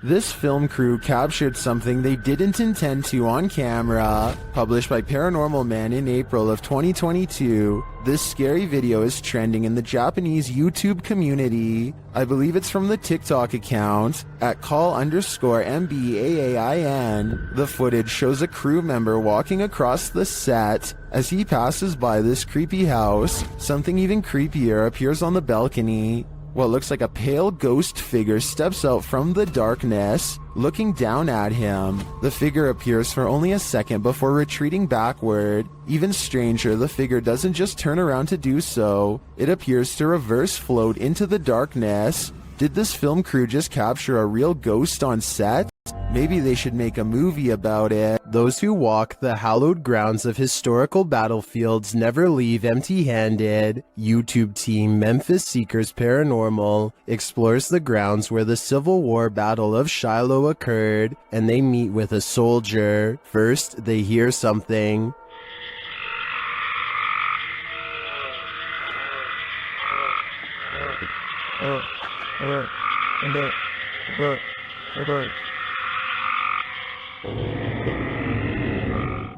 This film crew captured something they didn't intend to on camera. Published by Paranormal Man in April of 2022, this scary video is trending in the Japanese YouTube community. I believe it's from the TikTok account at call_MBAAIN. The footage shows a crew member walking across the set. As he passes by this creepy house, something even creepier appears on the balcony. What looks like a pale ghost figure steps out from the darkness, looking down at him. The figure appears for only a second before retreating backward. Even stranger, the figure doesn't just turn around to do so. It appears to reverse float into the darkness. Did this film crew just capture a real ghost on set? Maybe they should make a movie about it. Those who walk the hallowed grounds of historical battlefields never leave empty-handed. YouTube team Memphis Seekers Paranormal explores the grounds where the Civil War Battle of Shiloh occurred, and they meet with a soldier. First, they hear something.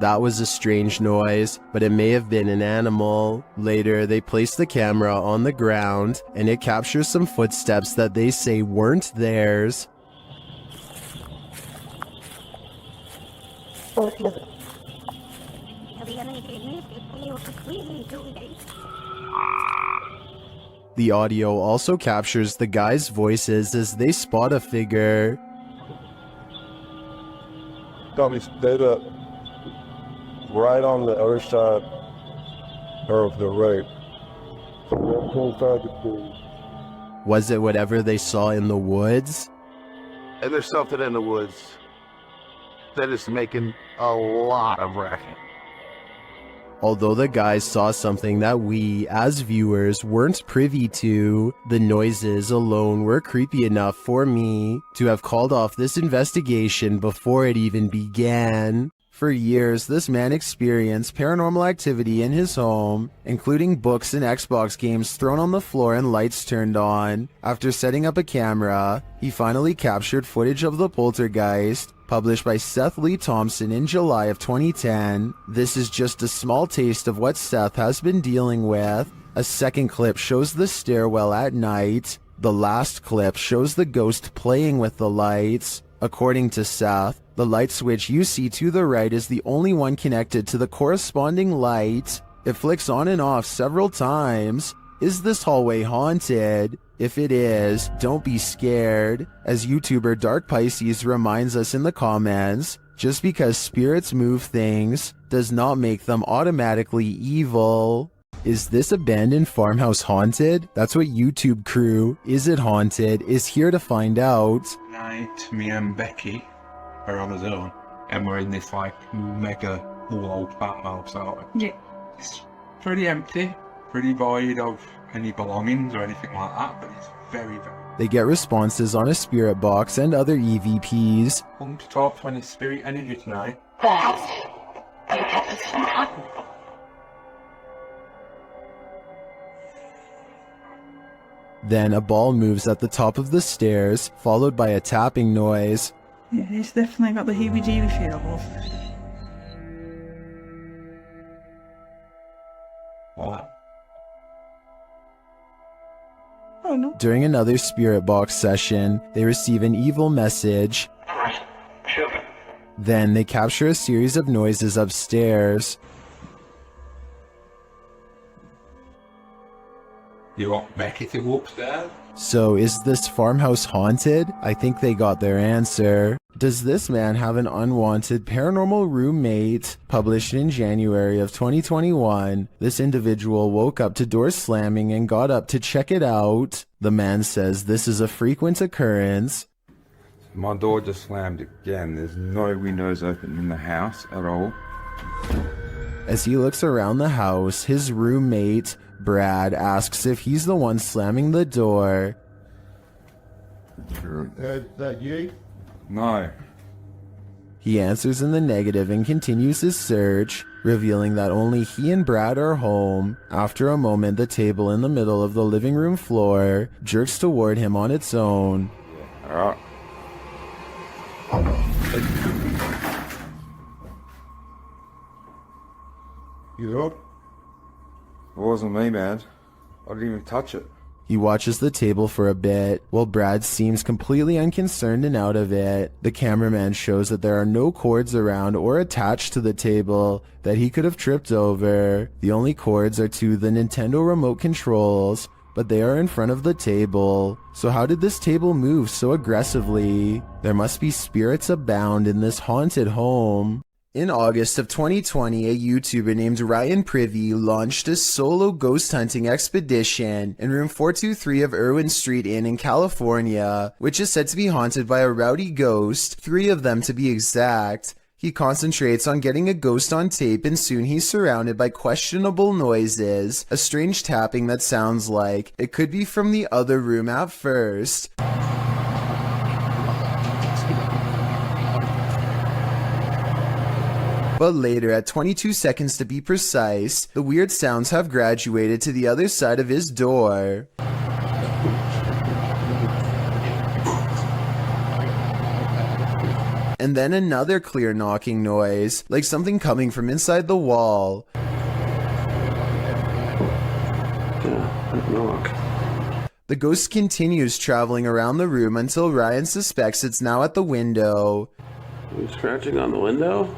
That was a strange noise, but it may have been an animal. Later, they place the camera on the ground, and it captures some footsteps that they say weren't theirs. The audio also captures the guys' voices as they spot a figure. Got me dead up. Right on the other side of the right. Was it whatever they saw in the woods? And there's something in the woods that is making a lot of racket. Although the guys saw something that we, as viewers, weren't privy to, the noises alone were creepy enough for me to have called off this investigation before it even began. For years, this man experienced paranormal activity in his home, including books and Xbox games thrown on the floor and lights turned on. After setting up a camera, he finally captured footage of the Poltergeist, published by Seth Lee Thompson in July of 2010. This is just a small taste of what Seth has been dealing with. A second clip shows the stairwell at night. The last clip shows the ghost playing with the lights. According to Seth, the light switch you see to the right is the only one connected to the corresponding light. It flicks on and off several times. Is this hallway haunted? If it is, don't be scared. As YouTuber Dark Pisces reminds us in the comments, just because spirits move things does not make them automatically evil. Is this abandoned farmhouse haunted? That's what YouTube crew Is It Haunted is here to find out. Tonight, me and Becky are on his own, and we're in this like mega old farmhouse. Yeah, it's pretty empty, pretty void of any belongings or anything like that, but it's very, very... They get responses on a spirit box and other EVPs. Want to talk to any spirit energy tonight? Then a ball moves at the top of the stairs, followed by a tapping noise. Yeah, it's definitely got the heebie-jeebie feel. What? Oh no. During another spirit box session, they receive an evil message. Then they capture a series of noises upstairs. You want Becky to go upstairs? So is this farmhouse haunted? I think they got their answer. Does this man have an unwanted paranormal roommate? Published in January of 2021, this individual woke up to doors slamming and got up to check it out. The man says this is a frequent occurrence. My door just slammed again. There's no windows open in the house at all. As he looks around the house, his roommate, Brad, asks if he's the one slamming the door. That you? No. He answers in the negative and continues his search, revealing that only he and Brad are home. After a moment, the table in the middle of the living room floor jerks toward him on its own. Alright. You look? It wasn't me, man. I didn't even touch it. He watches the table for a bit, while Brad seems completely unconcerned and out of it. The cameraman shows that there are no cords around or attached to the table that he could have tripped over. The only cords are to the Nintendo remote controls, but they are in front of the table. So how did this table move so aggressively? There must be spirits abound in this haunted home. In August of 2020, a YouTuber named Ryan Privy launched a solo ghost hunting expedition in room 423 of Irwin Street Inn in California, which is said to be haunted by a rowdy ghost, 3 of them to be exact. He concentrates on getting a ghost on tape, and soon he's surrounded by questionable noises, a strange tapping that sounds like it could be from the other room at first. But later, at 22 seconds to be precise, the weird sounds have graduated to the other side of his door. And then another clear knocking noise, like something coming from inside the wall. The ghost continues traveling around the room until Ryan suspects it's now at the window. Are you scratching on the window?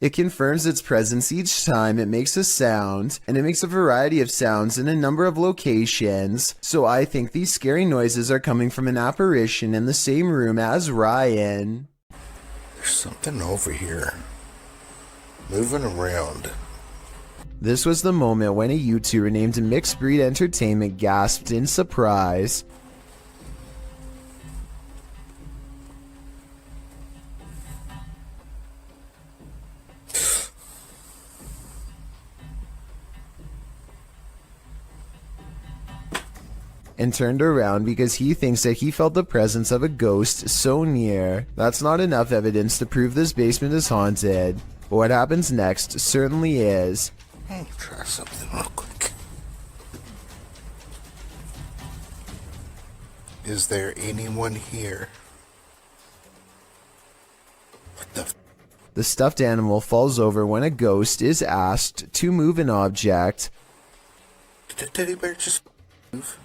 It confirms its presence each time it makes a sound, and it makes a variety of sounds in a number of locations, so I think these scary noises are coming from an apparition in the same room as Ryan. There's something over here, moving around. This was the moment when a YouTuber named Mixed Breed Entertainment gasped in surprise. And turned around because he thinks that he felt the presence of a ghost so near. That's not enough evidence to prove this basement is haunted, but what happens next certainly is. Try something real quick. Is there anyone here? What the The stuffed animal falls over when a ghost is asked to move an object. Did the teddy bear just move?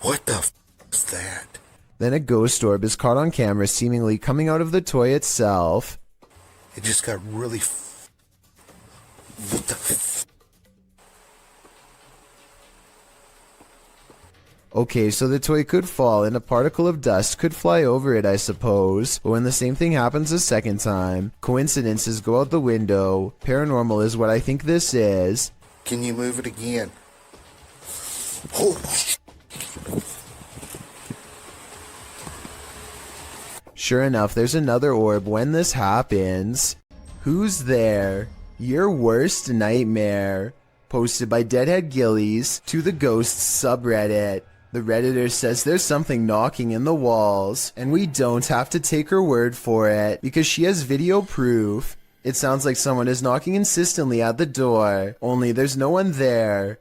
What the is that? Then a ghost orb is caught on camera seemingly coming out of the toy itself. It just got really what the Okay, so the toy could fall and a particle of dust could fly over it, I suppose. But when the same thing happens a second time, coincidences go out the window. Paranormal is what I think this is. Can you move it again? Oh. Sure enough, there's another orb when this happens. Who's there? Your worst nightmare. Posted by Deadhead Gillies to the Ghosts subreddit. The Redditor says there's something knocking in the walls, and we don't have to take her word for it because she has video proof. It sounds like someone is knocking insistently at the door, only there's no one there.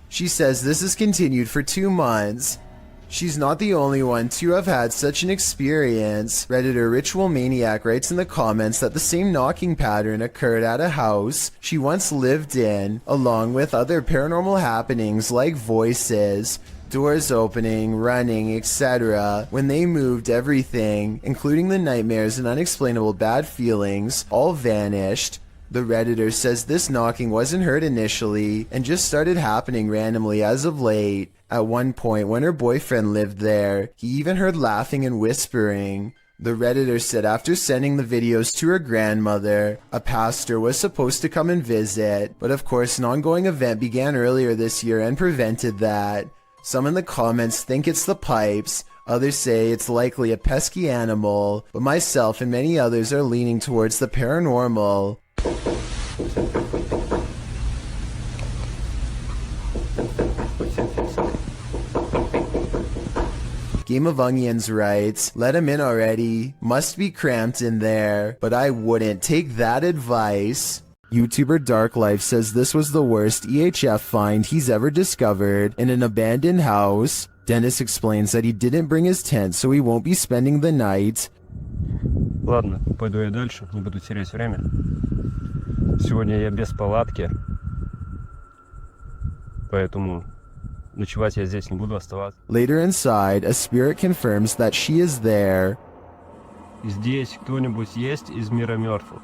She says this has continued for 2 months. She's not the only one to have had such an experience. Redditor Ritual Maniac writes in the comments that the same knocking pattern occurred at a house she once lived in, along with other paranormal happenings like voices, doors opening, running, etc. When they moved, everything, including the nightmares and unexplainable bad feelings, all vanished. The Redditor says this knocking wasn't heard initially and just started happening randomly as of late. At one point when her boyfriend lived there, he even heard laughing and whispering. The Redditor said after sending the videos to her grandmother, a pastor was supposed to come and visit, but of course an ongoing event began earlier this year and prevented that. Some in the comments think it's the pipes, others say it's likely a pesky animal, but myself and many others are leaning towards the paranormal. Game of Onions writes, let him in already. Must be cramped in there, but I wouldn't take that advice. YouTuber Dark Life says this was the worst EHF find he's ever discovered in an abandoned house. Dennis explains that he didn't bring his tent, so he won't be spending the night. Ладно, пойду я дальше, не буду терять время. Сегодня я без палатки, поэтому ночевать я здесь не буду оставаться. Later inside, a spirit confirms that she is there. Здесь кто-нибудь есть из мира мертвых?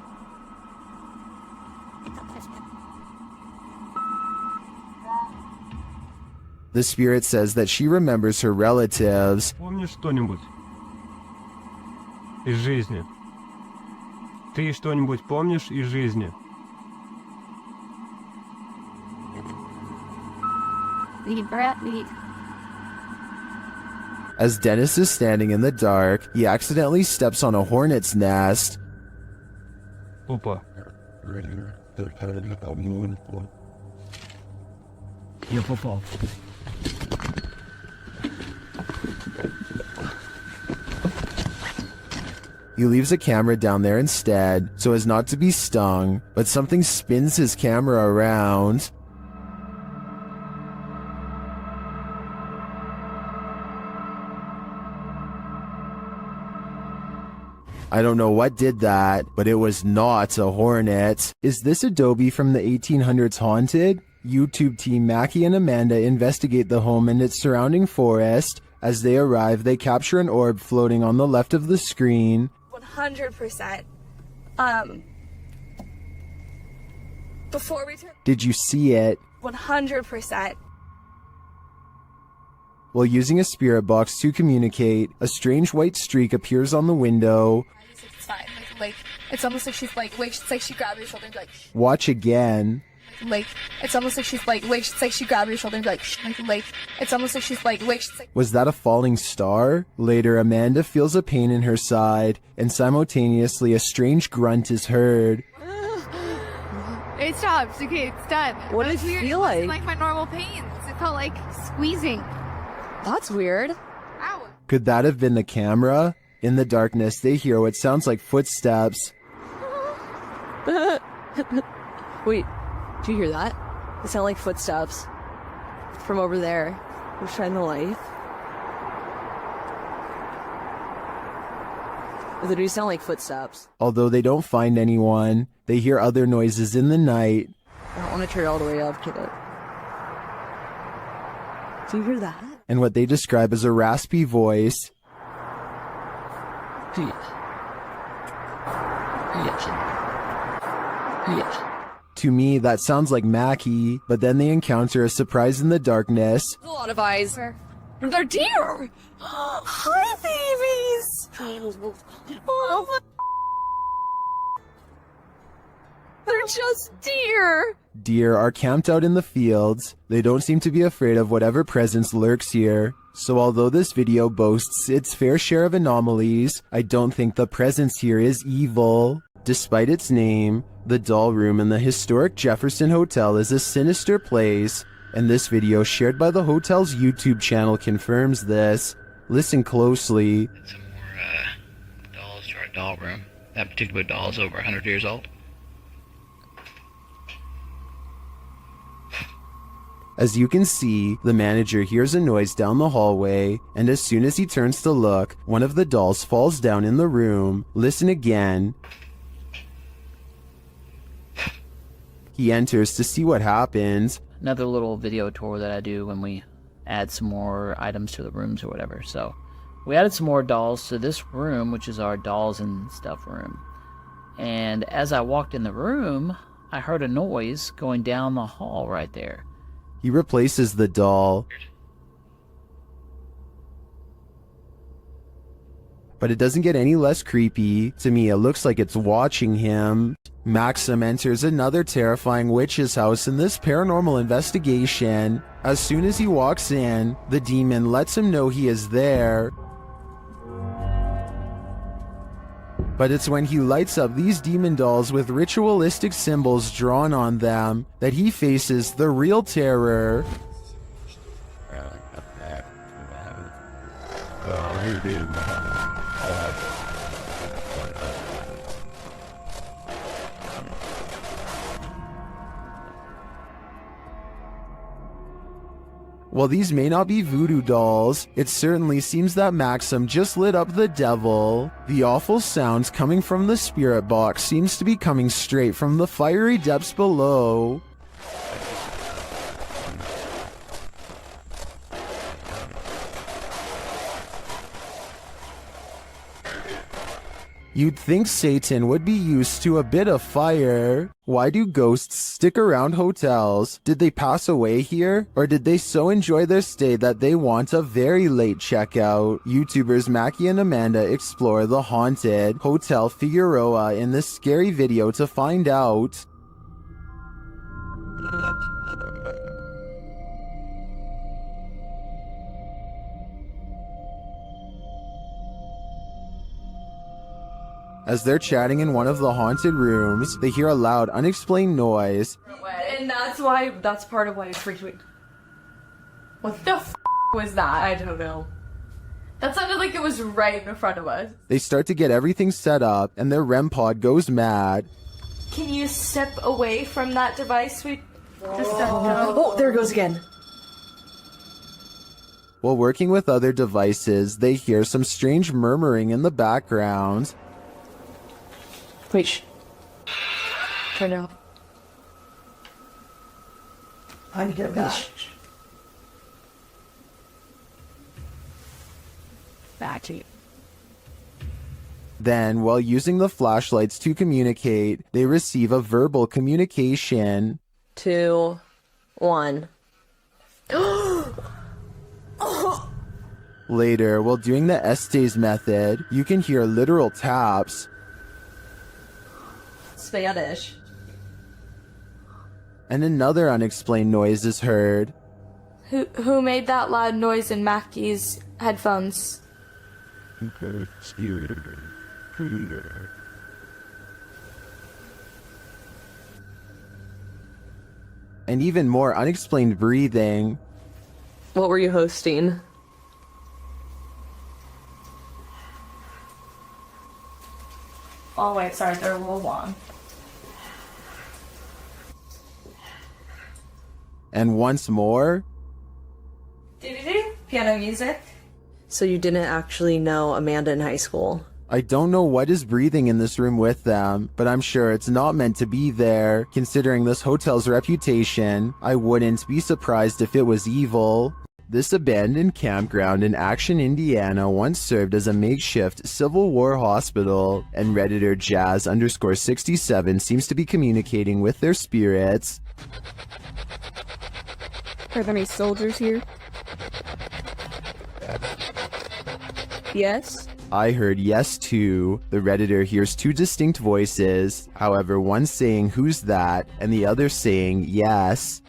The spirit says that she remembers her relatives. Помнишь что-нибудь из жизни? Ты что-нибудь помнишь из жизни? As Dennis is standing in the dark, he accidentally steps on a hornet's nest. Опа. Я попал. He leaves a camera down there instead, so as not to be stung, but something spins his camera around. I don't know what did that, but it was not a hornet. Is this Adobe from the 1800s haunted? YouTube team Mackie and Amanda investigate the home and its surrounding forest. As they arrive, they capture an orb floating on the left of the screen. 100%. Before we turn... Did you see it? 100%. While using a spirit box to communicate, a strange white streak appears on the window. It's fine. Like, it's almost like she's like, wait, it's like she grabbed your shoulder and be like, Watch again. like, it's almost like she's like, wait, it's like she grabbed your shoulder and be like, it's almost like she's like, wait, it's like... Was that a falling star? Later, Amanda feels a pain in her side, and simultaneously a strange grunt is heard. It stops. Okay, it's done. What did it feel like? It wasn't like my normal pains. It felt like squeezing. That's weird. Ow. Could that have been the camera? In the darkness, they hear what sounds like footsteps. Wait, do you hear that? It sounded like footsteps from over there. We'll shine the light. They do sound like footsteps. Although they don't find anyone, they hear other noises in the night. I don't want to turn it all the way up, kid. Do you hear that? And what they describe as a raspy voice. To me, that sounds like Mackie, but then they encounter a surprise in the darkness. A lot of eyes. They're deer! Hi, babies! Oh, they're just deer! Deer are camped out in the fields. They don't seem to be afraid of whatever presence lurks here. So although this video boasts its fair share of anomalies, I don't think the presence here is evil. Despite its name, the doll room in the historic Jefferson Hotel is a sinister place, and this video shared by the hotel's YouTube channel confirms this. Listen closely. Some more dolls to our doll room. That particular doll is over 100 years old. As you can see, the manager hears a noise down the hallway, and as soon as he turns to look, one of the dolls falls down in the room. Listen again. He enters to see what happens. Another little video tour that I do when we add some more items to the rooms or whatever. So we added some more dolls to this room, which is our dolls and stuff room. And as I walked in the room, I heard a noise going down the hall right there. He replaces the doll. But it doesn't get any less creepy. To me, it looks like it's watching him. Maxim enters another terrifying witch's house in this paranormal investigation. As soon as he walks in, the demon lets him know he is there. But it's when he lights up these demon dolls with ritualistic symbols drawn on them that he faces the real terror. While these may not be voodoo dolls, it certainly seems that Maxim just lit up the devil. The awful sounds coming from the spirit box seems to be coming straight from the fiery depths below. You'd think Satan would be used to a bit of fire. Why do ghosts stick around hotels? Did they pass away here? Or did they so enjoy their stay that they want a very late checkout? YouTubers Mackie and Amanda explore the haunted Hotel Figueroa in this scary video to find out. As they're chatting in one of the haunted rooms, they hear a loud, unexplained noise. And that's part of why it freaked me. What the f was that? I don't know. That sounded like it was right in front of us. They start to get everything set up, and their REM pod goes mad. Can you step away from that device? Oh, there it goes again. While working with other devices, they hear some strange murmuring in the background. Wait, shh. Turn it off. I get that. Back to you. Then, while using the flashlights to communicate, they receive a verbal communication. 2, 1. Later, while doing the Estes method, you can hear literal taps. Spanish. And another unexplained noise is heard. Who made that loud noise in Mackie's headphones? And even more unexplained breathing. What were you hosting? Oh wait, sorry, they're a little long. And once more. Piano music. So you didn't actually know Amanda in high school? I don't know what is breathing in this room with them, but I'm sure it's not meant to be there. Considering this hotel's reputation, I wouldn't be surprised if it was evil. This abandoned campground in Action, Indiana once served as a makeshift Civil War hospital, and Redditor Jazz_67 seems to be communicating with their spirits. Are there any soldiers here? Yes? I heard yes too. The Redditor hears two distinct voices, however one saying who's that, and the other saying yes.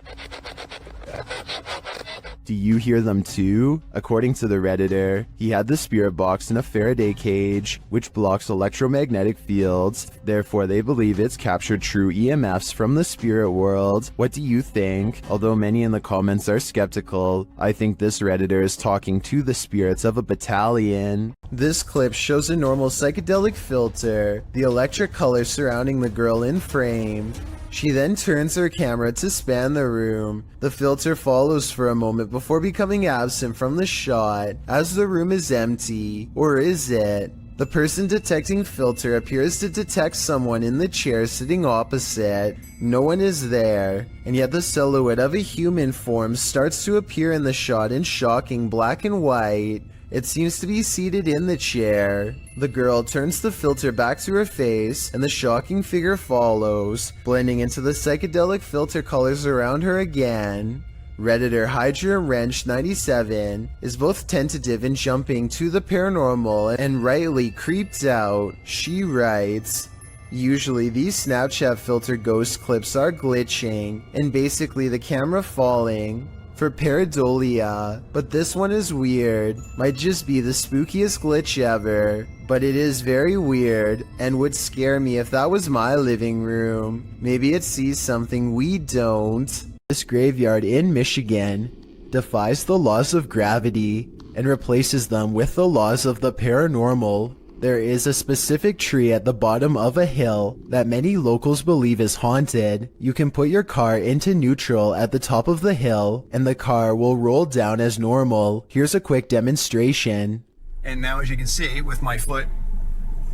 Do you hear them too? According to the Redditor, he had the spirit box in a Faraday cage, which blocks electromagnetic fields. Therefore, they believe it's captured true EMFs from the spirit world. What do you think? Although many in the comments are skeptical, I think this Redditor is talking to the spirits of a battalion. This clip shows a normal psychedelic filter, the electric color surrounding the girl in frame. She then turns her camera to span the room. The filter follows for a moment before becoming absent from the shot, as the room is empty. Or is it? The person detecting filter appears to detect someone in the chair sitting opposite. No one is there, and yet the silhouette of a human form starts to appear in the shot in shocking black and white. It seems to be seated in the chair. The girl turns the filter back to her face, and the shocking figure follows, blending into the psychedelic filter colors around her again. Redditor Hydra Wrench 97 is both tentative in jumping to the paranormal and rightly creeped out. She writes, "Usually these Snapchat filter ghost clips are glitching, and basically the camera falling for pareidolia, but this one is weird. Might just be the spookiest glitch ever, but it is very weird and would scare me if that was my living room. Maybe it sees something we don't." This graveyard in Michigan defies the laws of gravity and replaces them with the laws of the paranormal. There is a specific tree at the bottom of a hill that many locals believe is haunted. You can put your car into neutral at the top of the hill and the car will roll down as normal. Here's a quick demonstration. And now, as you can see, with my foot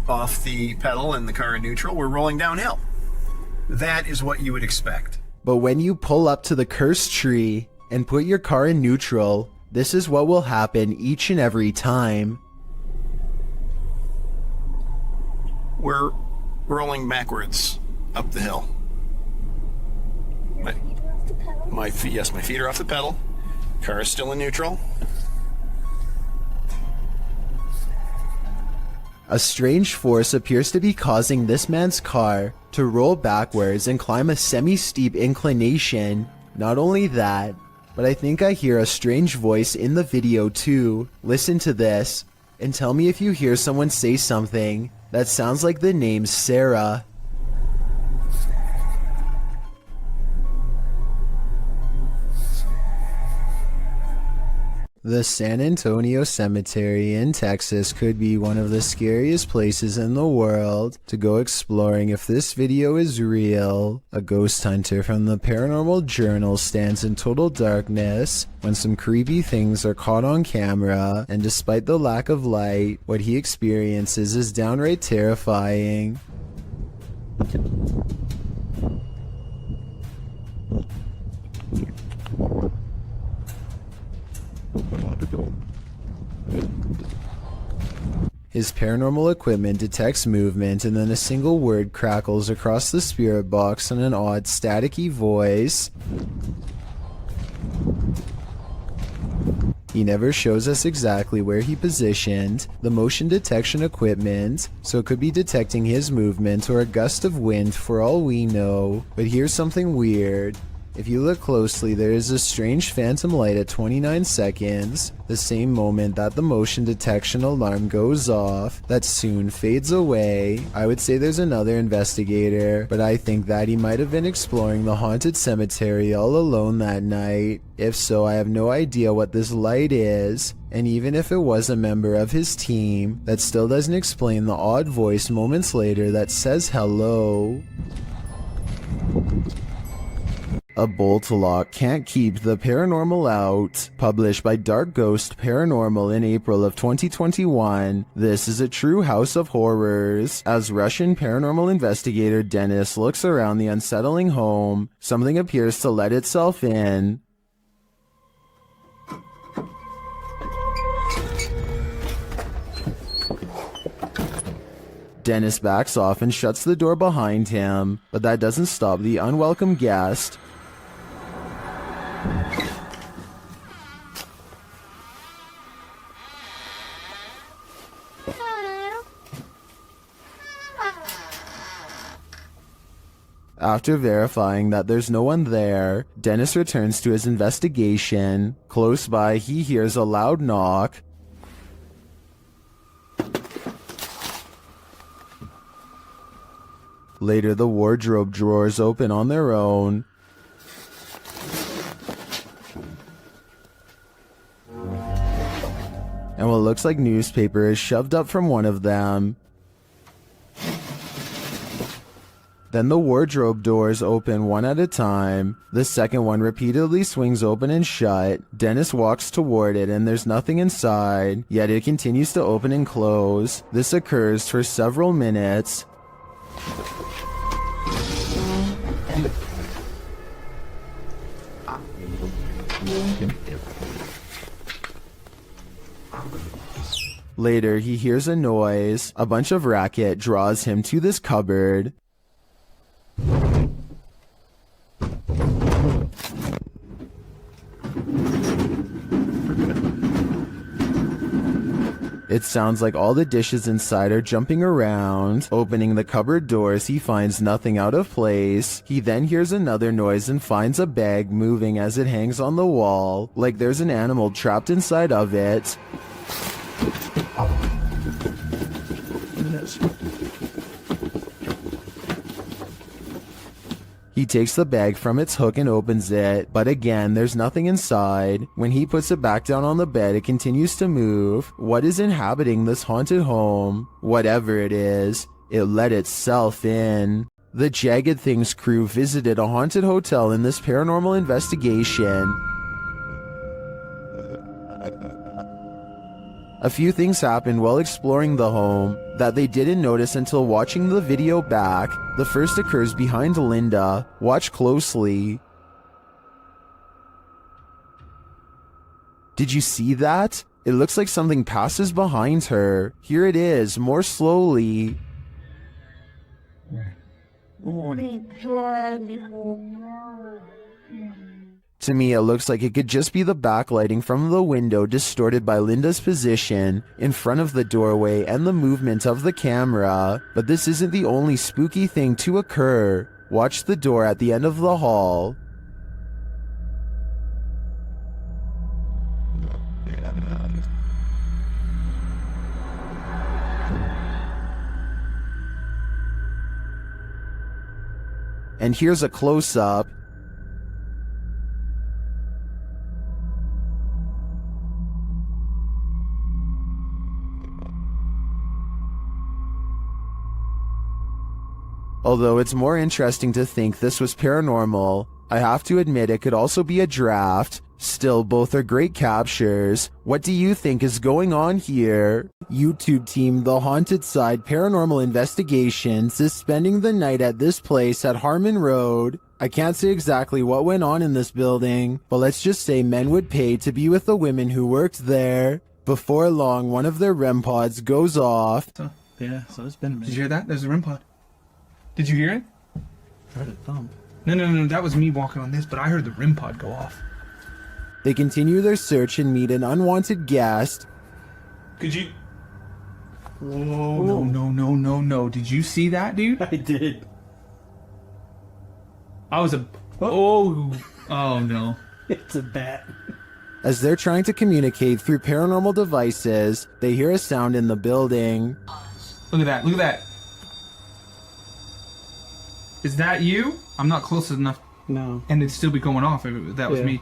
off the pedal and the car in neutral, we're rolling downhill. That is what you would expect. But when you pull up to the cursed tree and put your car in neutral, this is what will happen each and every time. We're rolling backwards up the hill. My feet are off the pedal. Car is still in neutral. A strange force appears to be causing this man's car to roll backwards and climb a semi-steep inclination. Not only that, but I think I hear a strange voice in the video too. Listen to this and tell me if you hear someone say something that sounds like the name Sarah. The San Antonio Cemetery in Texas could be one of the scariest places in the world to go exploring if this video is real. A ghost hunter from the Paranormal Journal stands in total darkness when some creepy things are caught on camera, and despite the lack of light, what he experiences is downright terrifying. His paranormal equipment detects movement, and then a single word crackles across the spirit box in an odd staticky voice. He never shows us exactly where he positioned the motion detection equipment, so it could be detecting his movement or a gust of wind for all we know. But here's something weird. If you look closely, there is a strange phantom light at 29 seconds, the same moment that the motion detection alarm goes off, that soon fades away. I would say there's another investigator, but I think that he might have been exploring the haunted cemetery all alone that night. If so, I have no idea what this light is, and even if it was a member of his team, that still doesn't explain the odd voice moments later that says hello. A bolt lock can't keep the paranormal out. Published by Dark Ghost Paranormal in April of 2021, this is a true house of horrors. As Russian paranormal investigator Dennis looks around the unsettling home, something appears to let itself in. Dennis backs off and shuts the door behind him, but that doesn't stop the unwelcome guest. After verifying that there's no one there, Dennis returns to his investigation. Close by, he hears a loud knock. Later, the wardrobe drawers open on their own. And what looks like newspaper is shoved up from one of them. Then the wardrobe doors open one at a time. The second one repeatedly swings open and shut. Dennis walks toward it and there's nothing inside, yet it continues to open and close. This occurs for several minutes. Later, he hears a noise. A bunch of racket draws him to this cupboard. It sounds like all the dishes inside are jumping around. Opening the cupboard doors, he finds nothing out of place. He then hears another noise and finds a bag moving as it hangs on the wall, like there's an animal trapped inside of it. He takes the bag from its hook and opens it, but again, there's nothing inside. When he puts it back down on the bed, it continues to move. What is inhabiting this haunted home? Whatever it is, it let itself in. The Jagged Things crew visited a haunted hotel in this paranormal investigation. A few things happened while exploring the home that they didn't notice until watching the video back. The first occurs behind Linda. Watch closely. Did you see that? It looks like something passes behind her. Here it is, more slowly. To me, it looks like it could just be the backlighting from the window distorted by Linda's position in front of the doorway and the movement of the camera. But this isn't the only spooky thing to occur. Watch the door at the end of the hall. And here's a close-up. Although it's more interesting to think this was paranormal, I have to admit it could also be a draft. Still, both are great captures. What do you think is going on here? YouTube team The Haunted Side Paranormal Investigations is spending the night at this place at Harmon Road. I can't say exactly what went on in this building, but let's just say men would pay to be with the women who worked there. Before long, one of their REM pods goes off. Yeah, so it's been a minute. Did you hear that? There's a REM pod. Did you hear it? I heard a thump. No, that was me walking on this, but I heard the REM pod go off. They continue their search and meet an unwanted guest. Could you... Whoa, no. Did you see that, dude? I did. I was a... Oh no. It's a bat. As they're trying to communicate through paranormal devices, they hear a sound in the building. Look at that. Is that you? I'm not close enough. No. And it'd still be going off if that was me.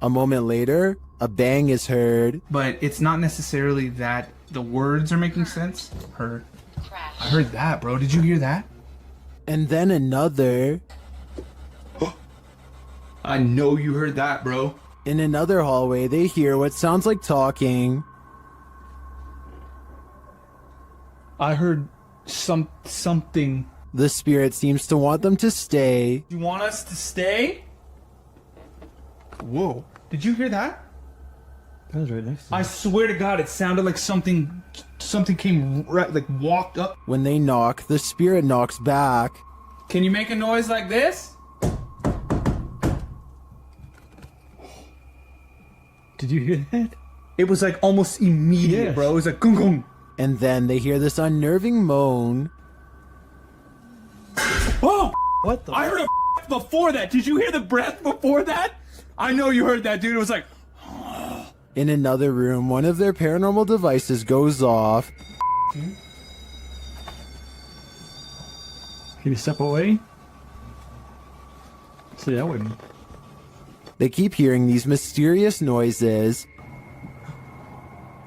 A moment later, a bang is heard. But it's not necessarily that the words are making sense. I heard that, bro. Did you hear that? And then another. I know you heard that, bro. In another hallway, they hear what sounds like talking. I heard something. The spirit seems to want them to stay. You want us to stay? Whoa. Did you hear that? That was right next to me. I swear to God, it sounded like something came right, like walked up. When they knock, the spirit knocks back. Can you make a noise like this? Did you hear that? It was like almost immediate, bro. It was like gung gung. And then they hear this unnerving moan. Oh! What the? I heard a before that. Did you hear the breath before that? I know you heard that, dude. It was like... In another room, one of their paranormal devices goes off. Can you step away? See, that wouldn't. They keep hearing these mysterious noises.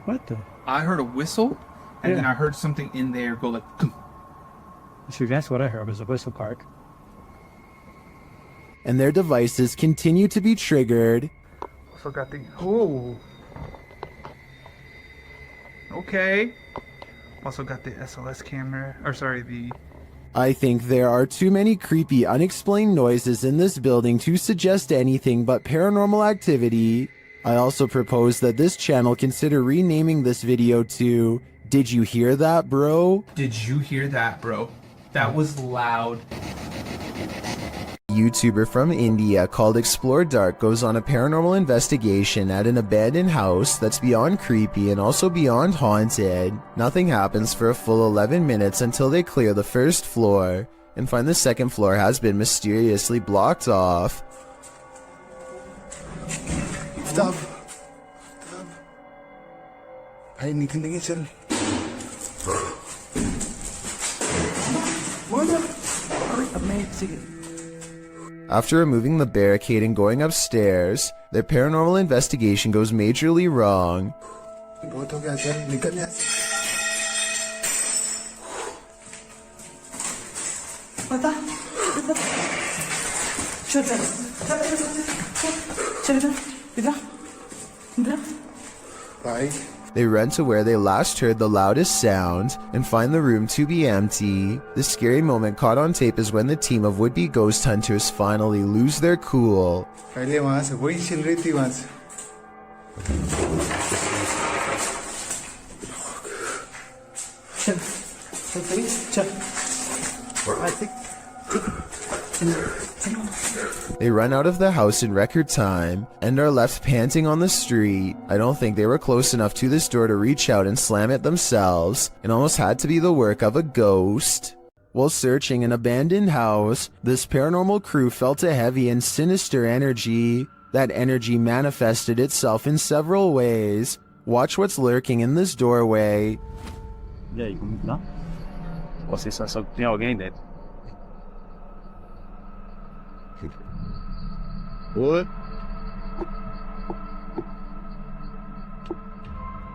What the? I heard a whistle, and then I heard something in there go like... See, that's what I heard, was a whistle park. And their devices continue to be triggered. Also got the... Oh! Okay. Also got the SLS camera, or sorry, the... I think there are too many creepy, unexplained noises in this building to suggest anything but paranormal activity. I also propose that this channel consider renaming this video to Did You Hear That, Bro? Did you hear that, bro? That was loud. YouTuber from India called Explore Dark goes on a paranormal investigation at an abandoned house that's beyond creepy and also beyond haunted. Nothing happens for a full 11 minutes until they clear the first floor and find the second floor has been mysteriously blocked off. Stop. Ay, hindi sir. After removing the barricade and going upstairs, their paranormal investigation goes majorly wrong. They run to where they last heard the loudest sound and find the room to be empty. The scary moment caught on tape is when the team of would-be ghost hunters finally lose their cool. They run out of the house in record time and are left panting on the street. I don't think they were close enough to this door to reach out and slam it themselves. It almost had to be the work of a ghost. While searching an abandoned house, this paranormal crew felt a heavy and sinister energy. That energy manifested itself in several ways. Watch what's lurking in this doorway. E aí, como tá? Ou vocês só tem alguém dentro? What?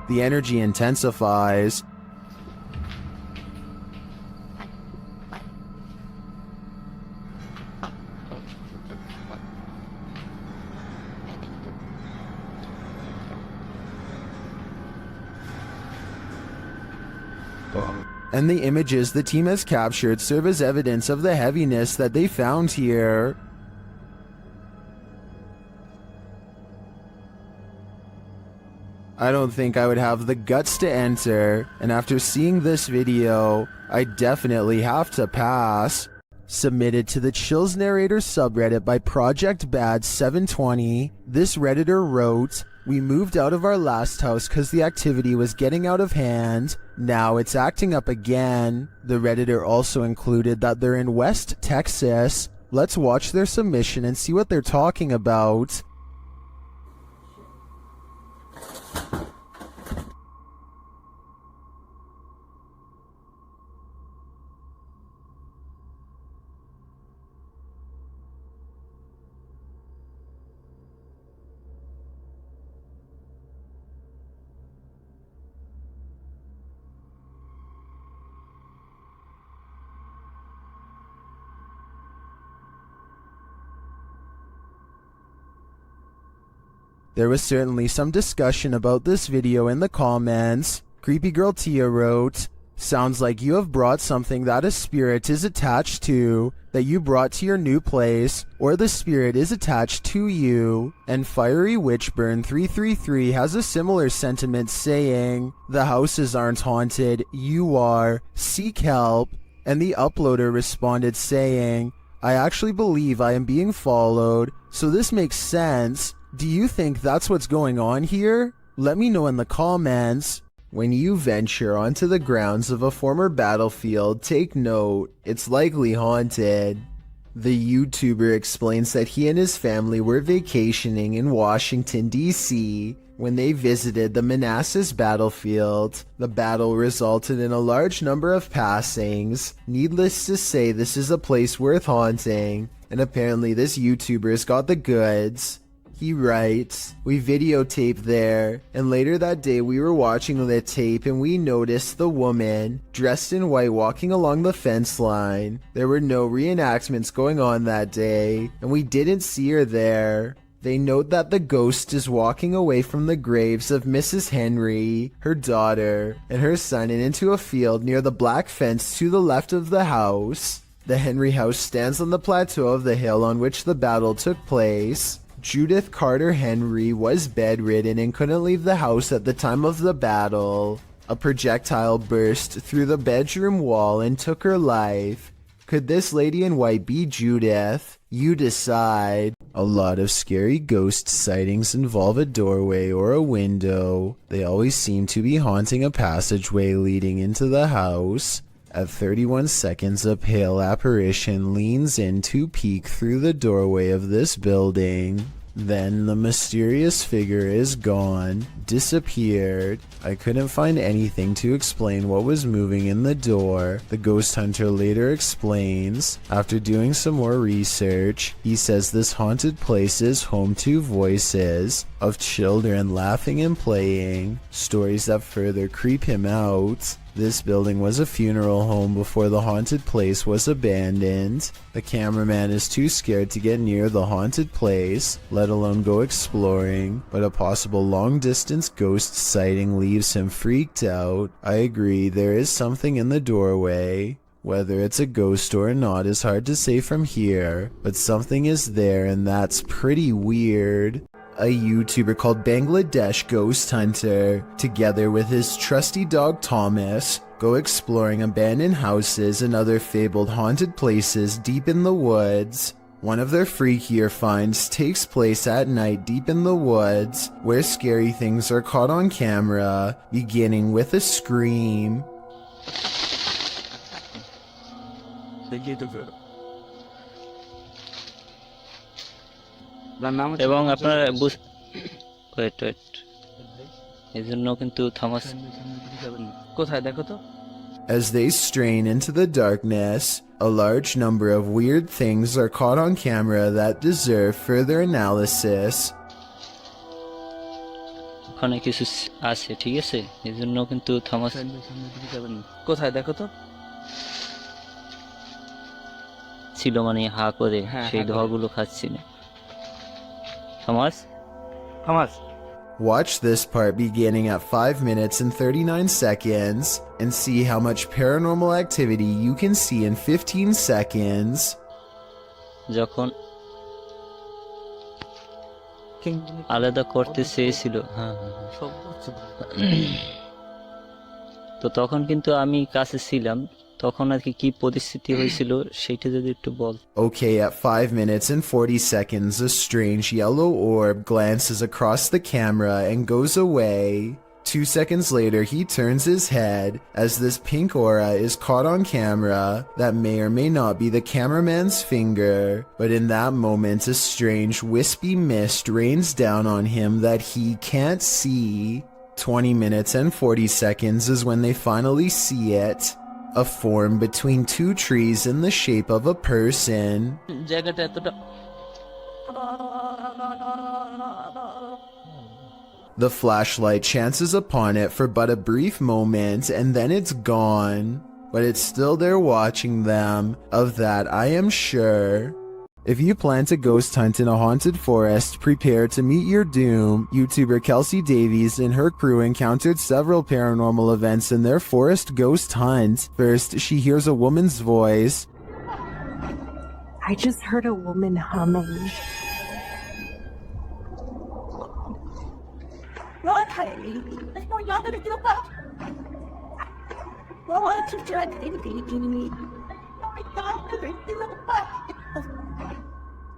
The energy intensifies. And the images the team has captured serve as evidence of the heaviness that they found here. I don't think I would have the guts to enter, and after seeing this video, I definitely have to pass. Submitted to the Chills Narrator subreddit by Project Bad 720, this redditor wrote, "We moved out of our last house cause the activity was getting out of hand. Now it's acting up again." The redditor also included that they're in West Texas. Let's watch their submission and see what they're talking about. There was certainly some discussion about this video in the comments. Creepy Girl Tia wrote, "Sounds like you have brought something that a spirit is attached to, that you brought to your new place, or the spirit is attached to you." And Fiery Witchburn 333 has a similar sentiment saying, "The houses aren't haunted, you are. Seek help." And the uploader responded saying, "I actually believe I am being followed, so this makes sense. Do you think that's what's going on here? Let me know in the comments." When you venture onto the grounds of a former battlefield, take note, it's likely haunted. The YouTuber explains that he and his family were vacationing in Washington, D.C. when they visited the Manassas battlefield. The battle resulted in a large number of passings. Needless to say, this is a place worth haunting, and apparently this YouTuber's got the goods. He writes, "We videotaped there, and later that day we were watching the tape and we noticed the woman, dressed in white, walking along the fence line. There were no reenactments going on that day, and we didn't see her there." They note that the ghost is walking away from the graves of Mrs. Henry, her daughter, and her son and into a field near the black fence to the left of the house. The Henry house stands on the plateau of the hill on which the battle took place. Judith Carter Henry was bedridden and couldn't leave the house at the time of the battle. A projectile burst through the bedroom wall and took her life. Could this lady in white be Judith? You decide. A lot of scary ghost sightings involve a doorway or a window. They always seem to be haunting a passageway leading into the house. At 31 seconds, a pale apparition leans in to peek through the doorway of this building. Then the mysterious figure is gone, disappeared. I couldn't find anything to explain what was moving in the door. The ghost hunter later explains, after doing some more research, he says this haunted place is home to voices of children laughing and playing, stories that further creep him out. This building was a funeral home before the haunted place was abandoned. The cameraman is too scared to get near the haunted place, let alone go exploring, but a possible long-distance ghost sighting leaves him freaked out. I agree, there is something in the doorway. Whether it's a ghost or not is hard to say from here, but something is there and that's pretty weird. A YouTuber called Bangladesh Ghost Hunter, together with his trusty dog Thomas, go exploring abandoned houses and other fabled haunted places deep in the woods. One of their freakier finds takes place at night deep in the woods, where scary things are caught on camera, beginning with a scream. এবং আপনারা wait এই জন্য কিন্তু Thomas কোথায় দেখো তো। As they strain into the darkness, a large number of weird things are caught on camera that deserve further analysis. ওখানে কিছু আছে, ঠিক আছে, এই জন্য কিন্তু থমাস কোথায় দেখো তো ছিল, মানে হা করে সেই ধোয়াগুলো খাচ্ছি না। Thomas? Watch this part beginning at 5 minutes and 39 seconds and see how much paranormal activity you can see in 15 seconds. যখন আলাদা করতে চেয়েছিল, তো তখন কিন্তু আমি কাছে ছিলাম, তখন আর কি পরিস্থিতি হয়েছিল সেইটা যদি একটু বল। Okay, at 5 minutes and 40 seconds, a strange yellow orb glances across the camera and goes away. 2 seconds later, he turns his head as this pink aura is caught on camera that may or may not be the cameraman's finger, but in that moment, a strange wispy mist rains down on him that he can't see. 20 minutes and 40 seconds is when they finally see it. A form between two trees in the shape of a person. The flashlight chances upon it for but a brief moment and then it's gone. But it's still there watching them, of that I am sure. If you plan to ghost hunt in a haunted forest, prepare to meet your doom. YouTuber Kelsey Davies and her crew encountered several paranormal events in their forest ghost hunt. First, she hears a woman's voice. I just heard a woman humming.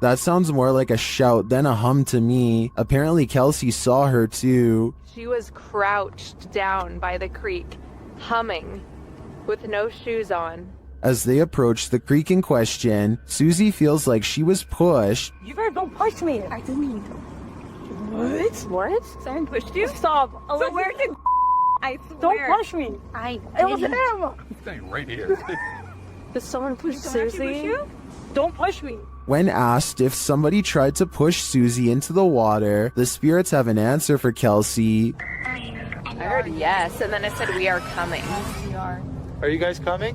That sounds more like a shout than a hum to me. Apparently Kelsey saw her too. She was crouched down by the creek, humming, with no shoes on. As they approach the creek in question, Susie feels like she was pushed. You better don't push me. I didn't mean to. What? What? Someone pushed you? Stop. So where did I swear. Don't push me. It was him. He's staying right here. Did someone push Susie? Don't push me. When asked if somebody tried to push Susie into the water, the spirits have an answer for Kelsey. I heard yes, and then it said we are coming. We are. Are you guys coming?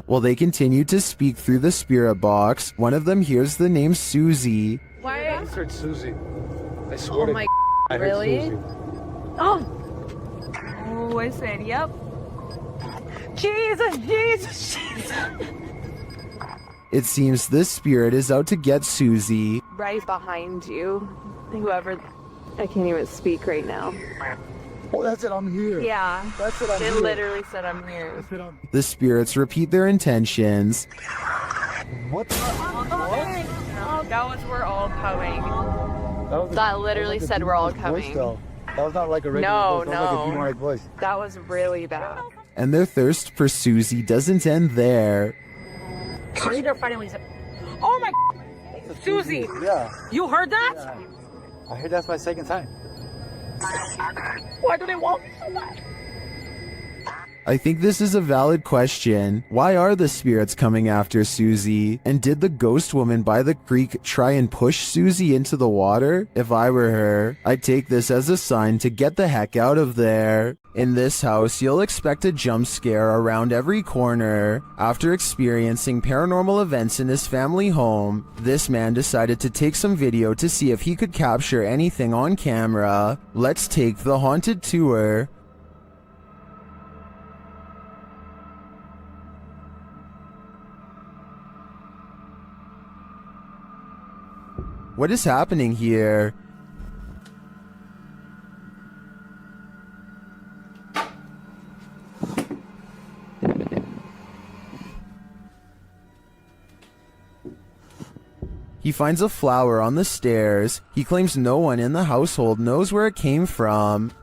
While they continue to speak through the spirit box, one of them hears the name Susie. Why? I heard Susie. I swear Oh my I heard really? Susie. Oh. Oh, I said, yep. Jesus. It seems this spirit is out to get Susie. Right behind you. Whoever. I can't even speak right now. Oh, that's it. I'm here. Yeah. That's it. I'm It here. literally said I'm here. The spirits repeat their intentions. What? That was we're all coming. That literally like said we're all voice, coming. though. That was not like a regular voice. That was like a demonic voice. That was really bad. And their thirst for Susie doesn't end there. They're fighting when he said, oh my. Susie! Yeah. You heard that? Yeah. I heard that's my second time. Why do they want me so bad? I think this is a valid question. Why are the spirits coming after Susie? And did the ghost woman by the creek try and push Susie into the water? If I were her, I'd take this as a sign to get the heck out of there. In this house, you'll expect a jump scare around every corner. After experiencing paranormal events in his family home, this man decided to take some video to see if he could capture anything on camera. Let's take the haunted tour. What is happening here? He finds a flower on the stairs. He claims no one in the household knows where it came from.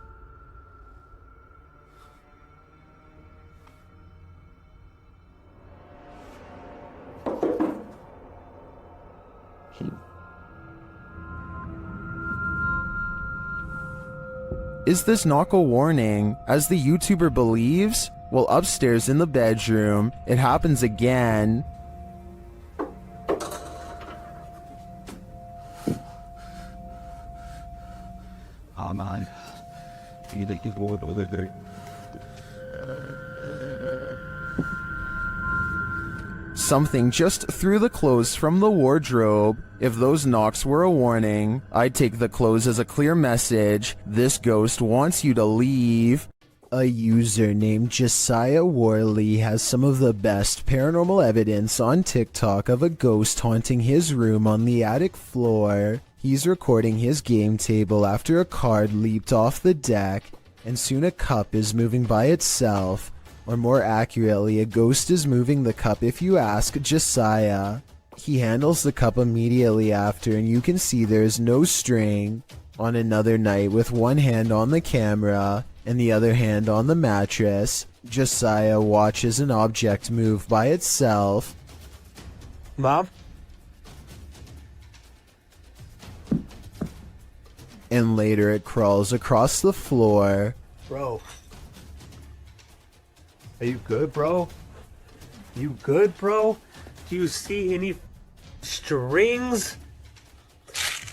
Is this knock a warning, as the YouTuber believes? Well, upstairs in the bedroom, it happens again. Oh man. Something just threw the clothes from the wardrobe. If those knocks were a warning, I'd take the clothes as a clear message. This ghost wants you to leave. A user named Josiah Worley has some of the best paranormal evidence on TikTok of a ghost haunting his room on the attic floor. He's recording his game table after a card leaped off the deck, and soon a cup is moving by itself. Or more accurately, a ghost is moving the cup if you ask Josiah. He handles the cup immediately after, and you can see there is no string. On another night, with one hand on the camera and the other hand on the mattress, Josiah watches an object move by itself. Mom? And later it crawls across the floor. Bro. Are you good, bro? You good, bro? Do you see any strings?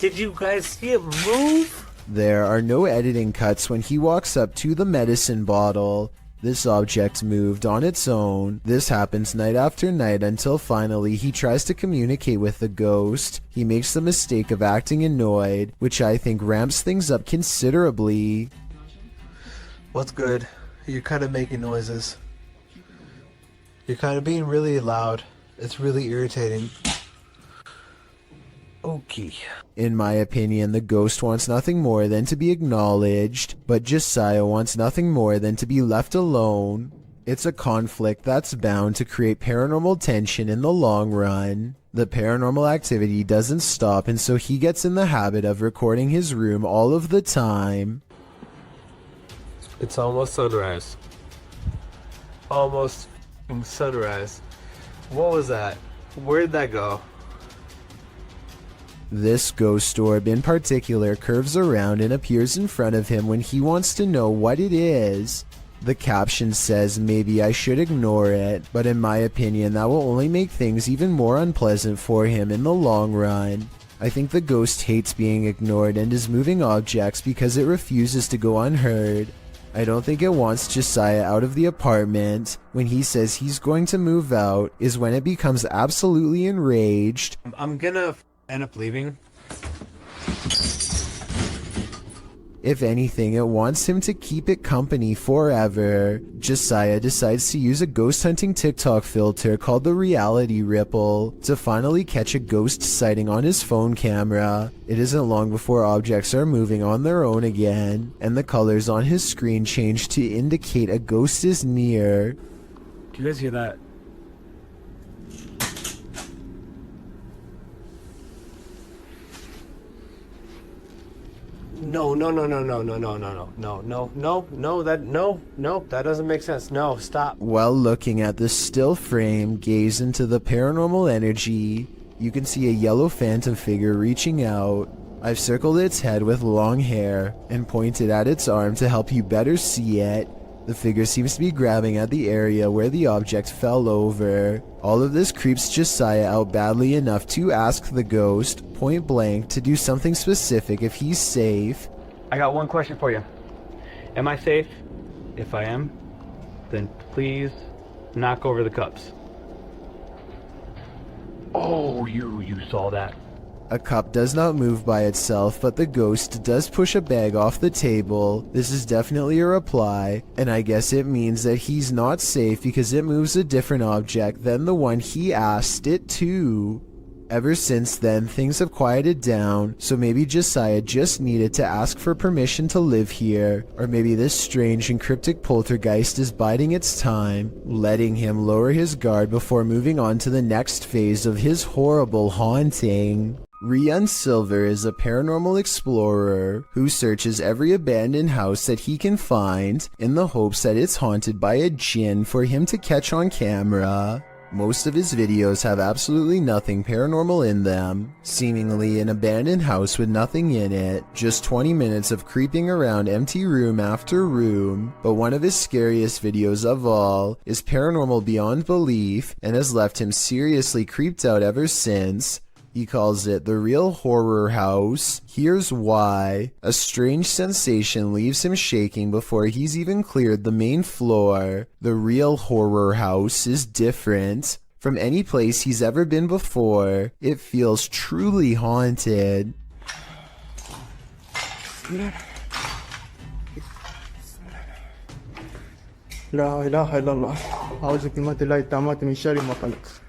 Did you guys see it move? There are no editing cuts when he walks up to the medicine bottle. This object moved on its own. This happens night after night until finally he tries to communicate with the ghost. He makes the mistake of acting annoyed, which I think ramps things up considerably. What's good? You're kind of making noises. You're kind of being really loud. It's really irritating. Okay. In my opinion, the ghost wants nothing more than to be acknowledged, but Josiah wants nothing more than to be left alone. It's a conflict that's bound to create paranormal tension in the long run. The paranormal activity doesn't stop, and so he gets in the habit of recording his room all of the time. It's almost sunrise. Almost sunrise. What was that? Where'd that go? This ghost orb in particular curves around and appears in front of him when he wants to know what it is. The caption says maybe I should ignore it, but in my opinion that will only make things even more unpleasant for him in the long run. I think the ghost hates being ignored and is moving objects because it refuses to go unheard. I don't think it wants Josiah out of the apartment. When he says he's going to move out is when it becomes absolutely enraged. I'm gonna end up leaving. If anything, it wants him to keep it company forever. Josiah decides to use a ghost hunting TikTok filter called the Reality Ripple to finally catch a ghost sighting on his phone camera. It isn't long before objects are moving on their own again, and the colors on his screen change to indicate a ghost is near. Do you guys hear that? No, that doesn't make sense. No, stop. While looking at the still frame, gaze into the paranormal energy. you can see a yellow phantom figure reaching out. I've circled its head with long hair and pointed at its arm to help you better see it. The figure seems to be grabbing at the area where the object fell over. All of this creeps Josiah out badly enough to ask the ghost, point blank, to do something specific if he's safe. I got one question for you. Am I safe? If I am, then please knock over the cups. Oh, you saw that. A cup does not move by itself, but the ghost does push a bag off the table. This is definitely a reply, and I guess it means that he's not safe because it moves a different object than the one he asked it to. Ever since then, things have quieted down, so maybe Josiah just needed to ask for permission to live here, or maybe this strange and cryptic poltergeist is biding its time, letting him lower his guard before moving on to the next phase of his horrible haunting. Rian Silver is a paranormal explorer who searches every abandoned house that he can find in the hopes that it's haunted by a djinn for him to catch on camera. Most of his videos have absolutely nothing paranormal in them, seemingly an abandoned house with nothing in it, just 20 minutes of creeping around empty room after room, but one of his scariest videos of all is paranormal beyond belief and has left him seriously creeped out ever since. He calls it The Real Horror House. Here's why. A strange sensation leaves him shaking before he's even cleared the main floor. The Real Horror House is different from any place he's ever been before. It feels truly haunted. لا إله إلا الله أعوذ بكلمات الله التامات من شر ما خلق.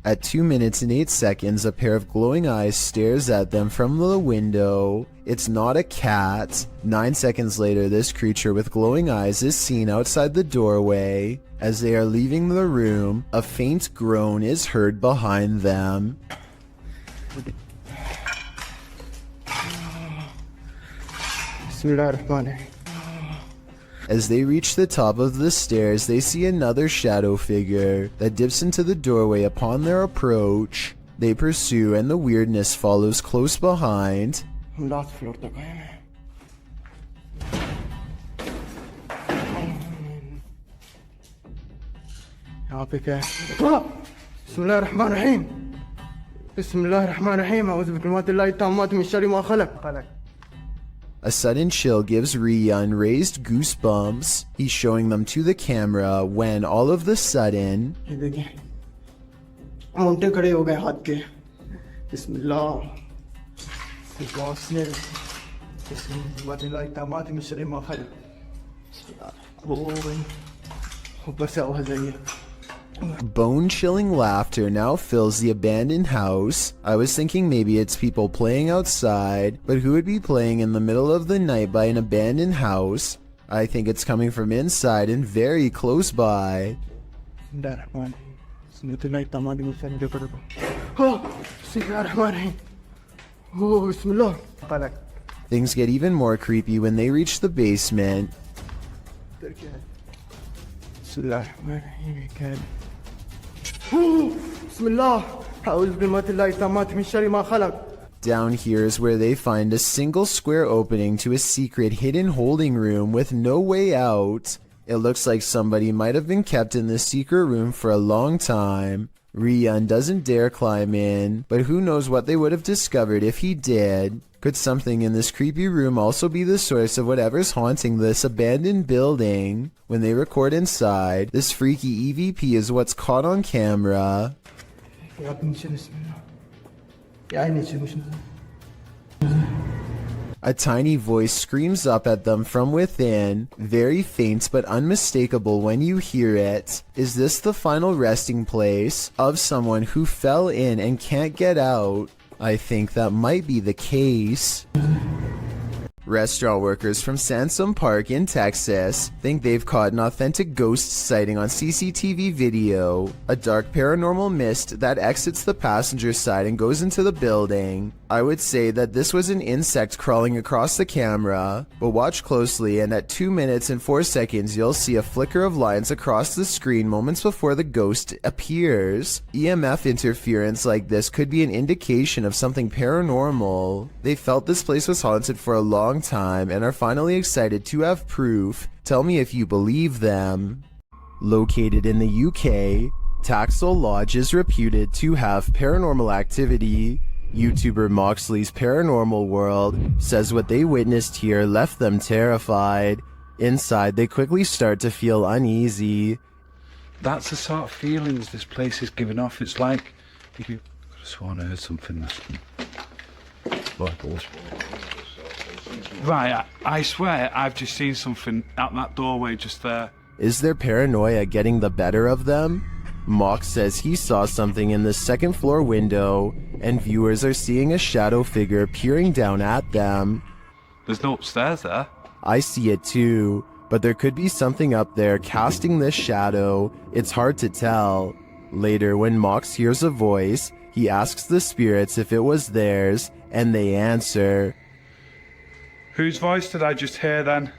At 2 minutes and 8 seconds, a pair of glowing eyes stares at them from the window. It's not a cat. 9 seconds later, this creature with glowing eyes is seen outside the doorway. As they are leaving the room, a faint groan is heard behind them. As they reach the top of the stairs, they see another shadow figure that dips into the doorway upon their approach. They pursue and the weirdness follows close behind. بسم الله الرحمن الرحيم بسم الله الرحمن الرحيم أعوذ بكلمات الله التامات من شر ما خلق. A sudden chill gives Rian raised goosebumps. He's showing them to the camera when all of the sudden, रोंगटे खड़े हो गए हाथ के. बिस्मिल्लाह बिस्मिल्लाह तमात में sir मा खलक. ऊपर से आवाज आई है. bone-chilling laughter now fills the abandoned house. I was thinking maybe it's people playing outside, but who would be playing in the middle of the night by an abandoned house? I think it's coming from inside and very close by. Things get even more creepy when they reach the basement. Down here is where they find a single square opening to a secret hidden holding room with no way out. It looks like somebody might have been kept in this secret room for a long time. Rian doesn't dare climb in, but who knows what they would have discovered if he did. Could something in this creepy room also be the source of whatever's haunting this abandoned building? When they record inside, this freaky EVP is what's caught on camera. A tiny voice screams up at them from within, very faint but unmistakable when you hear it. Is this the final resting place of someone who fell in and can't get out? I think that might be the case. Restaurant workers from Sansom Park in Texas think they've caught an authentic ghost sighting on CCTV video. A dark paranormal mist that exits the passenger side and goes into the building. I would say that this was an insect crawling across the camera, but watch closely and at 2 minutes and 4 seconds you'll see a flicker of lines across the screen moments before the ghost appears. EMF interference like this could be an indication of something paranormal. They felt this place was haunted for a long time and are finally excited to have proof. Tell me if you believe them. Located in the UK, Taxel Lodge is reputed to have paranormal activity. YouTuber Moxley's Paranormal World says what they witnessed here left them terrified. Inside, they quickly start to feel uneasy. That's the sort of feelings this place is giving off. It's like if you could have sworn I heard something. Right, I swear I've just seen something out that doorway just there. Is their paranoia getting the better of them? Mox says he saw something in the second floor window, and viewers are seeing a shadow figure peering down at them. There's no upstairs there. I see it too, but there could be something up there casting this shadow. It's hard to tell. Later, when Mox hears a voice, he asks the spirits if it was theirs, and they answer. Whose voice did I just hear then?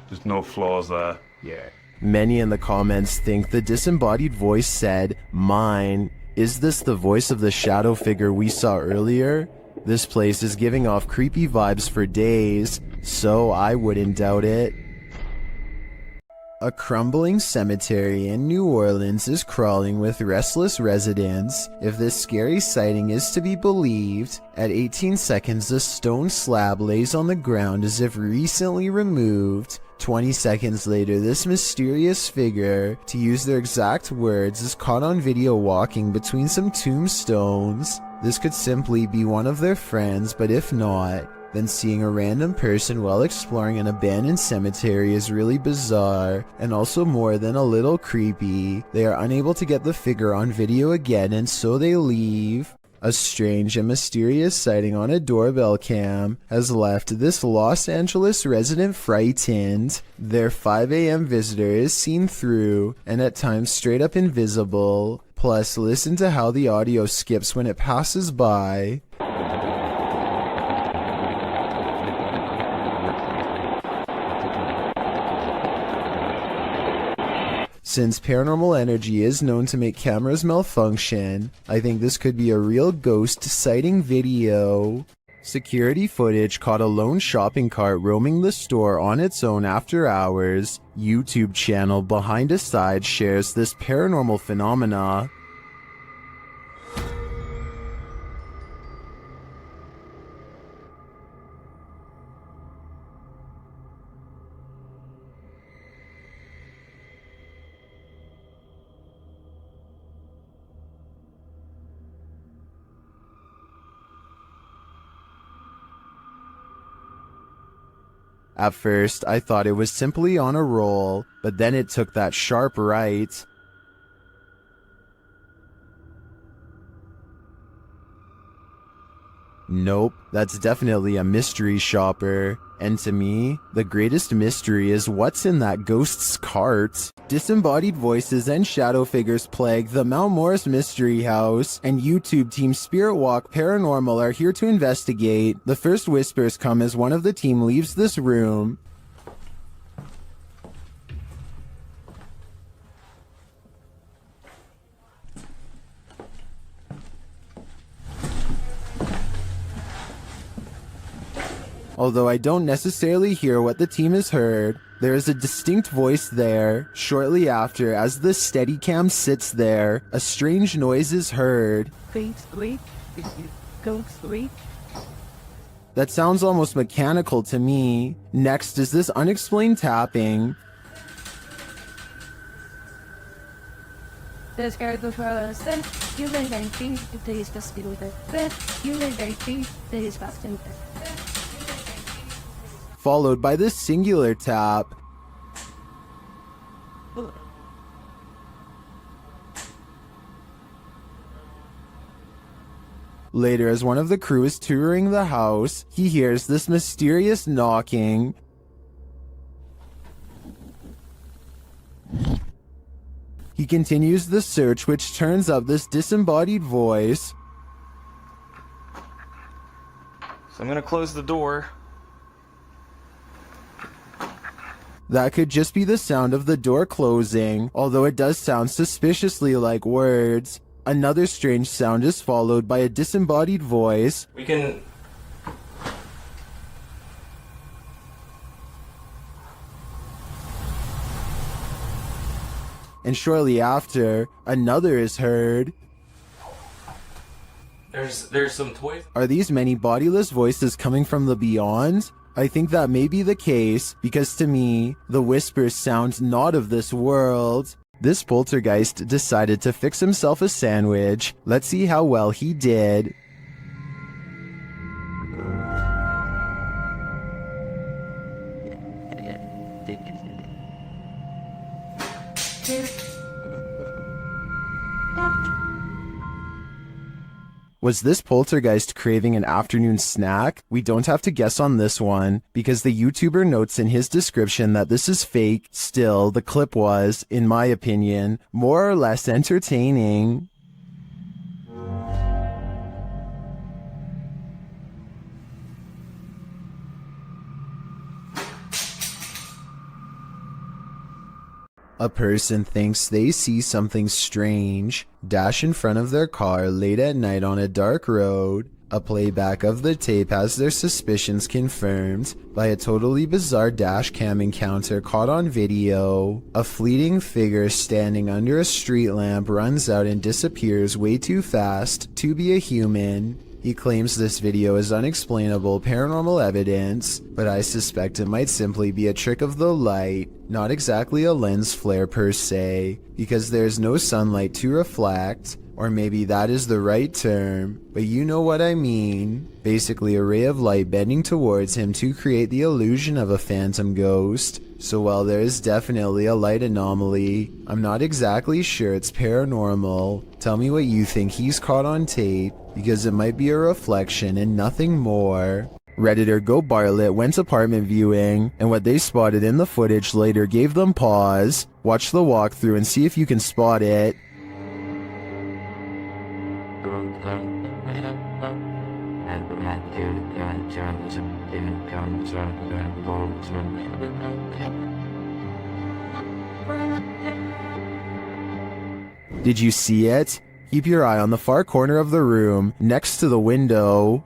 There's no floors there. Yeah. Many in the comments think the disembodied voice said, "Mine." Is this the voice of the shadow figure we saw earlier? This place is giving off creepy vibes for days, so I wouldn't doubt it. A crumbling cemetery in New Orleans is crawling with restless residents. If this scary sighting is to be believed, at 18 seconds a stone slab lays on the ground as if recently removed. 20 seconds later, this mysterious figure, to use their exact words, is caught on video walking between some tombstones. This could simply be one of their friends, but if not, then seeing a random person while exploring an abandoned cemetery is really bizarre, and also more than a little creepy. They are unable to get the figure on video again, and so they leave. A strange and mysterious sighting on a doorbell cam has left this Los Angeles resident frightened. Their 5 a.m. visitor is seen through, and at times straight up invisible. Plus, listen to how the audio skips when it passes by. Since paranormal energy is known to make cameras malfunction, I think this could be a real ghost sighting video. Security footage caught a lone shopping cart roaming the store on its own after hours. YouTube channel Behind a Side shares this paranormal phenomena. At first, I thought it was simply on a roll, but then it took that sharp right. Nope, that's definitely a mystery shopper. And to me, the greatest mystery is what's in that ghost's cart. Disembodied voices and shadow figures plague the Mount Morris Mystery House, and YouTube team Spirit Walk Paranormal are here to investigate. The first whispers come as one of the team leaves this room. Although I don't necessarily hear what the team has heard, there is a distinct voice there. Shortly after, as the Steadicam sits there, a strange noise is heard. That sounds almost mechanical to me. Next is this unexplained tapping. Followed by this singular tap. Later, as one of the crew is touring the house, he hears this mysterious knocking. He continues the search, which turns up this disembodied voice. So I'm gonna close the door. That could just be the sound of the door closing, although it does sound suspiciously like words. Another strange sound is followed by a disembodied voice. We can... And shortly after, another is heard. There's some toys. Are these many bodiless voices coming from the beyond? I think that may be the case, because to me, the whispers sound not of this world. This poltergeist decided to fix himself a sandwich. Let's see how well he did. Was this poltergeist craving an afternoon snack? We don't have to guess on this one, because the YouTuber notes in his description that this is fake. Still, the clip was, in my opinion, more or less entertaining. A person thinks they see something strange dash in front of their car late at night on a dark road. A playback of the tape has their suspicions confirmed by a totally bizarre dash cam encounter caught on video. A fleeting figure standing under a street lamp runs out and disappears way too fast to be a human. He claims this video is unexplainable paranormal evidence, but I suspect it might simply be a trick of the light, not exactly a lens flare per se, because there's no sunlight to reflect, or maybe that is the right term, but you know what I mean. Basically a ray of light bending towards him to create the illusion of a phantom ghost. So while there is definitely a light anomaly, I'm not exactly sure it's paranormal. Tell me what you think he's caught on tape, because it might be a reflection and nothing more. Redditor Go Bartlett went apartment viewing, and what they spotted in the footage later gave them pause. Watch the walkthrough and see if you can spot it. Did you see it? Keep your eye on the far corner of the room, next to the window.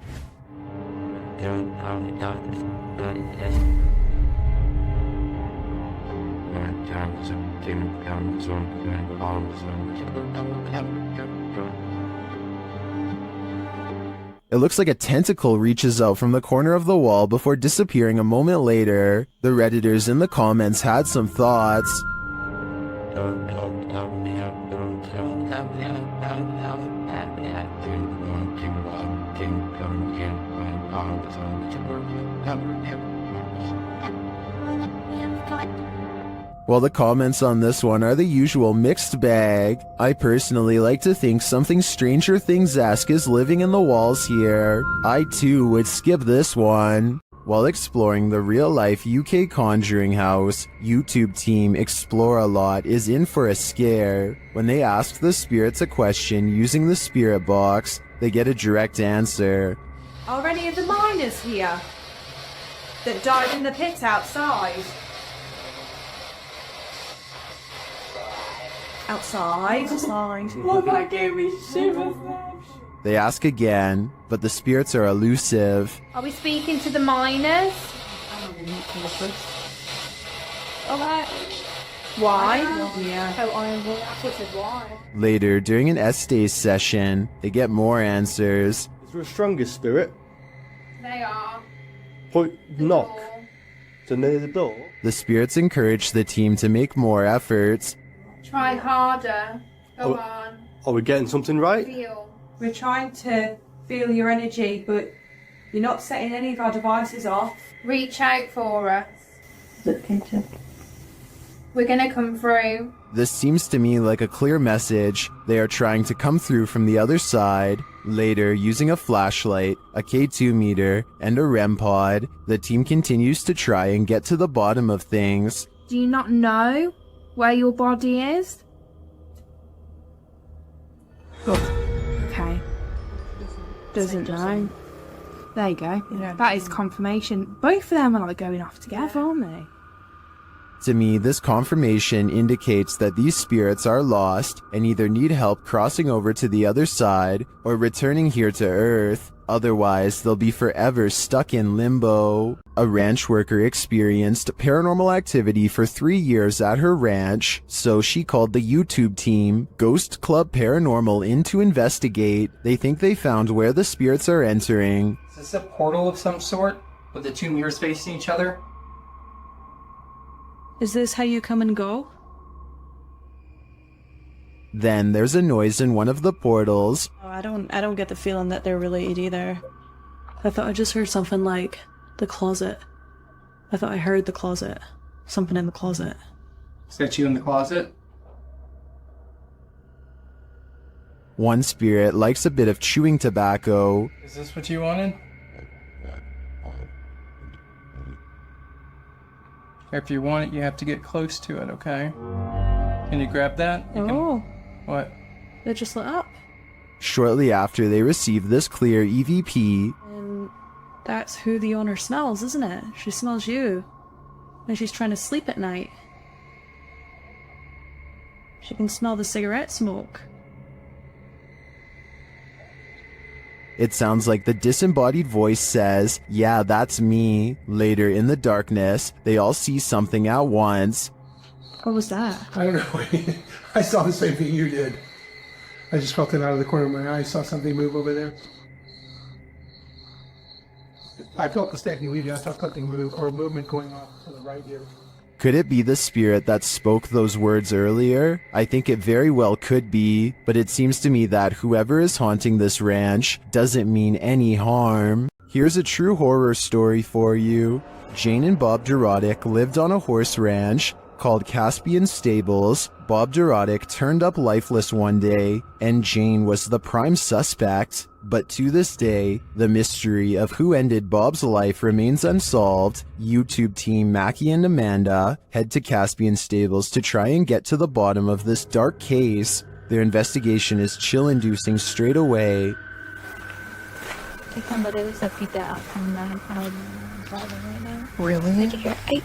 It looks like a tentacle reaches out from the corner of the wall before disappearing a moment later. The Redditors in the comments had some thoughts. Well, the comments on this one are the usual mixed bag. I personally like to think something Stranger Things-esque is living in the walls here. I too would skip this one. While exploring the real-life UK Conjuring House, YouTube team Explore a Lot is in for a scare. When they ask the spirits a question using the spirit box, they get a direct answer. Are any of the miners here that died in the pit outside? Outside. Well, that gave me shivers. They ask again, but the spirits are elusive. Are we speaking to the miners? Alright. Why? Yeah. Oh, I said why. Later, during an S-Days session, they get more answers. Is there a strongest spirit? They are. Knock. So near the door? The spirits encourage the team to make more efforts. Try harder. Go on. Are we getting something right? Feel. We're trying to feel your energy, but you're not setting any of our devices off. Reach out for us. Look into. We're gonna come through. This seems to me like a clear message. They are trying to come through from the other side. Later, using a flashlight, a K2 meter, and a REM pod, the team continues to try and get to the bottom of things. Do you not know where your body is? Doesn't know. There you go. That is confirmation. Both of them are like going off together, aren't they? To me, this confirmation indicates that these spirits are lost and either need help crossing over to the other side or returning here to Earth. Otherwise, they'll be forever stuck in limbo. A ranch worker experienced paranormal activity for 3 years at her ranch, so she called the YouTube team, Ghost Club Paranormal, in to investigate. They think they found where the spirits are entering. Is this a portal of some sort, with the two mirrors facing each other? Is this how you come and go? Then there's a noise in one of the portals. Oh, I don't get the feeling that they're related either. I thought I just heard something like the closet. I thought I heard the closet. Something in the closet. Is that you in the closet? One spirit likes a bit of chewing tobacco. Is this what you wanted? If you want it, you have to get close to it, okay? Can you grab that? Oh. What? They just lit up. Shortly after they receive this clear EVP, And that's who the owner smells, isn't it? She smells you. And she's trying to sleep at night. She can smell the cigarette smoke. it sounds like the disembodied voice says, "Yeah, that's me." Later in the darkness, they all see something at once. What was that? I don't know. I saw the same thing you did. I just felt it out of the corner of my eye. I saw something move over there. I felt the stacking leaving. I saw something move, or a movement going off to the right here. Could it be the spirit that spoke those words earlier? I think it very well could be, but it seems to me that whoever is haunting this ranch doesn't mean any harm. Here's a true horror story for you. Jane and Bob Durotic lived on a horse ranch called Caspian Stables. Bob Durotic turned up lifeless one day, and Jane was the prime suspect. But to this day, the mystery of who ended Bob's life remains unsolved. YouTube team Mackie and Amanda head to Caspian Stables to try and get to the bottom of this dark case. Their investigation is chill-inducing straight away. Really? Really?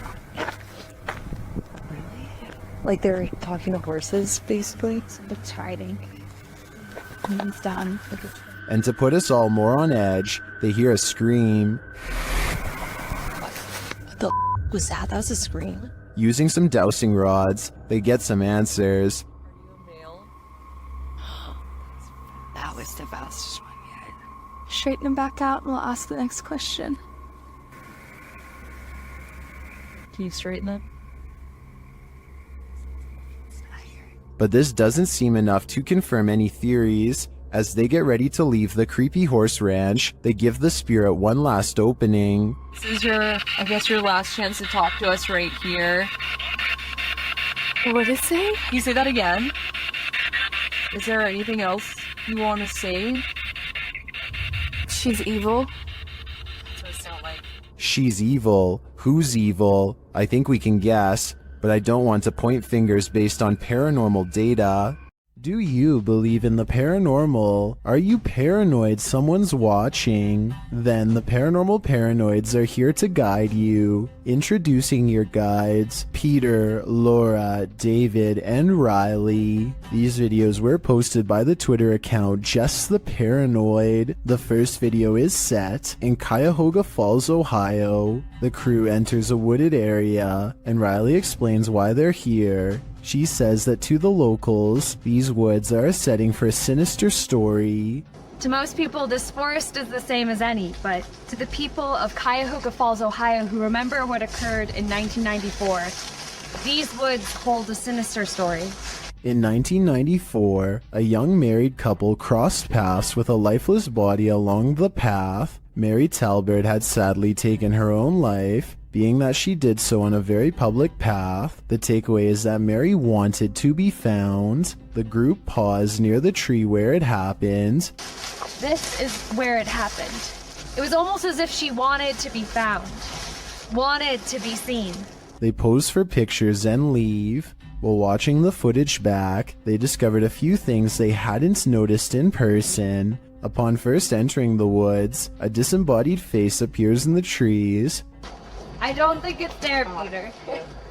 Like they're talking to horses, basically? It's hiding. It's done. And to put us all more on edge, they hear a scream. What the was that? That was a scream. Using some dowsing rods, they get some answers. That was the best one yet. Straighten them back out and we'll ask the next question. Can you straighten them? But this doesn't seem enough to confirm any theories. As they get ready to leave the creepy horse ranch, they give the spirit one last opening. This is I guess your last chance to talk to us right here. What did it say? Can you say that again? Is there anything else you want to say? She's evil. That's what it sounds like. She's evil. Who's evil? I think we can guess, but I don't want to point fingers based on paranormal data. Do you believe in the paranormal? Are you paranoid someone's watching? Then the Paranormal Paranoids are here to guide you. Introducing your guides, Peter, Laura, David, and Riley. These videos were posted by the Twitter account Just the Paranoid. The first video is set in Cuyahoga Falls, Ohio. The crew enters a wooded area, and Riley explains why they're here. She says that to the locals, these woods are a setting for a sinister story. To most people, this forest is the same as any, but to the people of Cuyahoga Falls, Ohio, who remember what occurred in 1994, these woods hold a sinister story. In 1994, a young married couple crossed paths with a lifeless body along the path. Mary Talbert had sadly taken her own life. Being that she did so on a very public path, the takeaway is that Mary wanted to be found. The group paused near the tree where it happened. This is where it happened. It was almost as if she wanted to be found, wanted to be seen. They pose for pictures and leave. While watching the footage back, they discovered a few things they hadn't noticed in person. Upon first entering the woods, a disembodied face appears in the trees. I don't think it's there, Peter.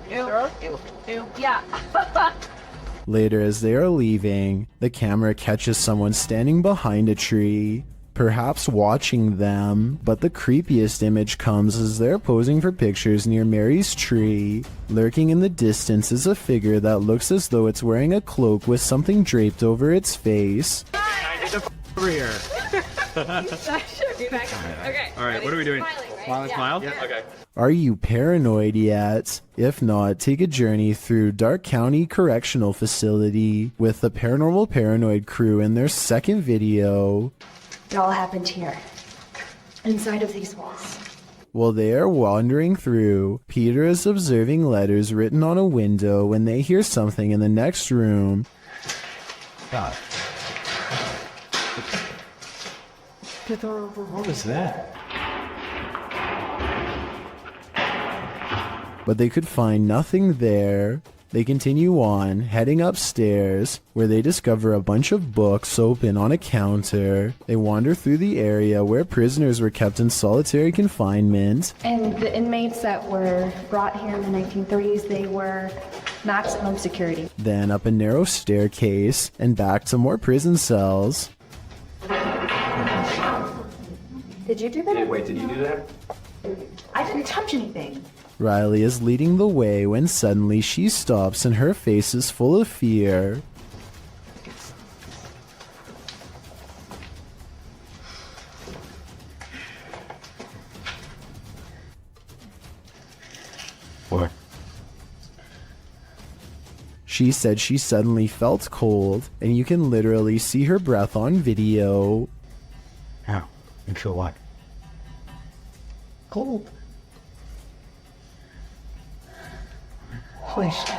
Ew. Yeah. Later, as they are leaving, the camera catches someone standing behind a tree, perhaps watching them, but the creepiest image comes as they're posing for pictures near Mary's tree. Lurking in the distance is a figure that looks as though it's wearing a cloak with something draped over its face. Over here. Okay. Alright, what are we doing? Smile? Yeah. Okay. Are you paranoid yet? If not, take a journey through Dark County Correctional Facility with the Paranormal Paranoid crew in their second video. It all happened here, inside of these walls. While they are wandering through, Peter is observing letters written on a window when they hear something in the next room. God. What was that? But they could find nothing there. They continue on, heading upstairs, where they discover a bunch of books open on a counter. They wander through the area where prisoners were kept in solitary confinement. And the inmates that were brought here in the 1930s, they were maximum security. Then up a narrow staircase, and back to more prison cells. Did you do that? Wait, did you do that? I didn't touch anything. Riley is leading the way when suddenly she stops and her face is full of fear. What? She said she suddenly felt cold, and you can literally see her breath on video. How? You feel what? Cold. Holy shit.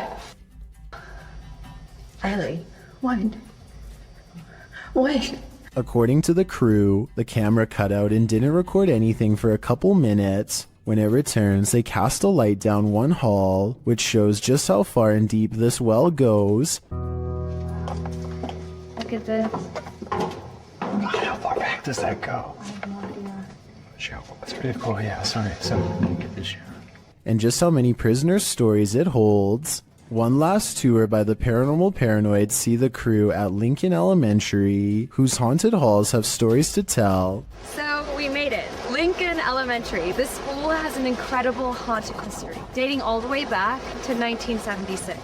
Riley, what? What? According to the crew, the camera cut out and didn't record anything for a couple minutes. When it returns, they cast a light down one hall, which shows just how far and deep this well goes. Look at this. How far back does that go? That's pretty cool, yeah, sorry. So, get this show. And just how many prisoner stories it holds. One last tour by the Paranormal Paranoids see the crew at Lincoln Elementary, whose haunted halls have stories to tell. So we made it. Lincoln Elementary. This school has an incredible haunted history, dating all the way back to 1976.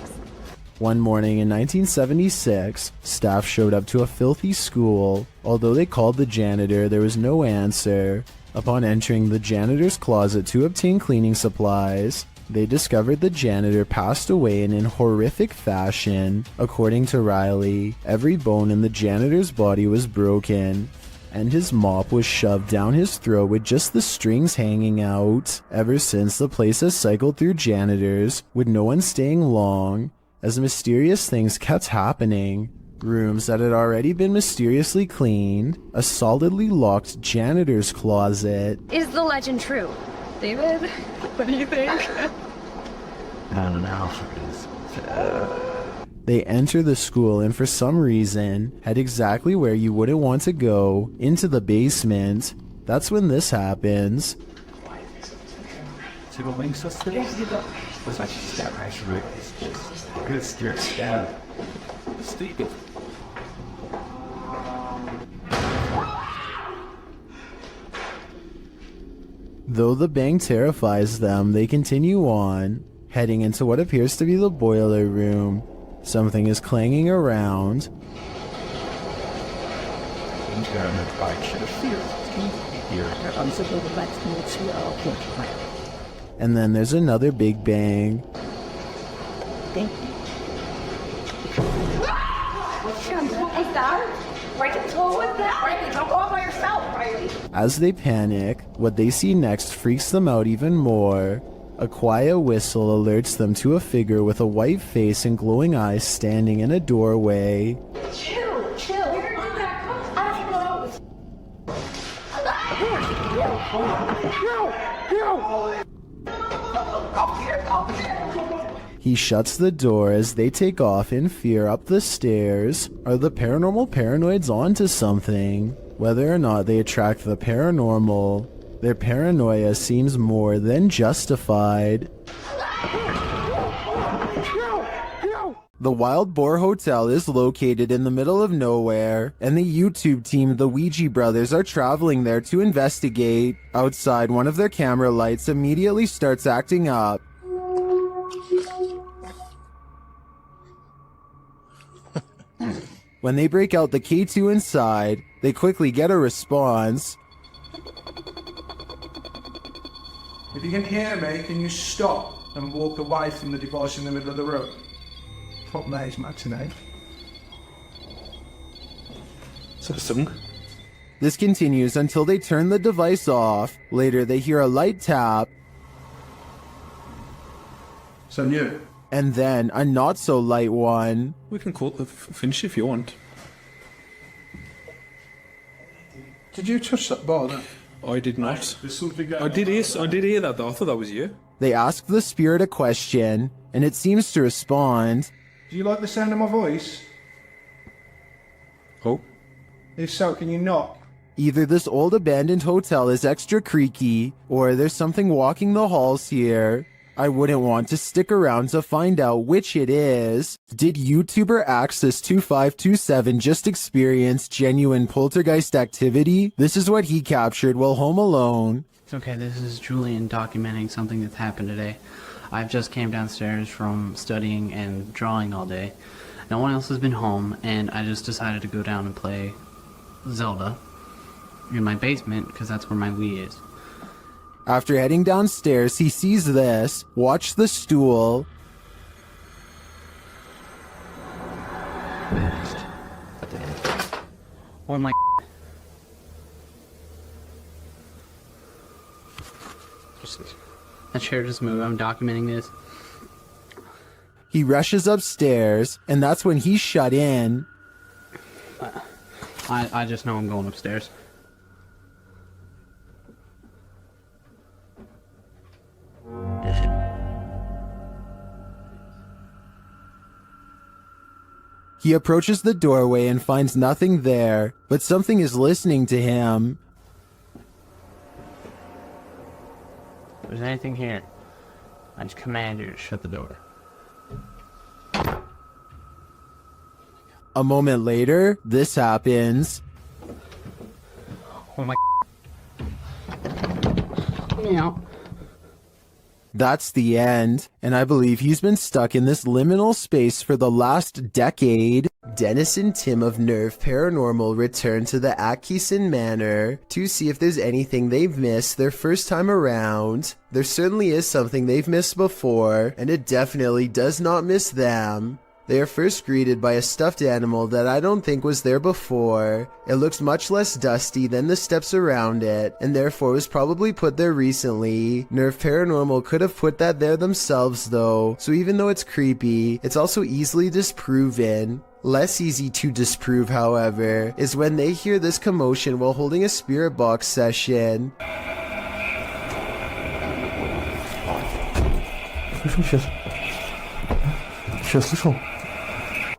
One morning in 1976, staff showed up to a filthy school. Although they called the janitor, there was no answer. Upon entering the janitor's closet to obtain cleaning supplies, they discovered the janitor passed away in horrific fashion. According to Riley, every bone in the janitor's body was broken, and his mop was shoved down his throat with just the strings hanging out. Ever since, the place has cycled through janitors, with no one staying long, as mysterious things kept happening. Rooms that had already been mysteriously cleaned, a solidly locked janitor's closet. Is the legend true? David, what do you think? I don't know. They enter the school and for some reason head exactly where you wouldn't want to go, into the basement. That's when this happens. To the wing system? What's that? Step right through it. Good steer. Stab. Stupid. Though the bang terrifies them, they continue on, heading into what appears to be the boiler room. Something is clanging around. And then there's another big bang. As they panic, what they see next freaks them out even more. A quiet whistle alerts them to a figure with a white face and glowing eyes standing in a doorway. Chill. He shuts the door as they take off in fear up the stairs. Are the Paranormal Paranoids onto something? Whether or not they attract the paranormal, their paranoia seems more than justified. The Wild Boar Hotel is located in the middle of nowhere, and the YouTube team, the Ouija brothers, are traveling there to investigate. Outside, one of their camera lights immediately starts acting up. When they break out the K2 inside, they quickly get a response. If you can hear me, can you stop and walk away from the device in the middle of the room? What maze matinee? This continues until they turn the device off. Later, they hear a light tap. So new. And then a not so light one. We can call it the finish if you want. Did you touch that bar then? I did not. There's something going I did hear that though. I thought that was you. They ask the spirit a question, and it seems to respond. Do you like the sound of my voice? Oh. If so, can you knock? Either this old abandoned hotel is extra creaky, or there's something walking the halls here. I wouldn't want to stick around to find out which it is. Did YouTuber Access2527 just experience genuine poltergeist activity? This is what he captured while home alone. It's okay, this is Julian documenting something that's happened today. I've just came downstairs from studying and drawing all day. No one else has been home, and I just decided to go down and play Zelda in my basement, because that's where my Wii is. After heading downstairs, he sees this. Watch the stool. Or my that chair just moved. I'm documenting this. He rushes upstairs, and that's when he's shut in. I just know I'm going upstairs. He approaches the doorway and finds nothing there, but something is listening to him. If there's anything here, I just command you to shut the door. A moment later, this happens. Oh my. Yeah. That's the end, and I believe he's been stuck in this liminal space for the last decade. Dennis and Tim of Nerve Paranormal return to the Atkinson Manor to see if there's anything they've missed their first time around. There certainly is something they've missed before, and it definitely does not miss them. They are first greeted by a stuffed animal that I don't think was there before. It looks much less dusty than the steps around it, and therefore was probably put there recently. Nerve Paranormal could have put that there themselves though, so even though it's creepy, it's also easily disproven. Less easy to disprove, however, is when they hear this commotion while holding a spirit box session.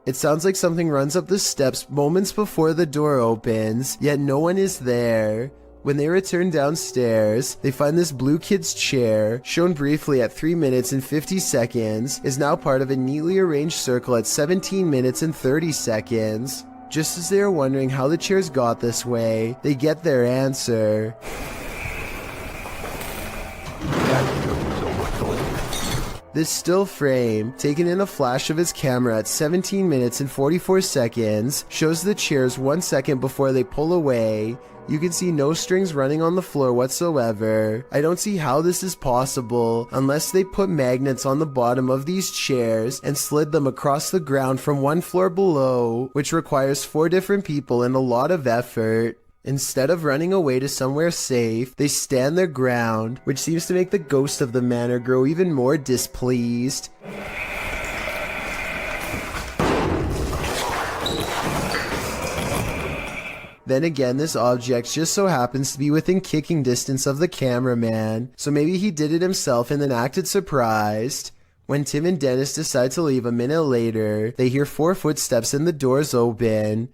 It sounds like something runs up the steps moments before the door opens, yet no one is there. When they return downstairs, they find this blue kid's chair, shown briefly at 3 minutes and 50 seconds, is now part of a neatly arranged circle at 17 minutes and 30 seconds. Just as they are wondering how the chairs got this way, they get their answer. This still frame, taken in a flash of his camera at 17 minutes and 44 seconds, shows the chairs 1 second before they pull away. You can see no strings running on the floor whatsoever. I don't see how this is possible unless they put magnets on the bottom of these chairs and slid them across the ground from one floor below, which requires 4 different people and a lot of effort. Instead of running away to somewhere safe, they stand their ground, which seems to make the ghost of the manor grow even more displeased. Then again, this object just so happens to be within kicking distance of the cameraman, so maybe he did it himself and then acted surprised. When Tim and Dennis decide to leave a minute later, they hear 4 footsteps and the doors open.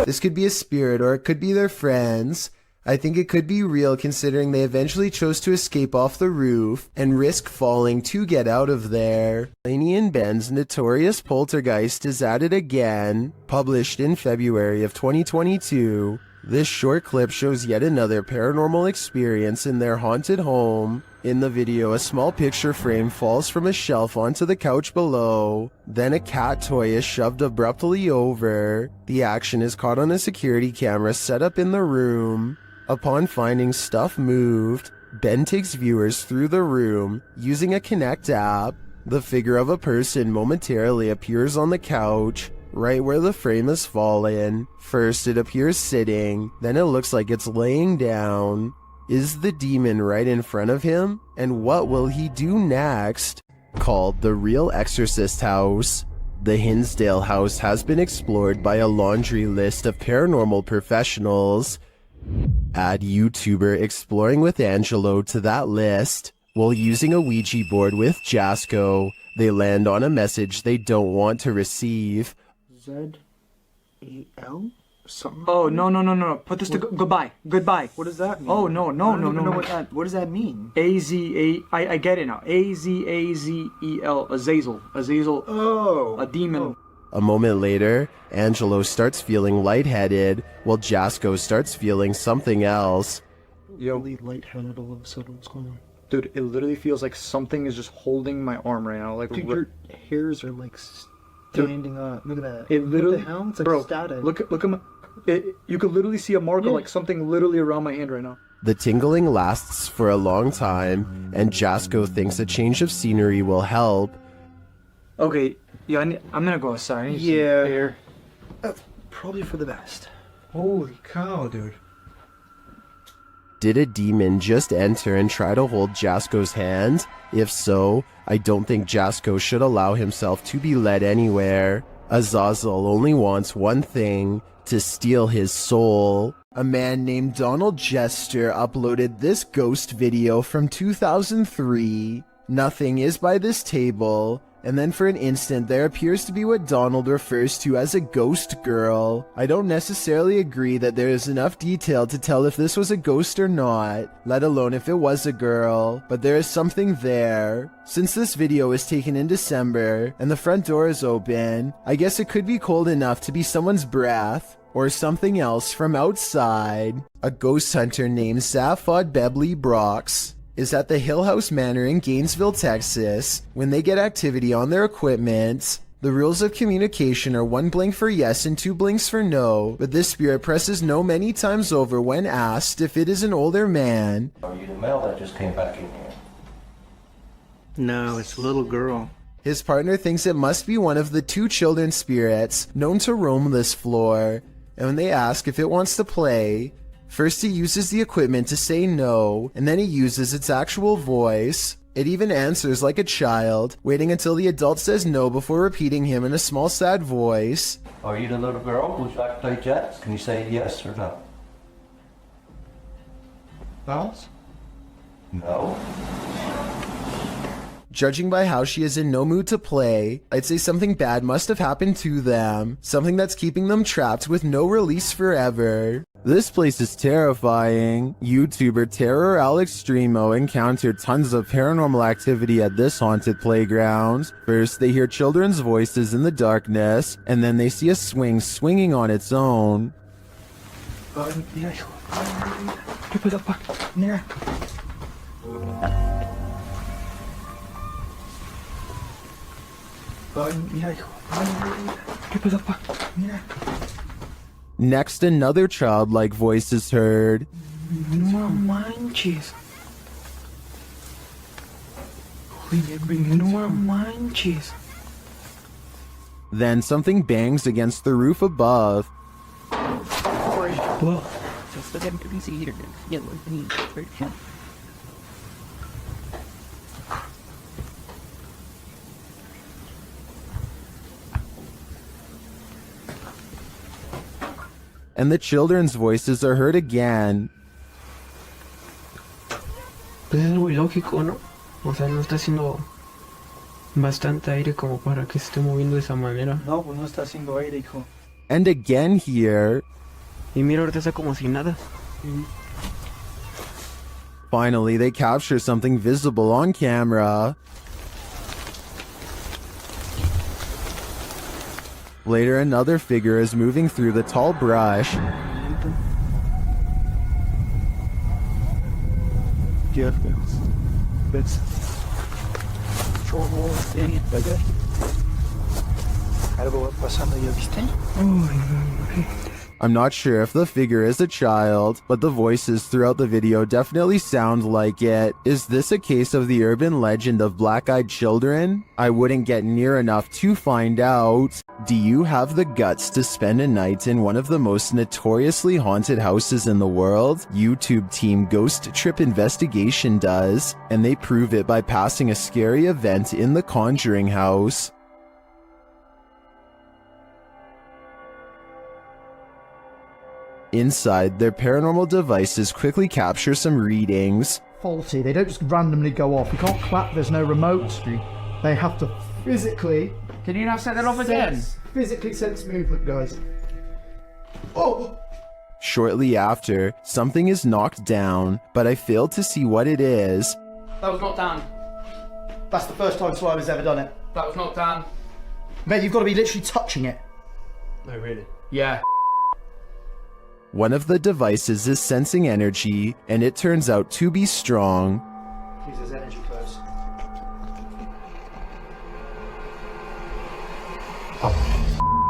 This could be a spirit or it could be their friends. I think it could be real considering they eventually chose to escape off the roof and risk falling to get out of there. Laney and Ben's notorious Poltergeist is at it again, published in February of 2022. This short clip shows yet another paranormal experience in their haunted home. In the video, a small picture frame falls from a shelf onto the couch below. Then a cat toy is shoved abruptly over. The action is caught on a security camera set up in the room. Upon finding stuff moved, Ben takes viewers through the room using a Connect app. The figure of a person momentarily appears on the couch, right where the frame has fallen. First it appears sitting, then it looks like it's laying down. Is the demon right in front of him? And what will he do next? Called the Real Exorcist House, the Hinsdale house has been explored by a laundry list of paranormal professionals. Add YouTuber Exploring with Angelo to that list. While using a Ouija board with Jasco, they land on a message they don't want to receive. Z-E-L? Something? Oh, no. Put this to goodbye. Goodbye. What does that mean? Oh, no. I don't even know what does that mean? A-Z-A... I get it now. A-Z-A-Z-E-L. Azazel. Oh. A demon. Oh. A moment later, Angelo starts feeling lightheaded, while Jasco starts feeling something else. Yo. Really lightheaded all of a sudden. What's going on? Dude, it literally feels like something is just holding my arm right now. Like, dude, your hairs are like standing up. Look at that. It literally, what the hell? It's like static. Look at my. You could literally see a marker, like something literally around my hand right now. The tingling lasts for a long time, and Jasco thinks a change of scenery will help. Okay, yeah, I'm gonna go outside. I need some air. That's probably for the best. Holy cow, dude. Did a demon just enter and try to hold Jasco's hand? If so, I don't think Jasco should allow himself to be led anywhere. Azazel only wants one thing, to steal his soul. A man named Donald Jester uploaded this ghost video from 2003. Nothing is by this table, and then for an instant there appears to be what Donald refers to as a ghost girl. I don't necessarily agree that there is enough detail to tell if this was a ghost or not, let alone if it was a girl, but there is something there. Since this video was taken in December, and the front door is open, I guess it could be cold enough to be someone's breath, or something else from outside. A ghost hunter named Zaphod Bebley Brox is at the Hill House Manor in Gainesville, Texas. When they get activity on their equipment, the rules of communication are 1 blink for yes and 2 blinks for no, but this spirit presses no many times over when asked if it is an older man. Are you the male that just came back in here? No, it's a little girl. His partner thinks it must be one of the 2 children spirits known to roam this floor, and when they ask if it wants to play, first he uses the equipment to say no, and then he uses its actual voice. It even answers like a child, waiting until the adult says no before repeating him in a small sad voice. Are you the little girl who's back to play jets? Can you say yes or no? Balls? No. Judging by how she is in no mood to play, I'd say something bad must have happened to them, something that's keeping them trapped with no release forever. This place is terrifying. YouTuber Terror Alex Streamo encountered tons of paranormal activity at this haunted playground. First, they hear children's voices in the darkness, and then they see a swing swinging on its own. Next, another childlike voice is heard. No manches. No manches. Then something bangs against the roof above. Whoa. And the children's voices are heard again. Pues es muy lógico, ¿no? O sea, no está haciendo bastante aire como para que se esté moviendo de esa manera. No, pues no está haciendo aire, hijo. and again here. Y mira, ahorita está como si nada. Finally, they capture something visible on camera. Later, another figure is moving through the tall brush. I'm not sure if the figure is a child, but the voices throughout the video definitely sound like it. Is this a case of the urban legend of black-eyed children? I wouldn't get near enough to find out. Do you have the guts to spend a night in one of the most notoriously haunted houses in the world? YouTube team Ghost Trip Investigation does, and they prove it by passing a scary event in the Conjuring house. Inside, their paranormal devices quickly capture some readings. Faulty, they don't just randomly go off. You can't clap, there's no remote. They have to physically... Can you now set that off again? Physically sense movement, guys. Oh! Shortly after, something is knocked down, but I failed to see what it is. That was not done. That's the first time Slimer's ever done it. That was not done. Mate, you've got to be literally touching it. No, really? Yeah. One of the devices is sensing energy, and it turns out to be strong. Uses energy close.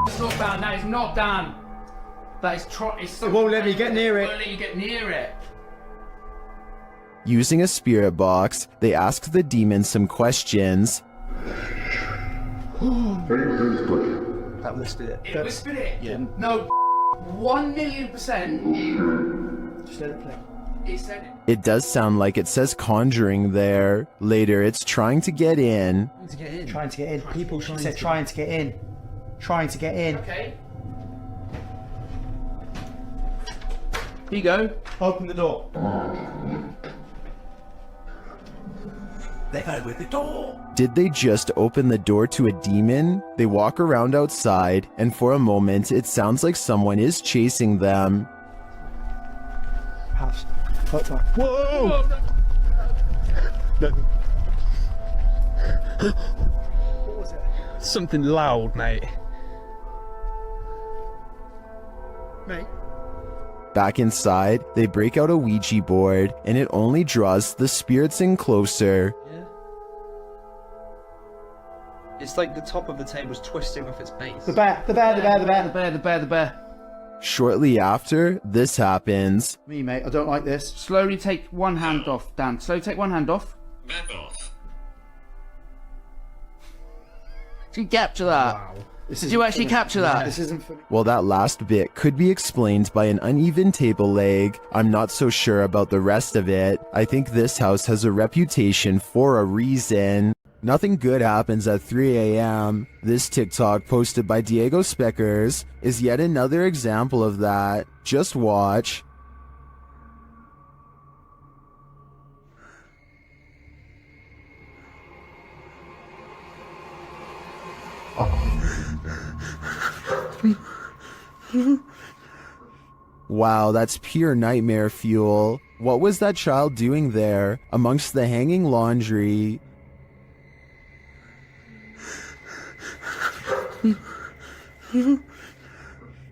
It's not done. That is not done. That is It won't let me get near it. It won't let you get near it. Using a spirit box, they ask the demon some questions. That listed it. It whispered it? Yeah. No, 1,000,000%. Just let it play. It said it. It does sound like it says conjuring there. Later, it's trying to get in. Trying to get in. People should say trying to get in. Trying to get in. Okay. Here you go. Open the door. They go with the door. Did they just open the door to a demon? They walk around outside, and for a moment, it sounds like someone is chasing them. House. Whoa! What was it? Something loud, mate. Mate. Back inside, they break out a Ouija board, and it only draws the spirits in closer. Yeah. It's like the top of the table's twisting off its base. The bear. The bear. Shortly after, this happens. Me, mate, I don't like this. Slowly take one hand off, Dan. Slowly take one hand off. Back off. Did you capture that? Wow. Did you actually capture that? This isn't funny. Well, that last bit could be explained by an uneven table leg. I'm not so sure about the rest of it. I think this house has a reputation for a reason. Nothing good happens at 3 a.m. This TikTok posted by Diego Speckers is yet another example of that. Just watch. Wow, that's pure nightmare fuel. What was that child doing there, amongst the hanging laundry?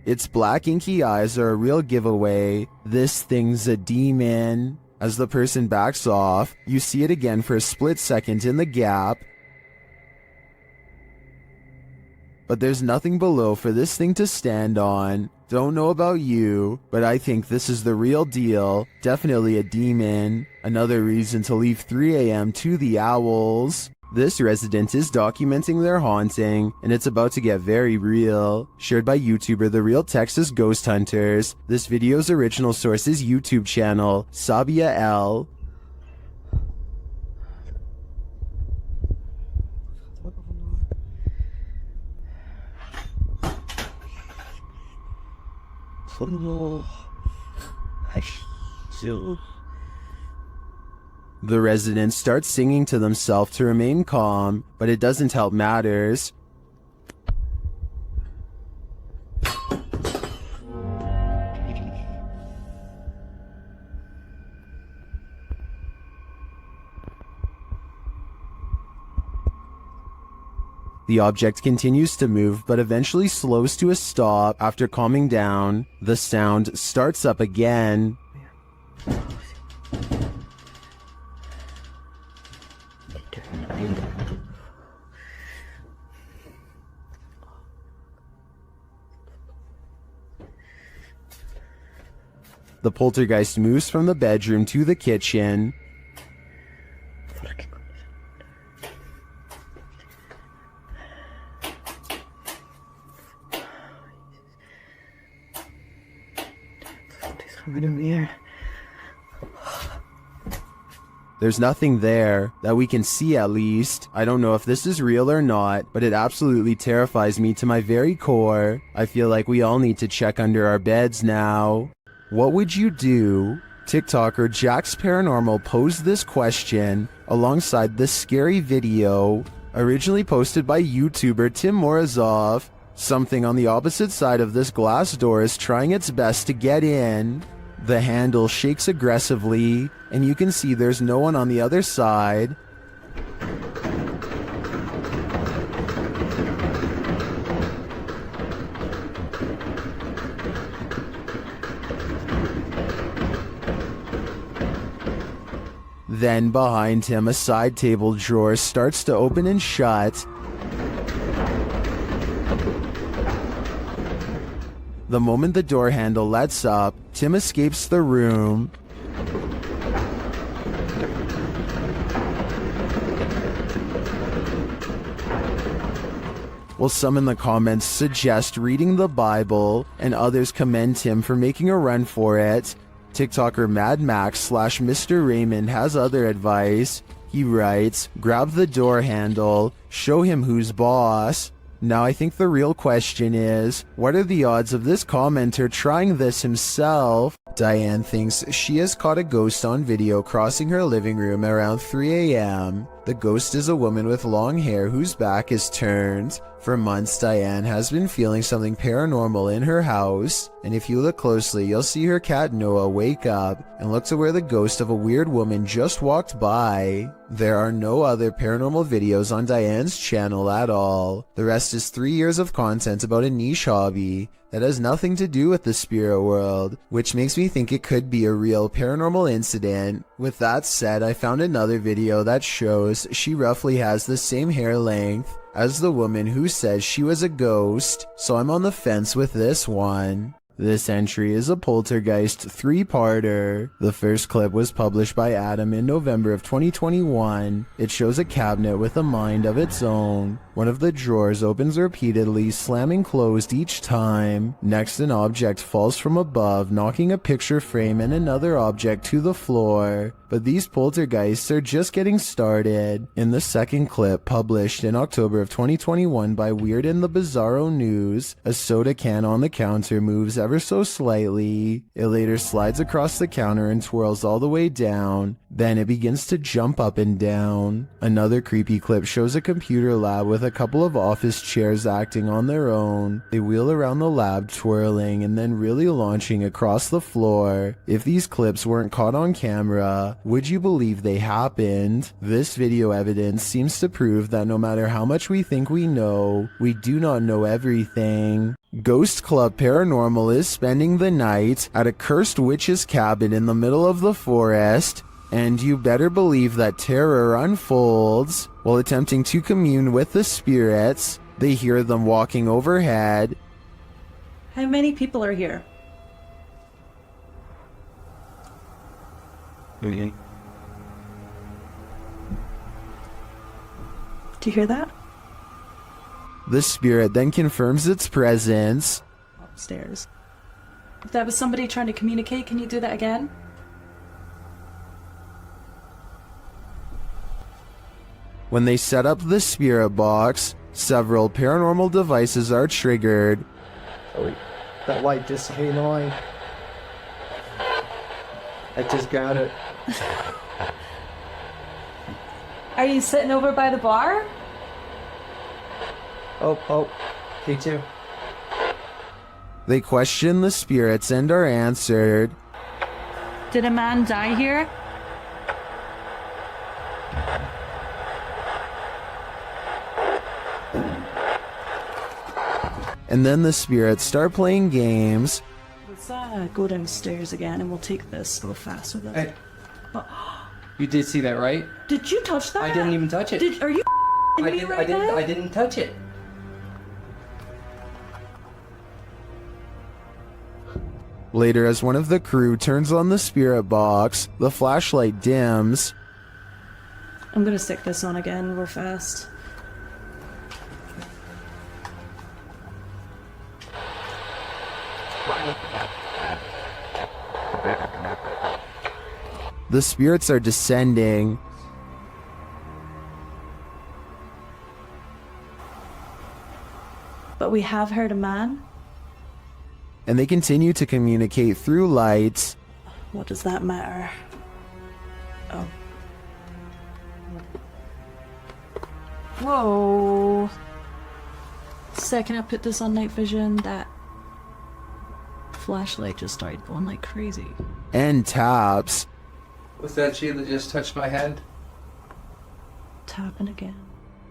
Its black inky eyes are a real giveaway. This thing's a demon. As the person backs off, you see it again for a split second in the gap. But there's nothing below for this thing to stand on. Don't know about you, but I think this is the real deal. Definitely a demon. Another reason to leave 3 a.m. to the owls. This resident is documenting their haunting, and it's about to get very real. Shared by YouTuber The Real Texas Ghost Hunters. This video's original source is YouTube channel, Sabia L. The residents start singing to themselves to remain calm, but it doesn't help matters. The object continues to move, but eventually slows to a stop after calming down. The sound starts up again. The poltergeist moves from the bedroom to the kitchen. Right in the air. There's nothing there, that we can see at least. I don't know if this is real or not, but it absolutely terrifies me to my very core. I feel like we all need to check under our beds now. What would you do? TikToker Jack's Paranormal posed this question alongside this scary video, originally posted by YouTuber Tim Morozov. Something on the opposite side of this glass door is trying its best to get in. The handle shakes aggressively, and you can see there's no one on the other side. Then behind him, a side table drawer starts to open and shut. The moment the door handle lets up, Tim escapes the room. While some in the comments suggest reading the Bible, and others commend him for making a run for it, TikToker Mad Max / Mr. Raymond has other advice. He writes, grab the door handle, show him who's boss. Now I think the real question is, what are the odds of this commenter trying this himself? Diane thinks she has caught a ghost on video crossing her living room around 3 a.m. The ghost is a woman with long hair whose back is turned. For months, Diane has been feeling something paranormal in her house, and if you look closely, you'll see her cat Noah wake up and look to where the ghost of a weird woman just walked by. There are no other paranormal videos on Diane's channel at all. The rest is 3 years of content about a niche hobby that has nothing to do with the spirit world, which makes me think it could be a real paranormal incident. With that said, I found another video that shows she roughly has the same hair length as the woman who says she was a ghost, so I'm on the fence with this one. This entry is a Poltergeist 3-parter. The first clip was published by Adam in November of 2021. It shows a cabinet with a mind of its own. One of the drawers opens repeatedly, slamming closed each time. Next, an object falls from above, knocking a picture frame and another object to the floor. But these poltergeists are just getting started. In the second clip, published in October of 2021 by Weird and the Bizarro News, a soda can on the counter moves ever so slightly. It later slides across the counter and twirls all the way down. Then it begins to jump up and down. Another creepy clip shows a computer lab with a couple of office chairs acting on their own. They wheel around the lab, twirling and then really launching across the floor. If these clips weren't caught on camera, would you believe they happened? This video evidence seems to prove that no matter how much we think we know, we do not know everything. Ghost Club Paranormal is spending the night at a cursed witch's cabin in the middle of the forest, and you better believe that terror unfolds. While attempting to commune with the spirits, they hear them walking overhead. How many people are here? Okay. Do you hear that? The spirit then confirms its presence. Upstairs. If that was somebody trying to communicate, can you do that again? When they set up the spirit box, several paranormal devices are triggered. Oh, wait. That light just came on. I just got it. Are you sitting over by the bar? Oh, K2. They question the spirits and are answered. Did a man die here? and then the spirits start playing games. Let's go downstairs again and we'll take this real fast with it. Hey. You did see that, right? Did you touch that? I didn't even touch it. Are you me right now? I didn't touch it. Later, as one of the crew turns on the spirit box, the flashlight dims. I'm gonna stick this on again real fast. The spirits are descending. But we have heard a man. And they continue to communicate through lights. What does that matter? Oh. Whoa. Second I put this on night vision, that flashlight just started going like crazy. And taps. Was that she that just touched my head? Tapping again.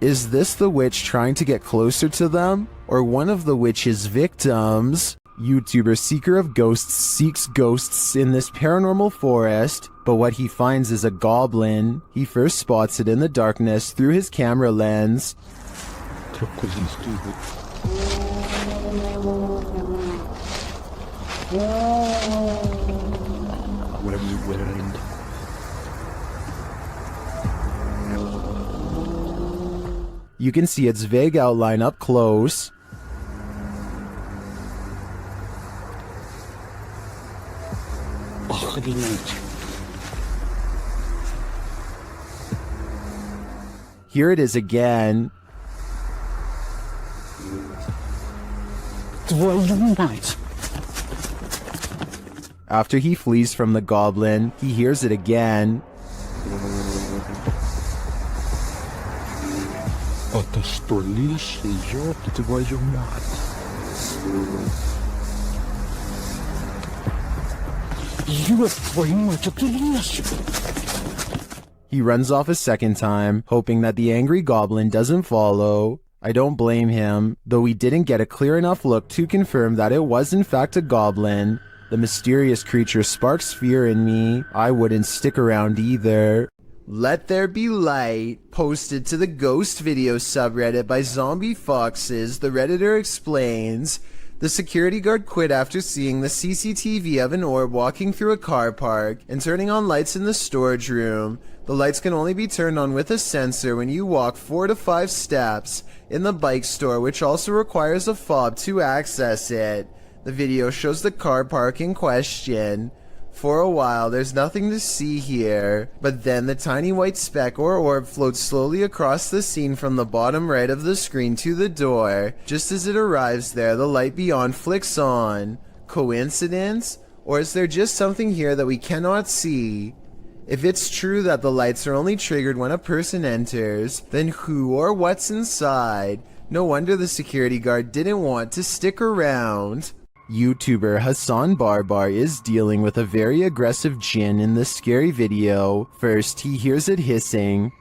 Is this the witch trying to get closer to them? Or one of the witch's victims? YouTuber Seeker of Ghosts seeks ghosts in this paranormal forest, but what he finds is a goblin. He first spots it in the darkness through his camera lens. You can see its vague outline up close. Here it is again. After he flees from the goblin, he hears it again. He runs off a second time, hoping that the angry goblin doesn't follow. I don't blame him, though we didn't get a clear enough look to confirm that it was in fact a goblin. The mysterious creature sparks fear in me. I wouldn't stick around either. Let There Be Light, posted to the Ghost Video subreddit by Zombie Foxes, the Redditor explains, the security guard quit after seeing the CCTV of an orb walking through a car park and turning on lights in the storage room. The lights can only be turned on with a sensor when you walk 4 to 5 steps in the bike store, which also requires a fob to access it. The video shows the car park in question. For a while, there's nothing to see here, but then the tiny white speck or orb floats slowly across the scene from the bottom right of the screen to the door. Just as it arrives there, the light beyond flicks on. Coincidence? Or is there just something here that we cannot see? If it's true that the lights are only triggered when a person enters, then who or what's inside? No wonder the security guard didn't want to stick around. YouTuber Hassan Barbar is dealing with a very aggressive djinn in this scary video. First, he hears it hissing.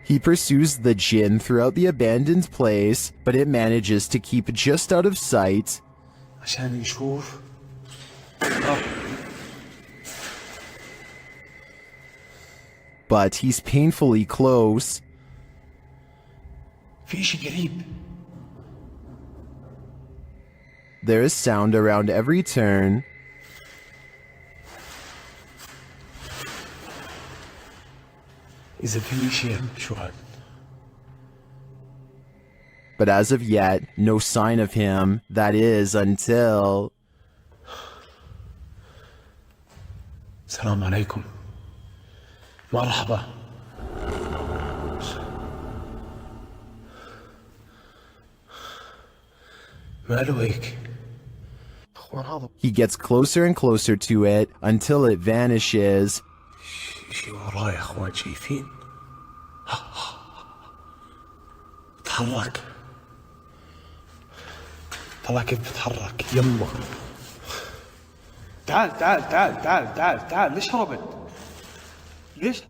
He pursues the djinn throughout the abandoned place, but it manages to keep just out of sight. But he's painfully close. There is sound around every turn. But as of yet, no sign of him. That is, until... Salam alaikum. Marhaba. He gets closer and closer to it until it vanishes. تحرك طلع كيف بتحرك يلا تعال تعال تعال تعال تعال تعال ليش هربت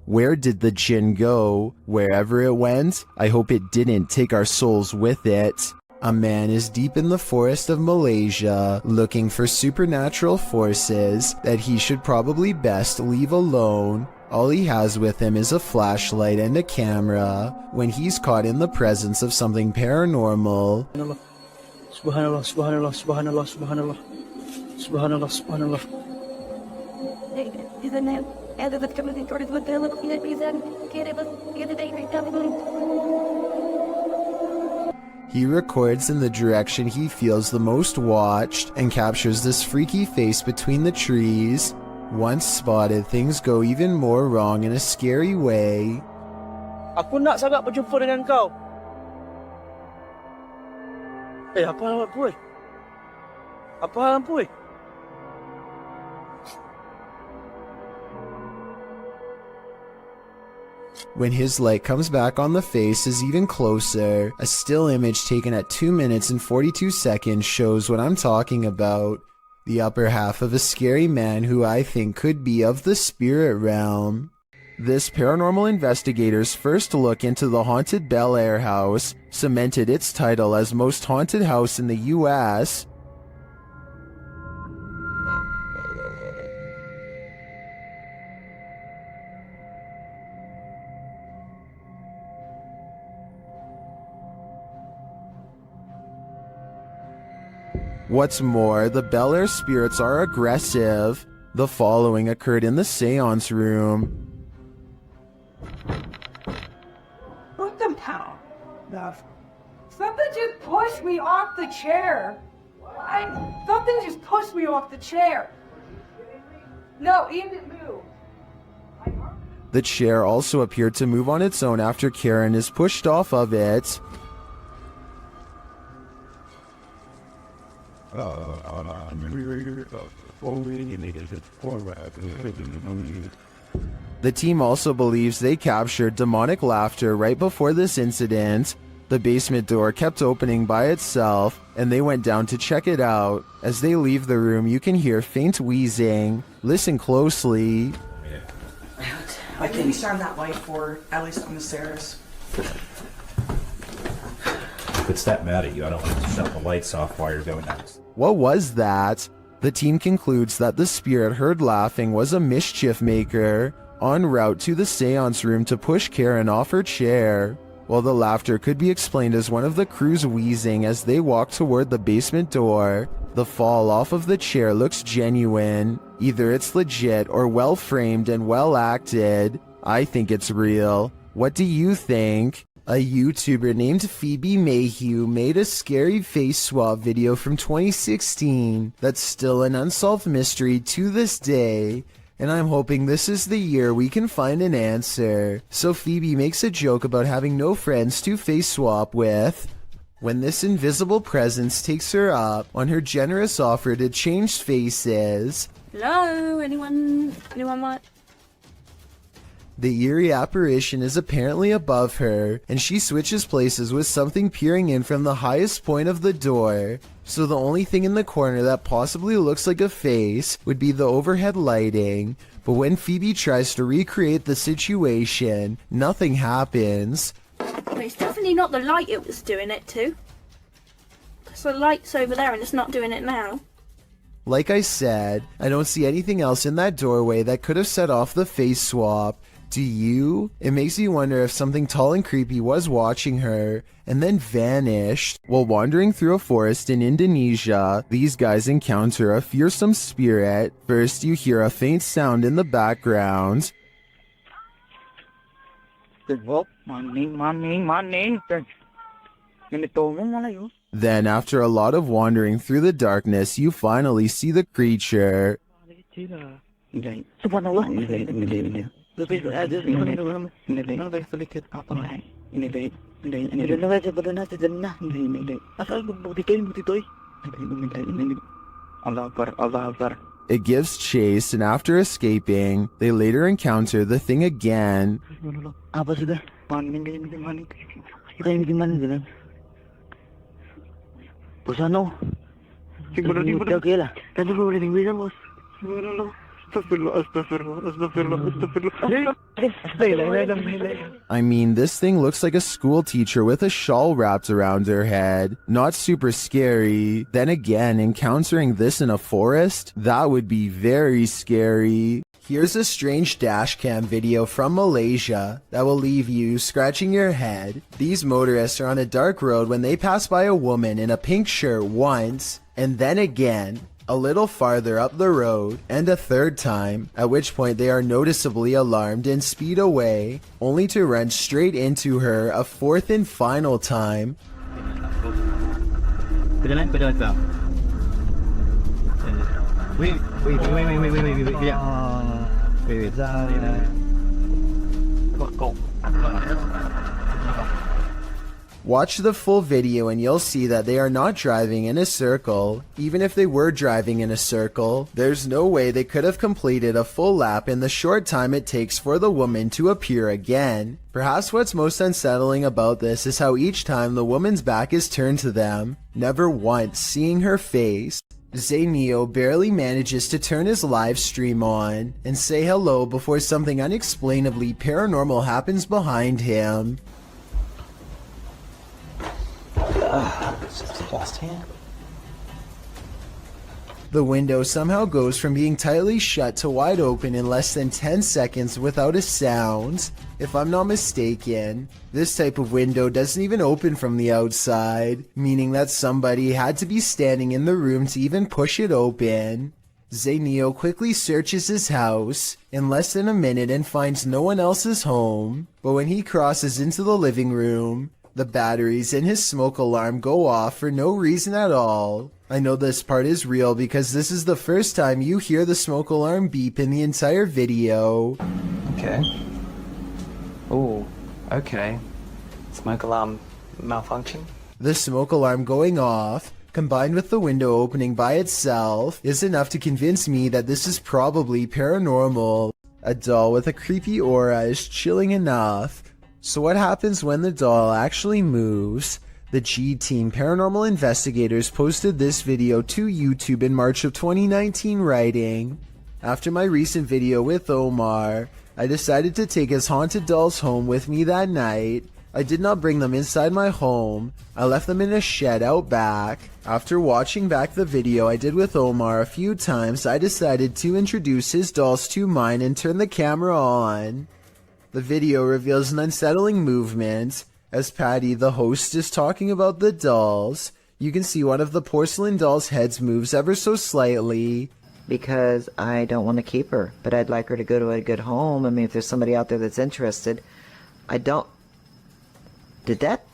Where did the jinn go? Wherever it went, I hope it didn't take our souls with it. A man is deep in the forest of Malaysia looking for supernatural forces that he should probably best leave alone. All he has with him is a flashlight and a camera when he's caught in the presence of something paranormal. Subhanallah, subhanallah, subhanallah, subhanallah, subhanallah, subhanallah. He records in the direction he feels the most watched and captures this freaky face between the trees. Once spotted, things go even more wrong in a scary way. Aku nak sangat berjumpa dengan kau. Apa hal puy? Apa hal puy? When his light comes back on the face is even closer. A still image taken at 2 minutes and 42 seconds shows what I'm talking about. The upper half of a scary man who I think could be of the spirit realm. This paranormal investigator's first look into the haunted Bel Air house cemented its title as most haunted house in the US. What's more, the Bel Air spirits are aggressive. The following occurred in the seance room. What the hell? Something just pushed me off the chair. Something just pushed me off the chair. No, Ian didn't move. The chair also appeared to move on its own after Karen is pushed off of it. The team also believes they captured demonic laughter right before this incident. The basement door kept opening by itself, and they went down to check it out. As they leave the room, you can hear faint wheezing. Listen closely. I think we shine that light for at least on the stairs. If it's that mad at you, I don't want to shut the lights off while you're going down. What was that? The team concludes that the spirit heard laughing was a mischief maker en route to the seance room to push Karen off her chair. While the laughter could be explained as one of the crew's wheezing as they walk toward the basement door, the fall off of the chair looks genuine. Either it's legit or well framed and well acted. I think it's real. What do you think? A YouTuber named Phoebe Mayhew made a scary face swap video from 2016 that's still an unsolved mystery to this day, and I'm hoping this is the year we can find an answer. So Phoebe makes a joke about having no friends to face swap with. When this invisible presence takes her up on her generous offer to change faces. Hello, anyone want? The eerie apparition is apparently above her, and she switches places with something peering in from the highest point of the door. So the only thing in the corner that possibly looks like a face would be the overhead lighting. But when Phoebe tries to recreate the situation, nothing happens. But it's definitely not the light it was doing it to. Because the light's over there and it's not doing it now. Like I said, I don't see anything else in that doorway that could have set off the face swap. Do you? It makes me wonder if something tall and creepy was watching her and then vanished. While wandering through a forest in Indonesia, these guys encounter a fearsome spirit. First, you hear a faint sound in the background. Then, after a lot of wandering through the darkness, you finally see the creature. It gives chase, and after escaping, they later encounter the thing again. I mean, this thing looks like a school teacher with a shawl wrapped around her head. Not super scary. Then again, encountering this in a forest, that would be very scary. Here's a strange dashcam video from Malaysia that will leave you scratching your head. These motorists are on a dark road when they pass by a woman in a pink shirt once, and then again, a little farther up the road, and a third time, at which point they are noticeably alarmed and speed away, only to run straight into her a fourth and final time. Wait, Watch the full video and you'll see that they are not driving in a circle. Even if they were driving in a circle, there's no way they could have completed a full lap in the short time it takes for the woman to appear again. Perhaps what's most unsettling about this is how each time the woman's back is turned to them, never once seeing her face. Zayneo barely manages to turn his live stream on and say hello before something unexplainably paranormal happens behind him. The window somehow goes from being tightly shut to wide open in less than 10 seconds without a sound. If I'm not mistaken, this type of window doesn't even open from the outside, meaning that somebody had to be standing in the room to even push it open. Zayneo quickly searches his house in less than a minute and finds no one else is home, but when he crosses into the living room, the batteries in his smoke alarm go off for no reason at all. I know this part is real because this is the first time you hear the smoke alarm beep in the entire video. Okay. Oh, okay. Smoke alarm malfunction? The smoke alarm going off, combined with the window opening by itself, is enough to convince me that this is probably paranormal. A doll with a creepy aura is chilling enough. So what happens when the doll actually moves? The G-Team Paranormal Investigators posted this video to YouTube in March of 2019 writing, "After my recent video with Omar, I decided to take his haunted dolls home with me that night. I did not bring them inside my home. I left them in a shed out back. After watching back the video I did with Omar a few times, I decided to introduce his dolls to mine and turn the camera on." The video reveals an unsettling movement. As Patty, the host, is talking about the dolls, you can see one of the porcelain dolls' heads moves ever so slightly. Because I don't want to keep her, but I'd like her to go to a good home. I mean, if there's somebody out there that's interested, I don't... Did that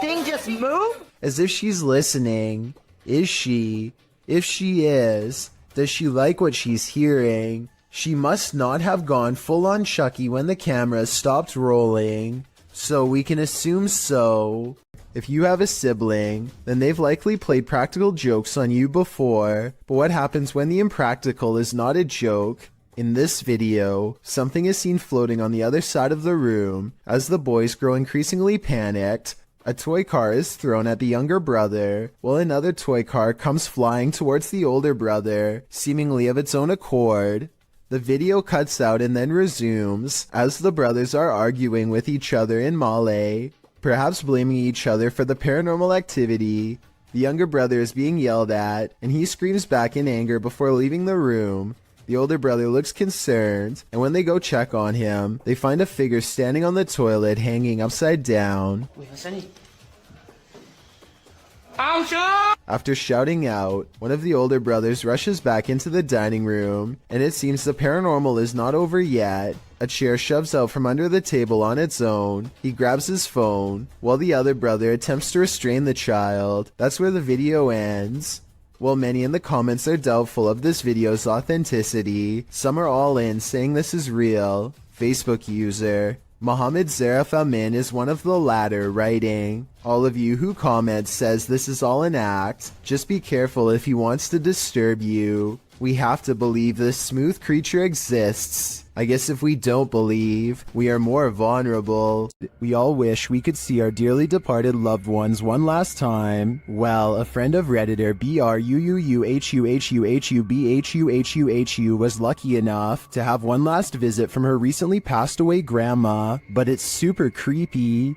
thing just move? As if she's listening. Is she? If she is, does she like what she's hearing? She must not have gone full-on Chucky when the camera stopped rolling, so we can assume so. If you have a sibling, then they've likely played practical jokes on you before, but what happens when the impractical is not a joke? In this video, something is seen floating on the other side of the room. As the boys grow increasingly panicked, a toy car is thrown at the younger brother, while another toy car comes flying towards the older brother, seemingly of its own accord. The video cuts out and then resumes as the brothers are arguing with each other in Malay, perhaps blaming each other for the paranormal activity. The younger brother is being yelled at, and he screams back in anger before leaving the room. The older brother looks concerned, and when they go check on him, they find a figure standing on the toilet hanging upside down. After shouting out, one of the older brothers rushes back into the dining room, and it seems the paranormal is not over yet. A chair shoves out from under the table on its own. He grabs his phone, while the other brother attempts to restrain the child. That's where the video ends. While many in the comments are doubtful of this video's authenticity, some are all in saying this is real. Facebook user Mohammed Zarif Amin is one of the latter, writing, "All of you who comment says this is all an act. Just be careful if he wants to disturb you. We have to believe this smooth creature exists. I guess if we don't believe, we are more vulnerable. We all wish we could see our dearly departed loved ones one last time. Well, a friend of Redditor BRUUUHUHUHUBHUHUHU was lucky enough to have one last visit from her recently passed away grandma, but it's super creepy.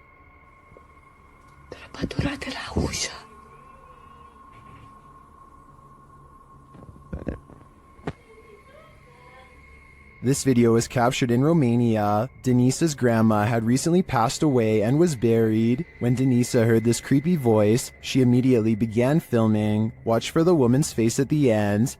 This video was captured in Romania. Denisa's grandma had recently passed away and was buried. When Denisa heard this creepy voice, she immediately began filming. Watch for the woman's face at the end.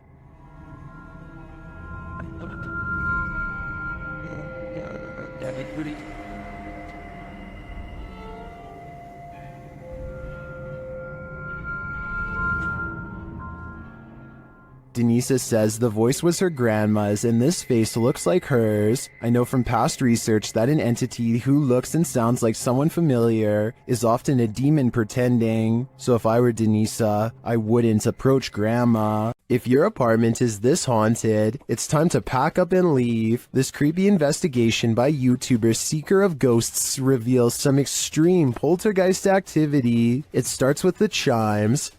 Denisa says the voice was her grandma's and this face looks like hers. I know from past research that an entity who looks and sounds like someone familiar is often a demon pretending. So if I were Denisa, I wouldn't approach grandma. If your apartment is this haunted, it's time to pack up and leave. This creepy investigation by YouTuber Seeker of Ghosts reveals some extreme poltergeist activity. It starts with the chimes.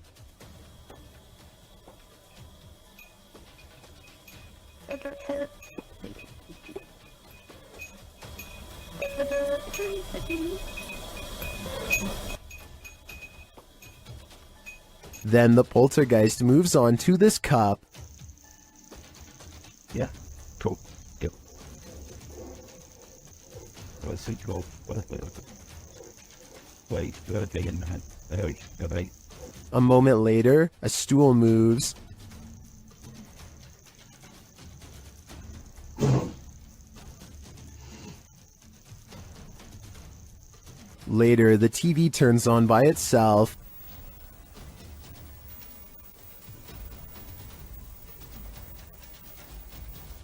Then the poltergeist moves on to this cup. Yeah, cool. Yep. Wait. A moment later, a stool moves. Later, the TV turns on by itself.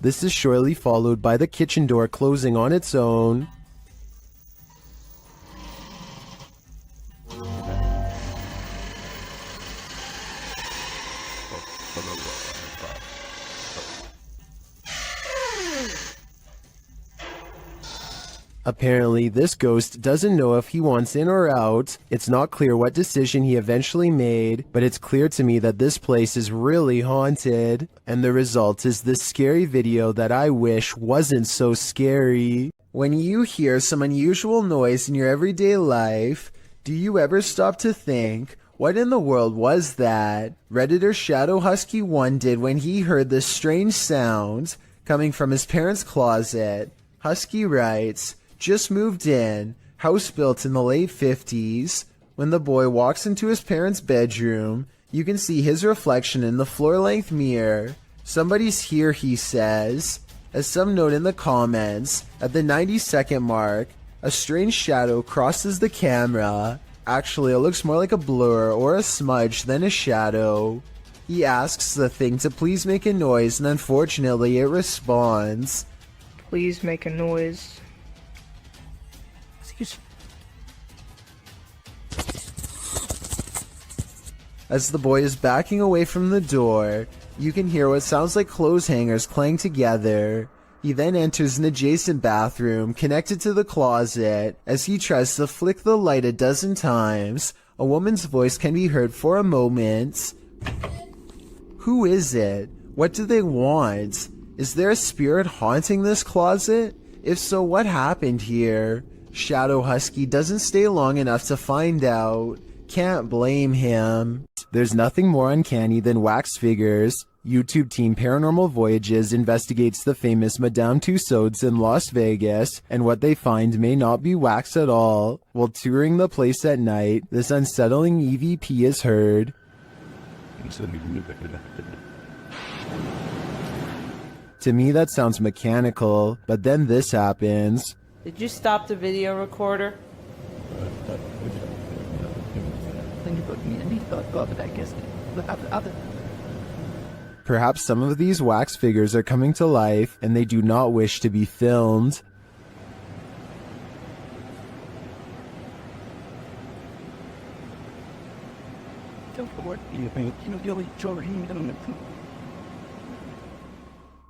This is shortly followed by the kitchen door closing on its own. Apparently, this ghost doesn't know if he wants in or out. It's not clear what decision he eventually made, but it's clear to me that this place is really haunted. And the result is this scary video that I wish wasn't so scary. When you hear some unusual noise in your everyday life, do you ever stop to think, what in the world was that? Redditor Shadow Husky 1 did when he heard this strange sound coming from his parents' closet. Husky writes, just moved in, house built in the late 50s. When the boy walks into his parents' bedroom, you can see his reflection in the floor-length mirror. Somebody's here, he says. As some note in the comments, at the 90-second mark, a strange shadow crosses the camera. Actually, it looks more like a blur or a smudge than a shadow. He asks the thing to please make a noise, and unfortunately it responds. Please make a noise. As the boy is backing away from the door, you can hear what sounds like clothes hangers clang together. He then enters an adjacent bathroom connected to the closet. As he tries to flick the light a dozen times, a woman's voice can be heard for a moment. Who is it? What do they want? Is there a spirit haunting this closet? If so, what happened here? Shadow Husky doesn't stay long enough to find out. Can't blame him. There's nothing more uncanny than wax figures. YouTube team Paranormal Voyages investigates the famous Madame Tussauds in Las Vegas, and what they find may not be wax at all. While touring the place at night, this unsettling EVP is heard. To me, that sounds mechanical, but then this happens. Did you stop the video recorder? Perhaps some of these wax figures are coming to life, and they do not wish to be filmed.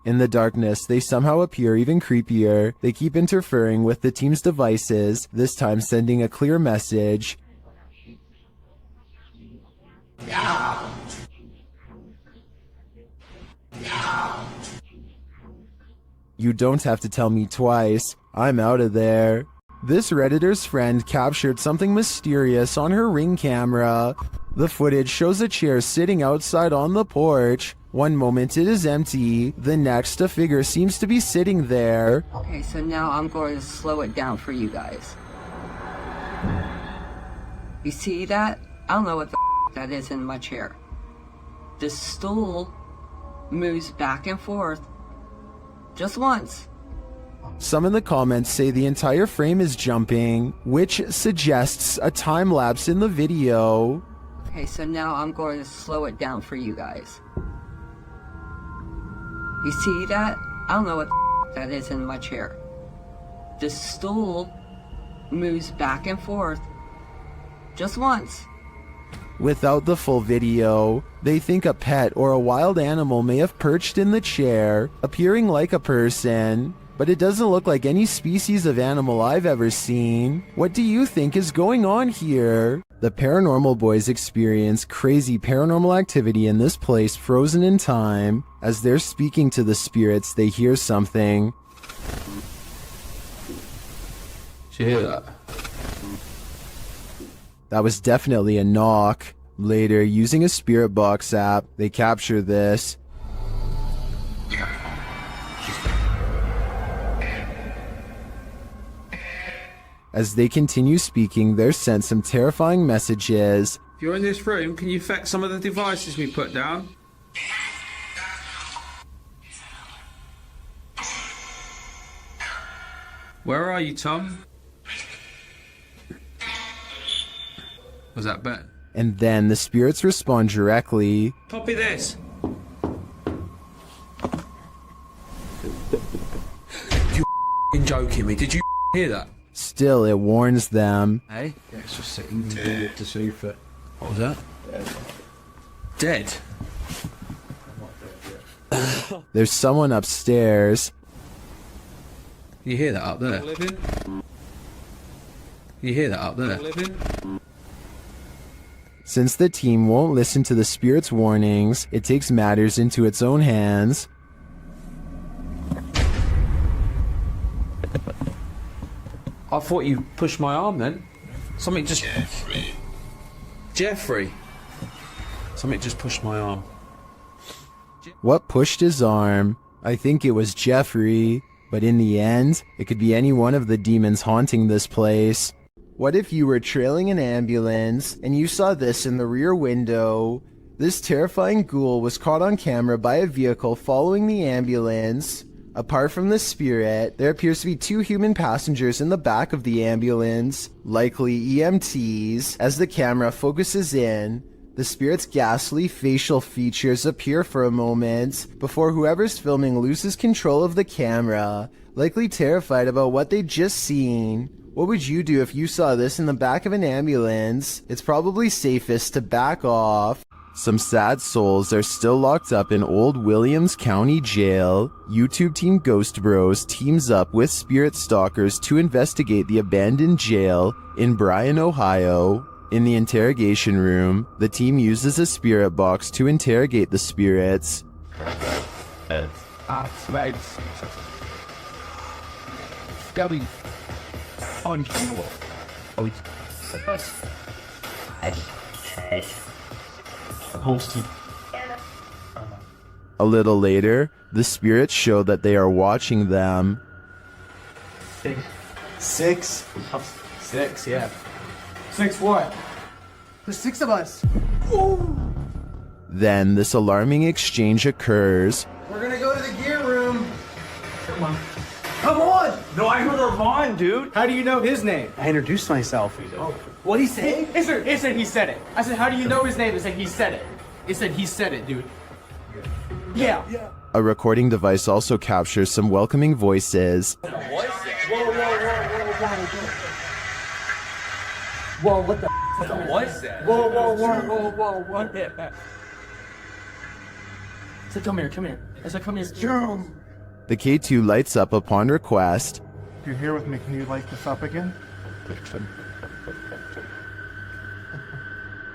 In the darkness, they somehow appear even creepier. They keep interfering with the team's devices, this time sending a clear message. You don't have to tell me twice. I'm out of there. This Redditor's friend captured something mysterious on her Ring camera. The footage shows a chair sitting outside on the porch. One moment it is empty, the next a figure seems to be sitting there. Okay, so now I'm going to slow it down for you guys. You see that? I don't know what the that is in my chair. The stool moves back and forth just once. Some in the comments say the entire frame is jumping, which suggests a time lapse in the video. Okay, so now I'm going to slow it down for you guys. You see that? I don't know what that is in my chair. The stool moves back and forth just once. Without the full video, they think a pet or a wild animal may have perched in the chair, appearing like a person, but it doesn't look like any species of animal I've ever seen. What do you think is going on here? The Paranormal Boys experience crazy paranormal activity in this place frozen in time. As they're speaking to the spirits, they hear something. Did you hear that? That was definitely a knock. Later, using a spirit box app, they capture this. As they continue speaking, they're sent some terrifying messages. If you're in this room, can you affect some of the devices we put down? Where are you, Tom? Was that Ben? And then the spirits respond directly. Copy this. You joking me? Did you hear that? Still, it warns them. Hey? Yeah, it's just sitting to see your foot. What was that? Dead. There's someone upstairs. You hear that up there? You hear that up there? Since the team won't listen to the spirit's warnings, it takes matters into its own hands. I thought you pushed my arm then. Something just... Jeffrey. Something just pushed my arm. What pushed his arm? I think it was Jeffrey. But in the end, it could be any one of the demons haunting this place. What if you were trailing an ambulance and you saw this in the rear window? This terrifying ghoul was caught on camera by a vehicle following the ambulance. Apart from the spirit, there appears to be 2 human passengers in the back of the ambulance, likely EMTs. As the camera focuses in, the spirit's ghastly facial features appear for a moment before whoever's filming loses control of the camera, likely terrified about what they'd just seen. What would you do if you saw this in the back of an ambulance? It's probably safest to back off. Some sad souls are still locked up in Old Williams County Jail. YouTube team Ghost Bros teams up with spirit stalkers to investigate the abandoned jail in Bryan, Ohio. In the interrogation room, the team uses a spirit box to interrogate the spirits. A little later, the spirits show that they are watching them. 6? 6, yeah. 6 what? There's 6 of us. Then this alarming exchange occurs. We're gonna go to the gear room. Come on. Come on! No, I heard Ravon, dude. How do you know his name? I introduced myself. What'd he say? It said he said it. I said, how do you know his name? It said he said it. It said he said it, dude. Yeah. A recording device also captures some welcoming voices. Whoa, what the What was that? Whoa, what? So come here. as I come in. Joe! The K2 lights up upon request. If you're here with me, can you light this up again?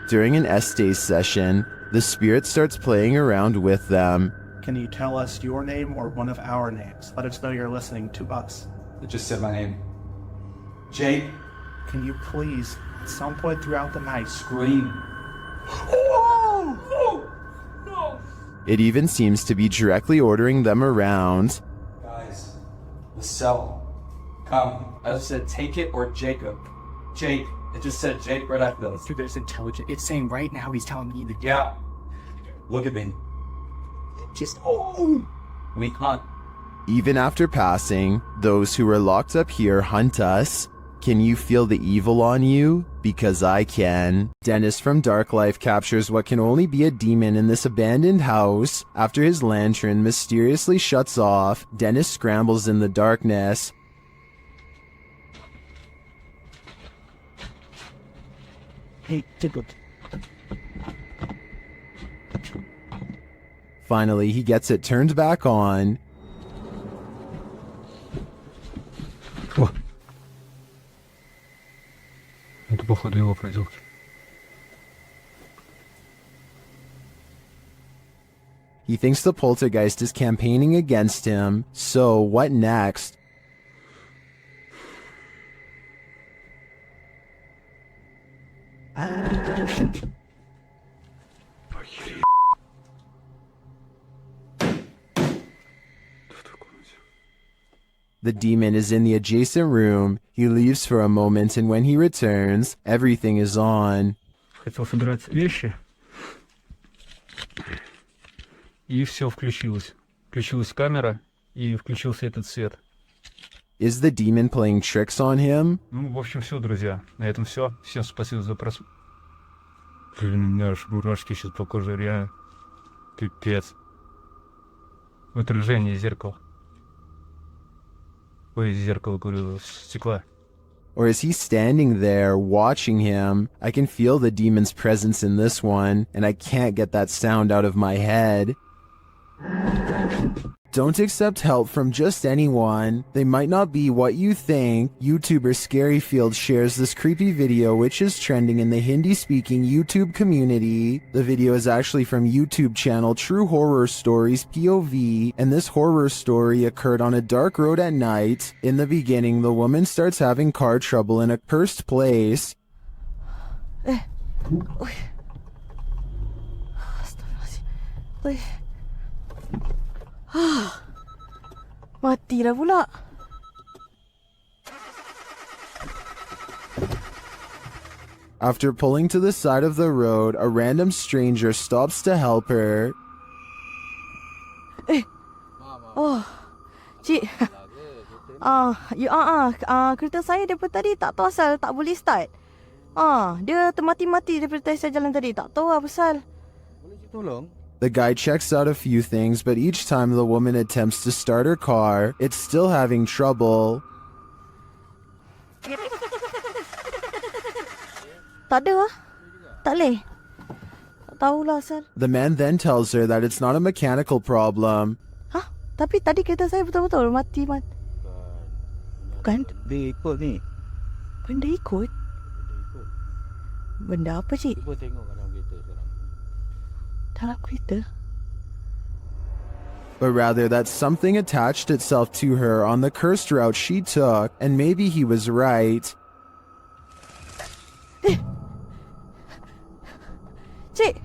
During an Estes session, the spirit starts playing around with them. Can you tell us your name or one of our names? Let us know you're listening to us. It just said my name. Jake. Can you please, at some point throughout the night, Scream. Oh! No! No! It even seems to be directly ordering them around. Guys, the cell. Come. I just said take it or Jacob. Jake. It just said Jake right after this. Dude, there's intelligent. It's saying right now he's telling me that. Yeah. Look at me. Just, oh! We hunt. Even after passing, those who are locked up here hunt us. Can you feel the evil on you? Because I can. Dennis from Dark Life captures what can only be a demon in this abandoned house. After his lantern mysteriously shuts off, Dennis scrambles in the darkness. Hey, Tickle. Finally, he gets it turned back on. Это походу его проделки. He thinks the poltergeist is campaigning against him, so what next? The demon is in the adjacent room. He leaves for a moment, and when he returns, everything is on. Хотел собирать вещи. И все включилось. Включилась камера, и включился этот свет. Is the demon playing tricks on him? Ну, в общем, все, друзья. На этом все. Всем спасибо за просмотр. Блин, у меня аж мурашки сейчас по коже, реально. Пипец. Отражение зеркала. Ой, зеркало, говорю, стекла. Or is he standing there watching him? I can feel the demon's presence in this one, and I can't get that sound out of my head. Don't accept help from just anyone. They might not be what you think. YouTuber Scaryfield shares this creepy video which is trending in the Hindi-speaking YouTube community. The video is actually from YouTube channel True Horror Stories POV, and this horror story occurred on a dark road at night. In the beginning, the woman starts having car trouble in a cursed place. Mati dah pula. After pulling to the side of the road, a random stranger stops to help her. Oh, cik. Kereta saya daripada tadi tak tahu asal tak boleh start. Dia termati-mati daripada saya jalan tadi. Tak tahu apa pasal. Boleh tolong? The guy checks out a few things, but each time the woman attempts to start her car, it's still having trouble. Tak ada lah. Tak boleh. Tak tahulah asal. The man then tells her that it's not a mechanical problem. Tapi tadi kereta saya betul-betul mati. Bukan? Dia ikut ni. Benda ikut? Benda apa, cik? Cuba tengok dalam kereta sekarang. Dalam kereta? But rather that something attached itself to her on the cursed route she took, and maybe he was right. Cik!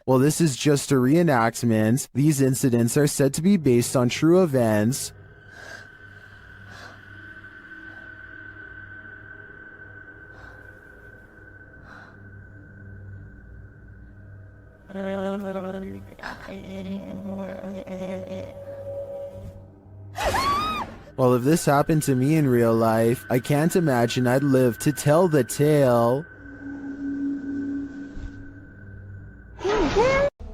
While this is just a reenactment, these incidents are said to be based on true events. Well, if this happened to me in real life, I can't imagine I'd live to tell the tale.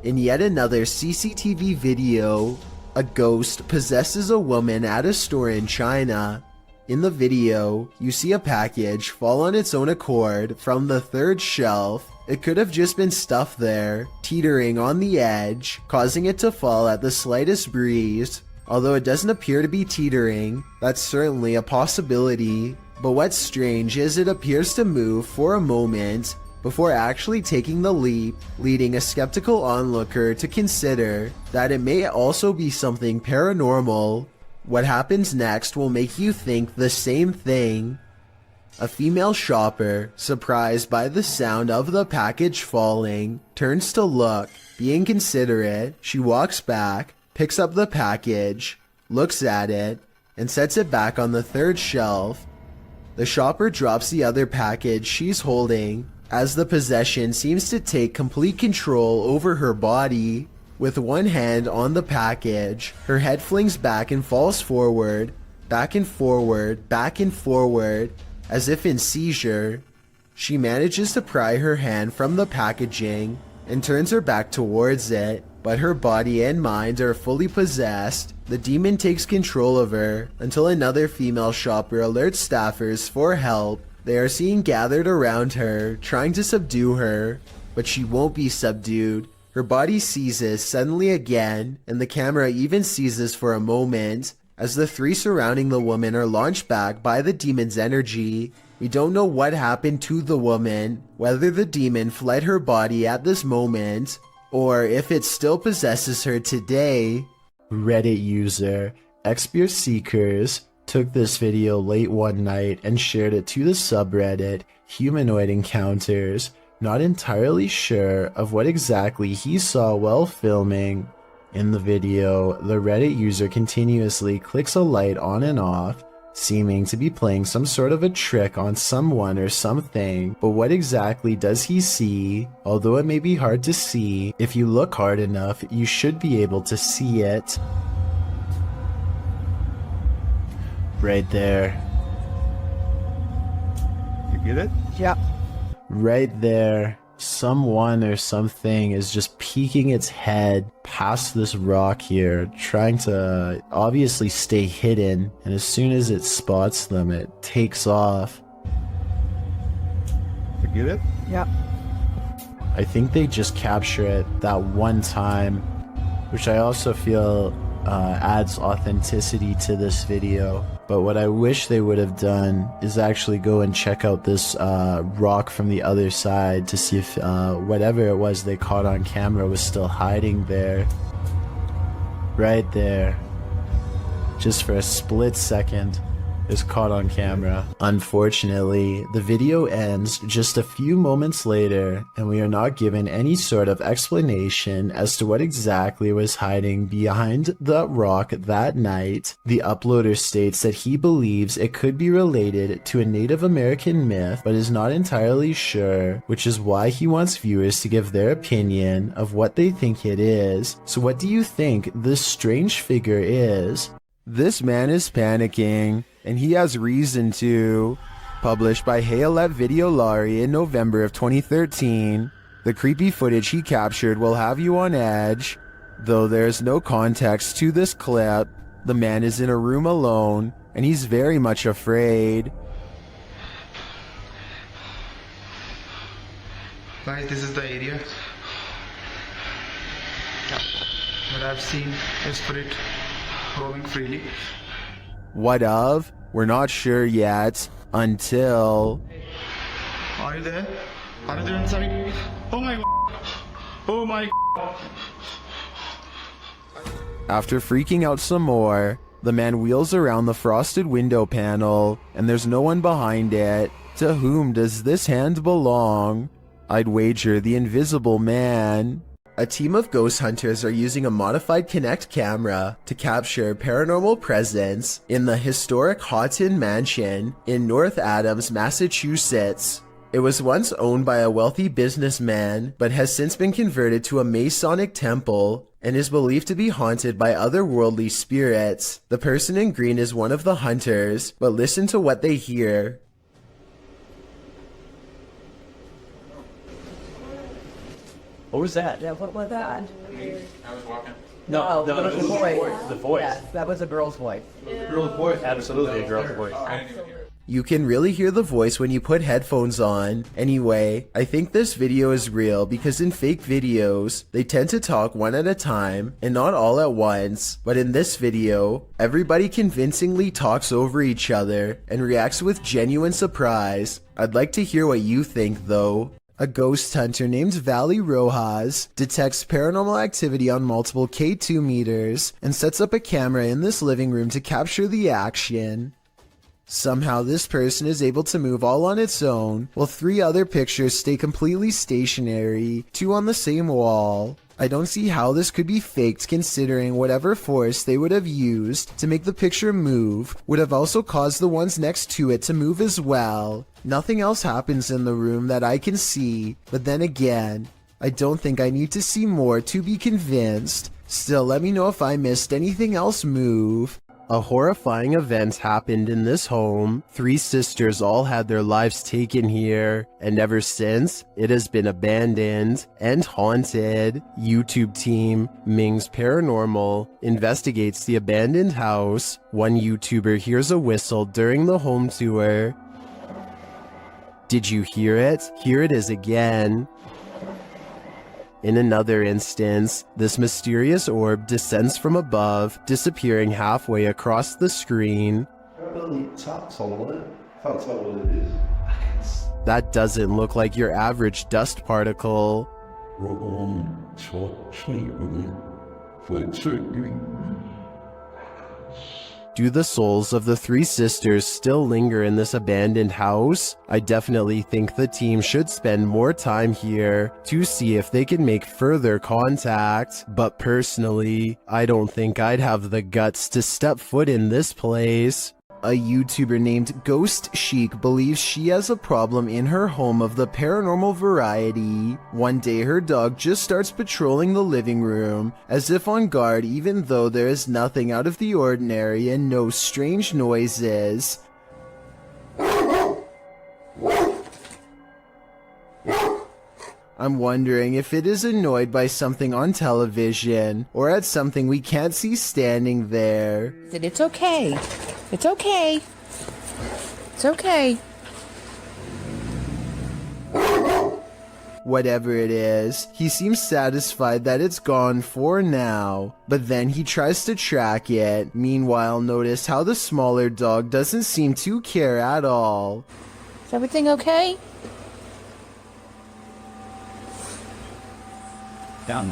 In yet another CCTV video, a ghost possesses a woman at a store in China. In the video, you see a package fall on its own accord from the third shelf. It could have just been stuff there, teetering on the edge, causing it to fall at the slightest breeze. Although it doesn't appear to be teetering, that's certainly a possibility. But what's strange is it appears to move for a moment before actually taking the leap, leading a skeptical onlooker to consider that it may also be something paranormal. What happens next will make you think the same thing. A female shopper, surprised by the sound of the package falling, turns to look. Being considerate, she walks back, picks up the package, looks at it, and sets it back on the third shelf. The shopper drops the other package she's holding, as the possession seems to take complete control over her body. With one hand on the package, her head flings back and falls forward, back and forward, back and forward, as if in seizure. She manages to pry her hand from the packaging and turns her back towards it, but her body and mind are fully possessed. The demon takes control of her until another female shopper alerts staffers for help. They are seen gathered around her, trying to subdue her, but she won't be subdued. Her body seizes suddenly again, and the camera even seizes for a moment, as the three surrounding the woman are launched back by the demon's energy. We don't know what happened to the woman, whether the demon fled her body at this moment, or if it still possesses her today. Reddit user Expier Seekers took this video late one night and shared it to the subreddit Humanoid Encounters, not entirely sure of what exactly he saw while filming. In the video, the Reddit user continuously clicks a light on and off, seeming to be playing some sort of a trick on someone or something. But what exactly does he see? Although it may be hard to see, if you look hard enough, you should be able to see it. Right there. You get it? Yep. Right there. Someone or something is just peeking its head past this rock here, trying to obviously stay hidden, and as soon as it spots them, it takes off. You get it? Yep. I think they just capture it that one time, which I also feel adds authenticity to this video. But what I wish they would have done is actually go and check out this rock from the other side to see if whatever it was they caught on camera was still hiding there. Right there. Just for a split second. Is caught on camera. Unfortunately, the video ends just a few moments later, and we are not given any sort of explanation as to what exactly was hiding behind the rock that night. The uploader states that he believes it could be related to a Native American myth, but is not entirely sure, which is why he wants viewers to give their opinion of what they think it is. So what do you think this strange figure is? This man is panicking, and he has reason to. Published by Hayalet Videolari in November of 2013, the creepy footage he captured will have you on edge. Though there's no context to this clip, the man is in a room alone, and he's very much afraid. Guys, this is the area that I've seen a spirit roaming freely. What of? We're not sure yet, until... Are you there? Are you there inside? Oh my god! Oh my god! After freaking out some more, the man wheels around the frosted window panel, and there's no one behind it. To whom does this hand belong? I'd wager the Invisible Man. A team of ghost hunters are using a modified Kinect camera to capture paranormal presence in the historic Houghton Mansion in North Adams, Massachusetts. It was once owned by a wealthy businessman, but has since been converted to a Masonic temple and is believed to be haunted by otherworldly spirits. The person in green is one of the hunters, but listen to what they hear. What was that? Yeah, what was that? I was walking. No, that was the voice. The voice. Yeah, that was a girl's voice. Girl's voice. Absolutely a girl's voice. You can really hear the voice when you put headphones on. Anyway, I think this video is real because in fake videos, they tend to talk one at a time and not all at once. But in this video, everybody convincingly talks over each other and reacts with genuine surprise. I'd like to hear what you think though. A ghost hunter named Valley Rojas detects paranormal activity on multiple K2 meters and sets up a camera in this living room to capture the action. Somehow this person is able to move all on its own, while 3 other pictures stay completely stationary, 2 on the same wall. I don't see how this could be faked considering whatever force they would have used to make the picture move would have also caused the ones next to it to move as well. Nothing else happens in the room that I can see, but then again, I don't think I need to see more to be convinced. Still, let me know if I missed anything else move. A horrifying event happened in this home. 3 sisters all had their lives taken here, and ever since, it has been abandoned and haunted. YouTube team Ming's Paranormal investigates the abandoned house. One YouTuber hears a whistle during the home tour. Did you hear it? Here it is again. In another instance, this mysterious orb descends from above, disappearing halfway across the screen. That doesn't look like your average dust particle. Do the souls of the 3 sisters still linger in this abandoned house? I definitely think the team should spend more time here to see if they can make further contact. But personally, I don't think I'd have the guts to step foot in this place. A YouTuber named Ghost Chic believes she has a problem in her home of the paranormal variety. One day her dog just starts patrolling the living room, as if on guard even though there is nothing out of the ordinary and no strange noises. I'm wondering if it is annoyed by something on television, or at something we can't see standing there. It's okay. It's okay. It's okay. Whatever it is, he seems satisfied that it's gone for now, but then he tries to track it. Meanwhile, notice how the smaller dog doesn't seem to care at all. Is everything okay? Down.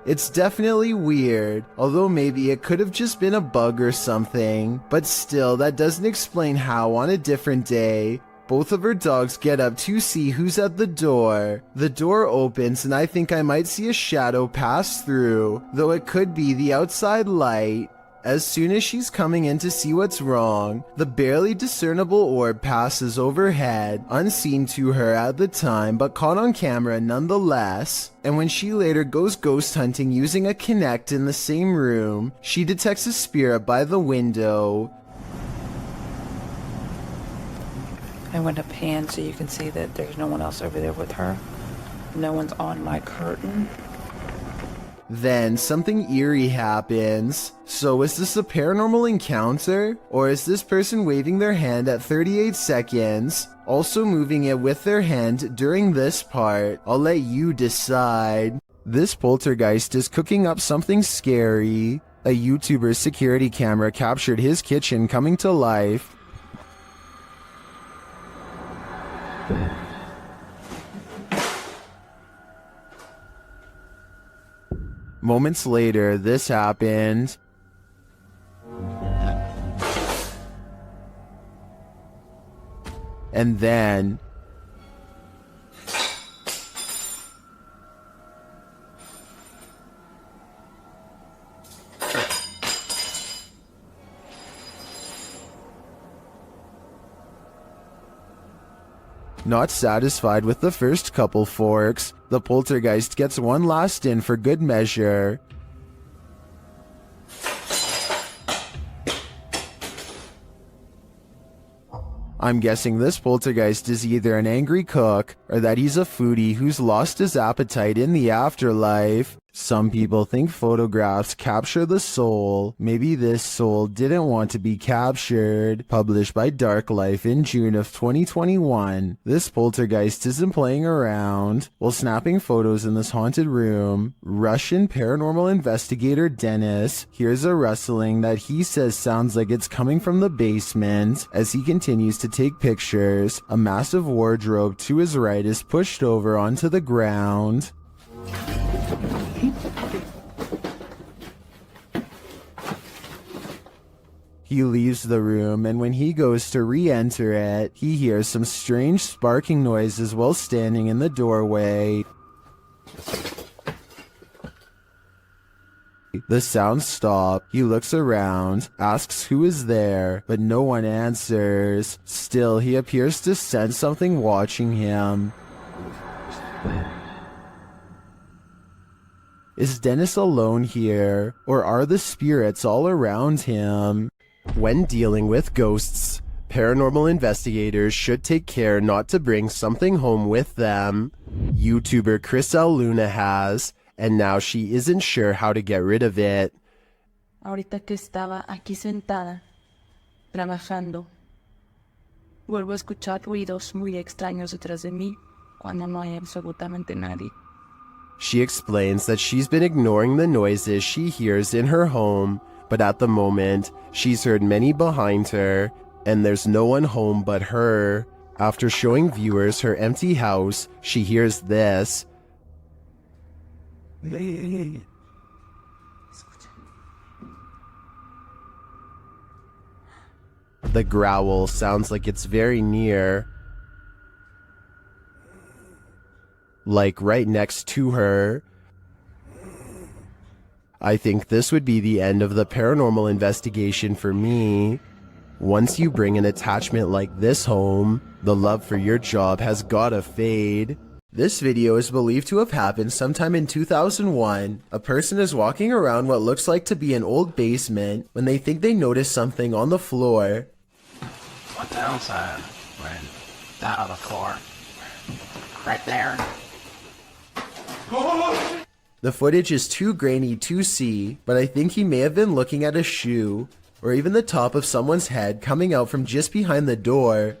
It's definitely weird, although maybe it could have just been a bug or something, but still that doesn't explain how on a different day, both of her dogs get up to see who's at the door. The door opens and I think I might see a shadow pass through, though it could be the outside light. As soon as she's coming in to see what's wrong, the barely discernible orb passes overhead, unseen to her at the time but caught on camera nonetheless. And when she later goes ghost hunting using a Kinect in the same room, she detects a spirit by the window. I went to pan so you can see that there's no one else over there with her. No one's on my curtain. Then something eerie happens. So is this a paranormal encounter? Or is this person waving their hand at 38 seconds, also moving it with their hand during this part? I'll let you decide. This poltergeist is cooking up something scary. A YouTuber's security camera captured his kitchen coming to life. Moments later, this happened. And then... Not satisfied with the first couple forks, the poltergeist gets one last in for good measure. I'm guessing this poltergeist is either an angry cook or that he's a foodie who's lost his appetite in the afterlife. Some people think photographs capture the soul. Maybe this soul didn't want to be captured. Published by Dark Life in June of 2021. This poltergeist isn't playing around. While snapping photos in this haunted room, Russian paranormal investigator Dennis hears a rustling that he says sounds like it's coming from the basement. As he continues to take pictures, a massive wardrobe to his right is pushed over onto the ground. He leaves the room, and when he goes to re-enter it, he hears some strange sparking noises while standing in the doorway. The sounds stop. He looks around, asks who is there, but no one answers. Still, he appears to sense something watching him. Is Dennis alone here, or are the spirits all around him? When dealing with ghosts, paranormal investigators should take care not to bring something home with them. YouTuber Chris L. Luna has, and now she isn't sure how to get rid of it. Ahorita que estaba aquí sentada, trabajando, vuelvo a escuchar ruidos muy extraños detrás de mí cuando no hay absolutamente nadie. She explains that she's been ignoring the noises she hears in her home, but at the moment, she's heard many behind her, and there's no one home but her. After showing viewers her empty house, she hears this. The growl sounds like it's very near, like right next to her. I think this would be the end of the paranormal investigation for me. Once you bring an attachment like this home, the love for your job has gotta fade. This video is believed to have happened sometime in 2001. A person is walking around what looks like to be an old basement when they think they notice something on the floor. What the hell's that? Right down on the floor. Right there. The footage is too grainy to see, but I think he may have been looking at a shoe, or even the top of someone's head coming out from just behind the door.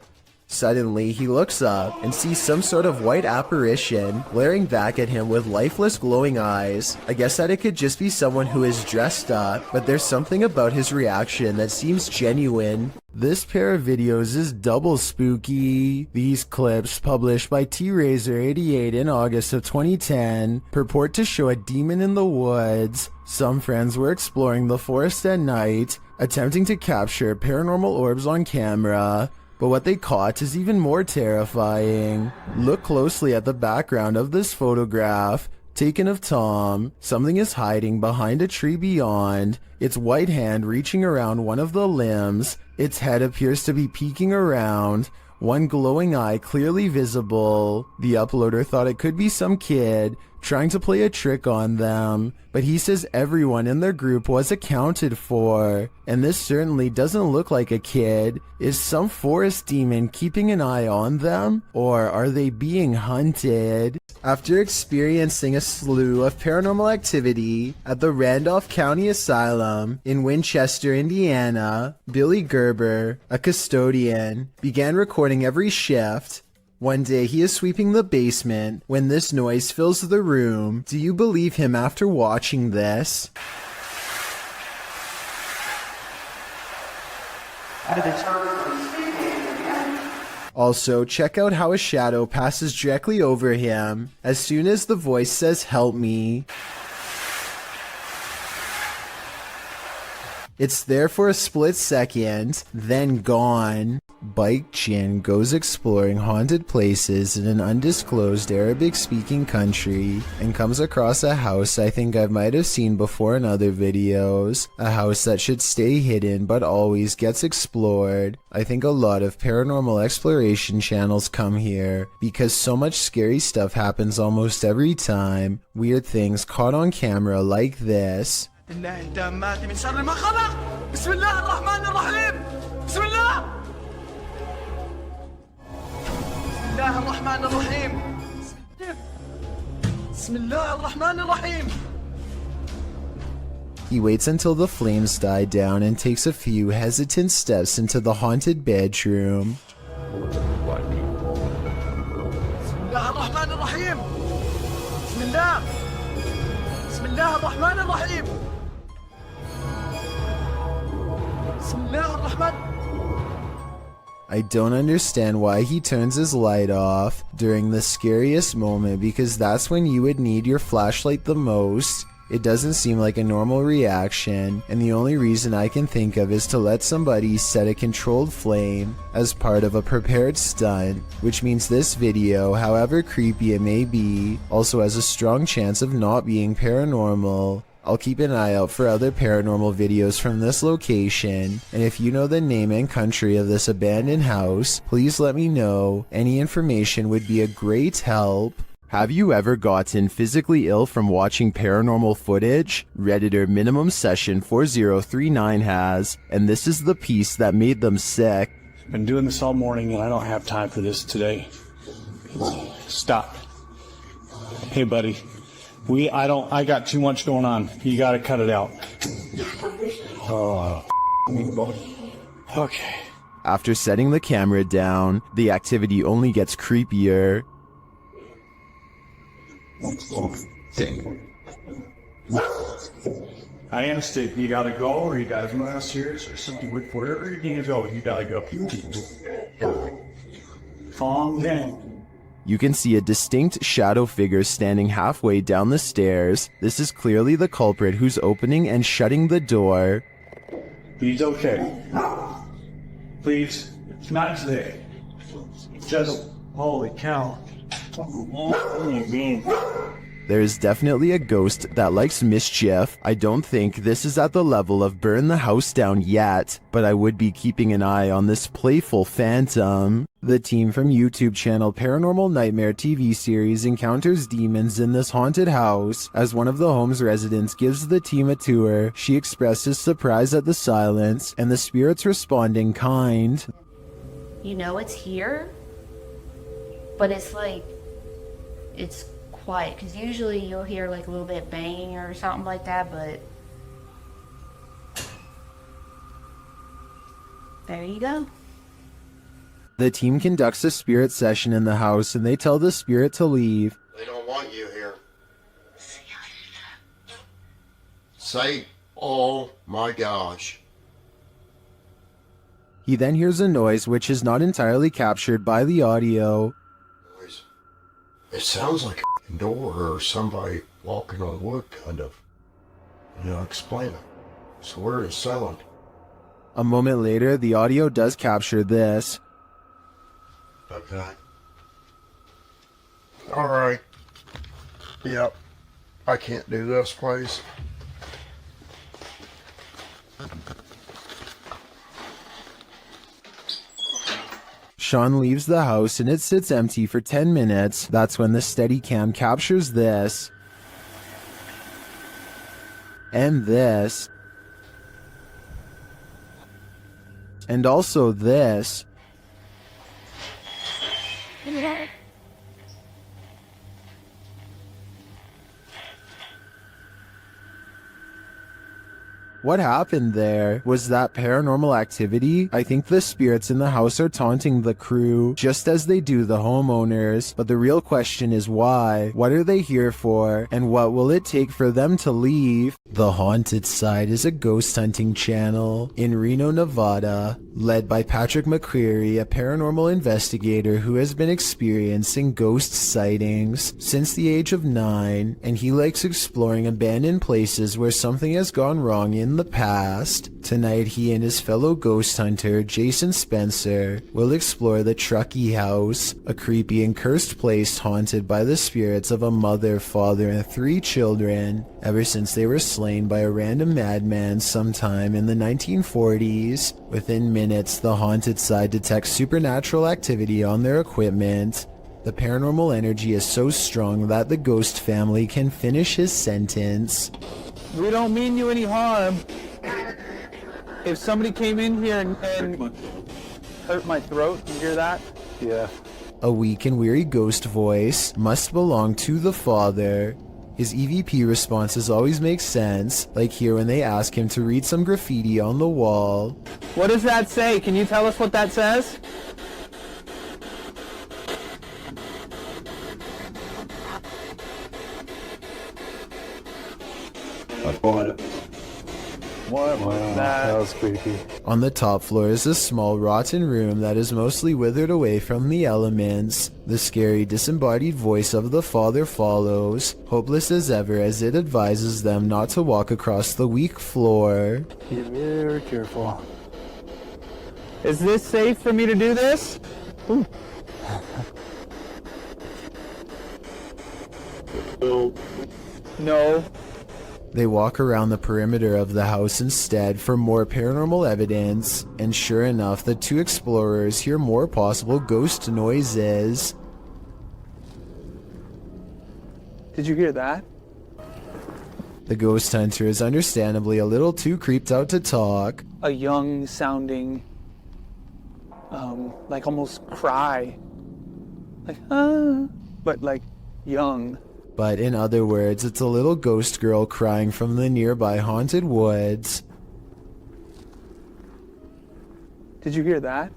Suddenly, he looks up and sees some sort of white apparition glaring back at him with lifeless glowing eyes. I guess that it could just be someone who is dressed up, but there's something about his reaction that seems genuine. This pair of videos is double spooky. These clips, published by T-Razor88 in August of 2010, purport to show a demon in the woods. Some friends were exploring the forest at night, attempting to capture paranormal orbs on camera. But what they caught is even more terrifying. Look closely at the background of this photograph, taken of Tom. Something is hiding behind a tree beyond, its white hand reaching around one of the limbs. Its head appears to be peeking around, one glowing eye clearly visible. The uploader thought it could be some kid trying to play a trick on them, but he says everyone in their group was accounted for, and this certainly doesn't look like a kid. Is some forest demon keeping an eye on them, or are they being hunted? After experiencing a slew of paranormal activity at the Randolph County Asylum in Winchester, Indiana, Billy Gerber, a custodian, began recording every shift. One day he is sweeping the basement when this noise fills the room. Do you believe him after watching this? Also, check out how a shadow passes directly over him as soon as the voice says "help me." It's there for a split second, then gone. Bike Chin goes exploring haunted places in an undisclosed Arabic-speaking country and comes across a house I think I might have seen before in other videos. A house that should stay hidden but always gets explored. I think a lot of paranormal exploration channels come here because so much scary stuff happens almost every time. Weird things caught on camera like this. بسم الله الرحمن الرحيم He waits until the flames die down and takes a few hesitant steps into the haunted bedroom. I don't understand why he turns his light off during the scariest moment, because that's when you would need your flashlight the most. It doesn't seem like a normal reaction, and the only reason I can think of is to let somebody set a controlled flame as part of a prepared stunt, which means this video, however creepy it may be, also has a strong chance of not being paranormal. I'll keep an eye out for other paranormal videos from this location, and if you know the name and country of this abandoned house, please let me know. Any information would be a great help. Have you ever gotten physically ill from watching paranormal footage? Redditor Minimum Session 4039 has, and this is the piece that made them sick. Been doing this all morning and I don't have time for this today. Stop. Hey buddy, I got too much going on. You gotta cut it out. Oh, okay. After setting the camera down, the activity only gets creepier. I understand. You gotta go, or you guys want us here, or something. Wherever you need to go, you gotta go. Calm down. You can see a distinct shadow figure standing halfway down the stairs. This is clearly the culprit who's opening and shutting the door. He's okay. Please, it's not today. Just, holy cow. There is definitely a ghost that likes mischief. I don't think this is at the level of burn the house down yet, but I would be keeping an eye on this playful phantom. The team from YouTube channel Paranormal Nightmare TV series encounters demons in this haunted house. As one of the home's residents gives the team a tour, she expresses surprise at the silence, and the spirits respond in kind. You know it's here, but it's like, it's quiet, because usually you'll hear like a little bit banging or something like that, but there you go. The team conducts a spirit session in the house and they tell the spirit to leave. They don't want you here. Say, oh my gosh. He then hears a noise which is not entirely captured by the audio. It sounds like a door or somebody walking on wood, kind of. Explain it. So where is silent? A moment later, the audio does capture this. Okay. Alright. Yep. I can't do this, please. Sean leaves the house and it sits empty for 10 minutes. That's when the Steadicam captures this. And this. And also this. What happened there? Was that paranormal activity? I think the spirits in the house are taunting the crew, just as they do the homeowners. But the real question is why? What are they here for? And what will it take for them to leave? The Haunted Side is a ghost hunting channel in Reno, Nevada, led by Patrick McCreary, a paranormal investigator who has been experiencing ghost sightings since the age of 9, and he likes exploring abandoned places where something has gone wrong in the past. Tonight, he and his fellow ghost hunter, Jason Spencer, will explore the Truckee House, a creepy and cursed place haunted by the spirits of a mother, father, and 3 children, ever since they were slain by a random madman sometime in the 1940s. Within minutes, the Haunted Side detects supernatural activity on their equipment. The paranormal energy is so strong that the ghost family can finish his sentence. We don't mean you any harm. If somebody came in here and hurt my throat, you hear that? Yeah. A weak and weary ghost voice must belong to the father. His EVP responses always make sense, like here when they ask him to read some graffiti on the wall. What does that say? Can you tell us what that says? What was that? That was creepy. On the top floor is a small rotten room that is mostly withered away from the elements. The scary disembodied voice of the father follows, hopeless as ever as it advises them not to walk across the weak floor. Be very careful. Is this safe for me to do this? Ooh. No. They walk around the perimeter of the house instead for more paranormal evidence, and sure enough, the two explorers hear more possible ghost noises. Did you hear that? The ghost hunter is understandably a little too creeped out to talk. A young sounding, like almost cry. Like, but like young. But in other words, it's a little ghost girl crying from the nearby haunted woods. Did you hear that?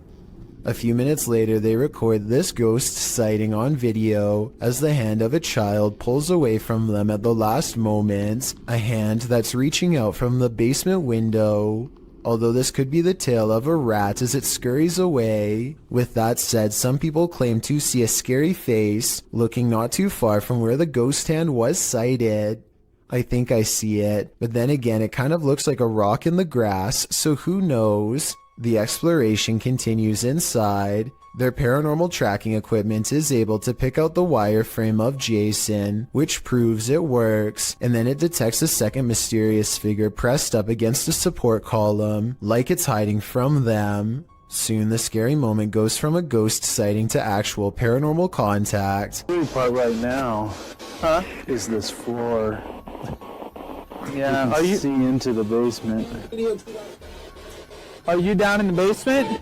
A few minutes later, they record this ghost sighting on video as the hand of a child pulls away from them at the last moment, a hand that's reaching out from the basement window. Although this could be the tail of a rat as it scurries away. With that said, some people claim to see a scary face looking not too far from where the ghost hand was sighted. I think I see it, but then again it kind of looks like a rock in the grass, so who knows? The exploration continues inside. Their paranormal tracking equipment is able to pick out the wireframe of Jason, which proves it works, and then it detects a second mysterious figure pressed up against a support column, like it's hiding from them. Soon the scary moment goes from a ghost sighting to actual paranormal contact. The weird part right now, is this floor. Yeah, are you see into the basement? Are you down in the basement?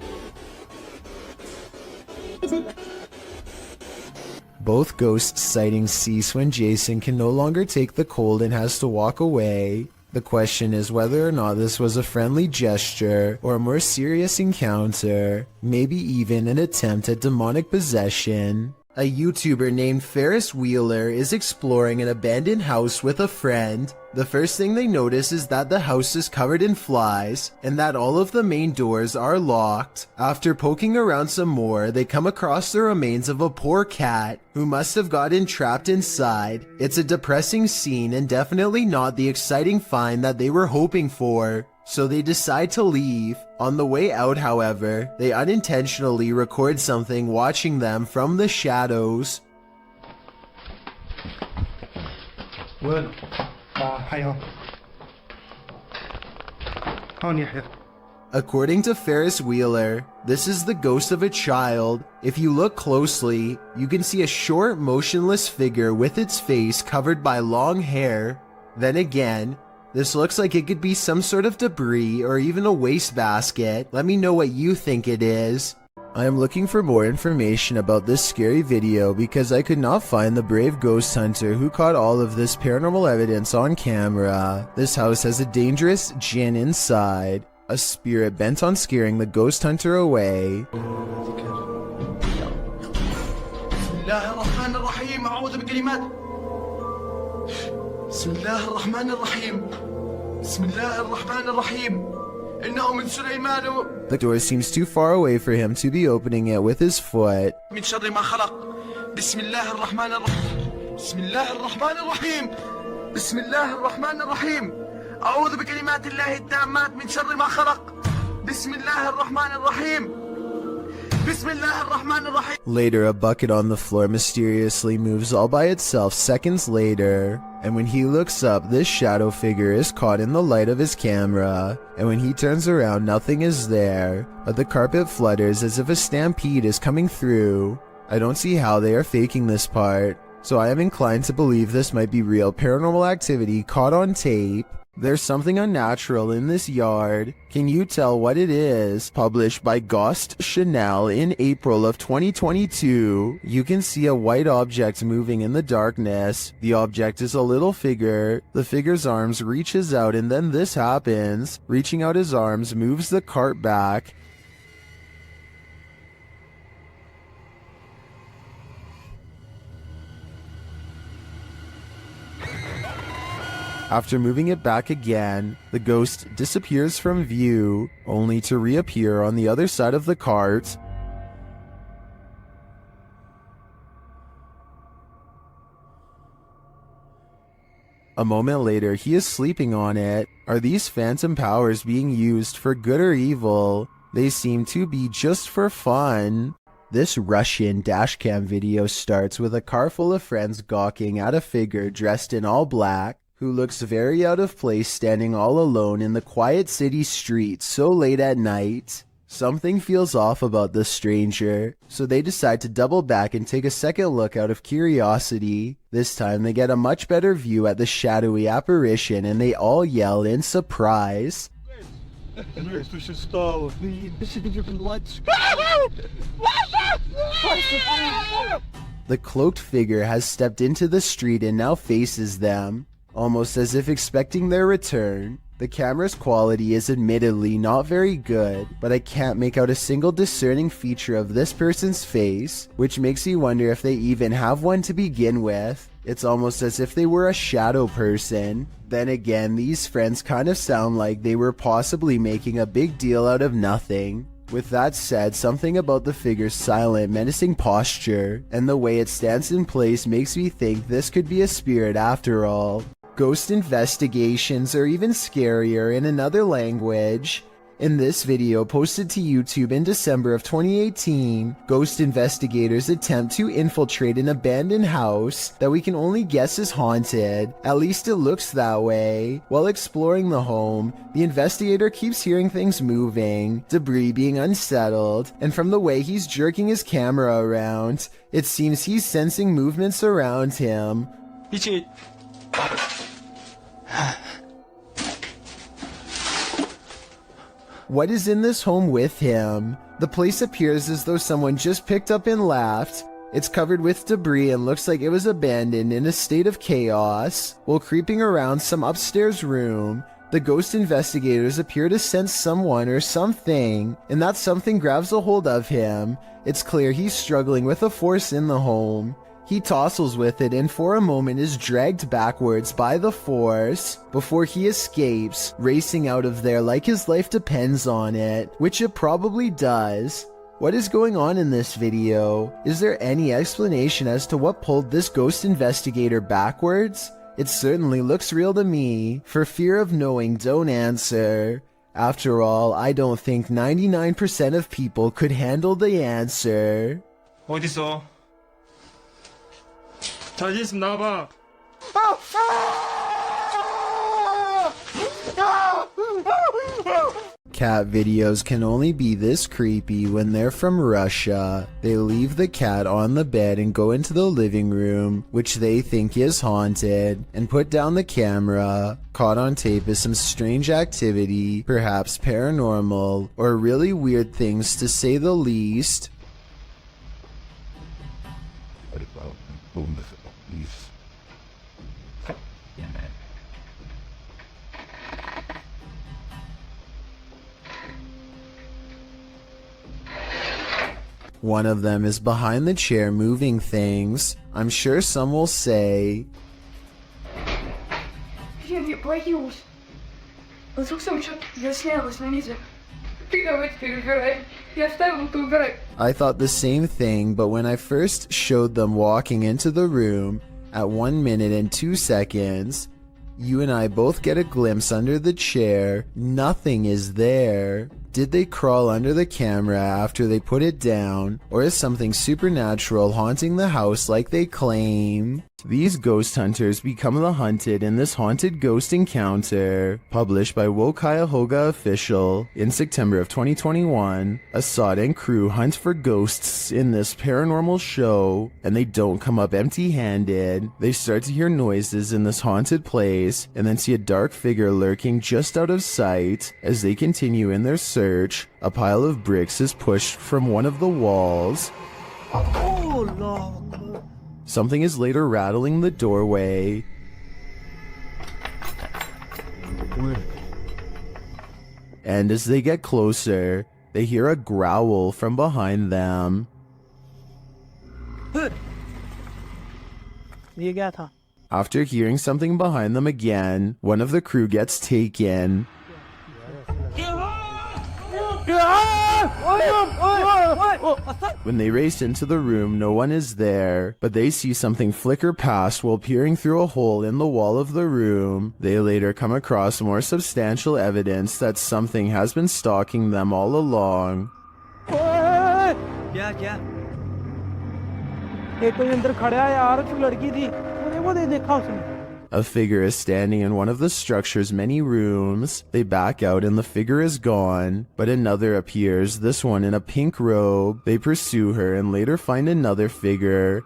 Both ghost sightings cease when Jason can no longer take the cold and has to walk away. The question is whether or not this was a friendly gesture or a more serious encounter, maybe even an attempt at demonic possession. A YouTuber named Ferris Wheeler is exploring an abandoned house with a friend. The first thing they notice is that the house is covered in flies and that all of the main doors are locked. After poking around some more, they come across the remains of a poor cat who must have gotten trapped inside. It's a depressing scene and definitely not the exciting find that they were hoping for. So they decide to leave. On the way out, however, they unintentionally record something watching them from the shadows. وين؟ حيهم. هون يحيى. According to Ferris Wheeler, this is the ghost of a child. If you look closely, you can see a short, motionless figure with its face covered by long hair. Then again, this looks like it could be some sort of debris or even a wastebasket. Let me know what you think it is. I am looking for more information about this scary video because I could not find the brave ghost hunter who caught all of this paranormal evidence on camera. This house has a dangerous jinn inside, a spirit bent on scaring the ghost hunter away. بسم الله الرحمن الرحيم بسم الله الرحمن الرحيم إنه من سليمان The door seems too far away for him to be opening it with his foot. من شر ما خلق بسم الله الرحمن الرحيم بسم الله الرحمن الرحيم بسم الله الرحمن الرحيم أعوذ بكلمات الله التامات من شر ما خلق بسم الله الرحمن الرحيم بسم الله الرحمن الرحيم. Later, a bucket on the floor mysteriously moves all by itself seconds later, and when he looks up, this shadow figure is caught in the light of his camera, and when he turns around, nothing is there, but the carpet flutters as if a stampede is coming through. I don't see how they are faking this part, so I am inclined to believe this might be real paranormal activity caught on tape. There's something unnatural in this yard. Can you tell what it is? Published by Ghost Chanel in April of 2022. You can see a white object moving in the darkness. The object is a little figure. The figure's arms reaches out and then this happens. Reaching out his arms moves the cart back. After moving it back again, the ghost disappears from view, only to reappear on the other side of the cart. A moment later, he is sleeping on it. Are these phantom powers being used for good or evil? They seem to be just for fun. This Russian dashcam video starts with a car full of friends gawking at a figure dressed in all black, who looks very out of place standing all alone in the quiet city streets so late at night. Something feels off about this stranger, so they decide to double back and take a second look out of curiosity. This time they get a much better view at the shadowy apparition and they all yell in surprise. The cloaked figure has stepped into the street and now faces them, almost as if expecting their return. The camera's quality is admittedly not very good, but I can't make out a single discerning feature of this person's face, which makes me wonder if they even have one to begin with. It's almost as if they were a shadow person. Then again, these friends kind of sound like they were possibly making a big deal out of nothing. With that said, something about the figure's silent, menacing posture and the way it stands in place makes me think this could be a spirit after all. Ghost investigations are even scarier in another language. In this video posted to YouTube in December of 2018, ghost investigators attempt to infiltrate an abandoned house that we can only guess is haunted. At least it looks that way. While exploring the home, the investigator keeps hearing things moving, debris being unsettled, and from the way he's jerking his camera around, it seems he's sensing movements around him. What is in this home with him? The place appears as though someone just picked up and left. It's covered with debris and looks like it was abandoned in a state of chaos. While creeping around some upstairs room, the ghost investigators appear to sense someone or something, and that something grabs a hold of him. It's clear he's struggling with a force in the home. He tussles with it and for a moment is dragged backwards by the force before he escapes, racing out of there like his life depends on it, which it probably does. What is going on in this video? Is there any explanation as to what pulled this ghost investigator backwards? It certainly looks real to me. For fear of knowing, don't answer. After all, I don't think 99% of people could handle the answer. 어딨어? 자기 있으면 나와봐. Cat videos can only be this creepy when they're from Russia. They leave the cat on the bed and go into the living room, which they think is haunted, and put down the camera. Caught on tape is some strange activity, perhaps paranormal, or really weird things to say the least. One of them is behind the chair moving things. I'm sure some will say, I thought the same thing, but when I first showed them walking into the room at 1 minute and 2 seconds, you and I both get a glimpse under the chair. Nothing is there. Did they crawl under the camera after they put it down, or is something supernatural haunting the house like they claim? These ghost hunters become the hunted in this haunted ghost encounter. Published by Cuyahoga Official in September of 2021, Assad and crew hunt for ghosts in this paranormal show, and they don't come up empty-handed. They start to hear noises in this haunted place, and then see a dark figure lurking just out of sight. As they continue in their search, a pile of bricks is pushed from one of the walls. Oh, no. Something is later rattling the doorway. And as they get closer, they hear a growl from behind them. After hearing something behind them again, one of the crew gets taken. When they race into the room, no one is there, but they see something flicker past while peering through a hole in the wall of the room. They later come across more substantial evidence that something has been stalking them all along. A figure is standing in one of the structure's many rooms. They back out and the figure is gone, but another appears, this one in a pink robe. They pursue her and later find another figure.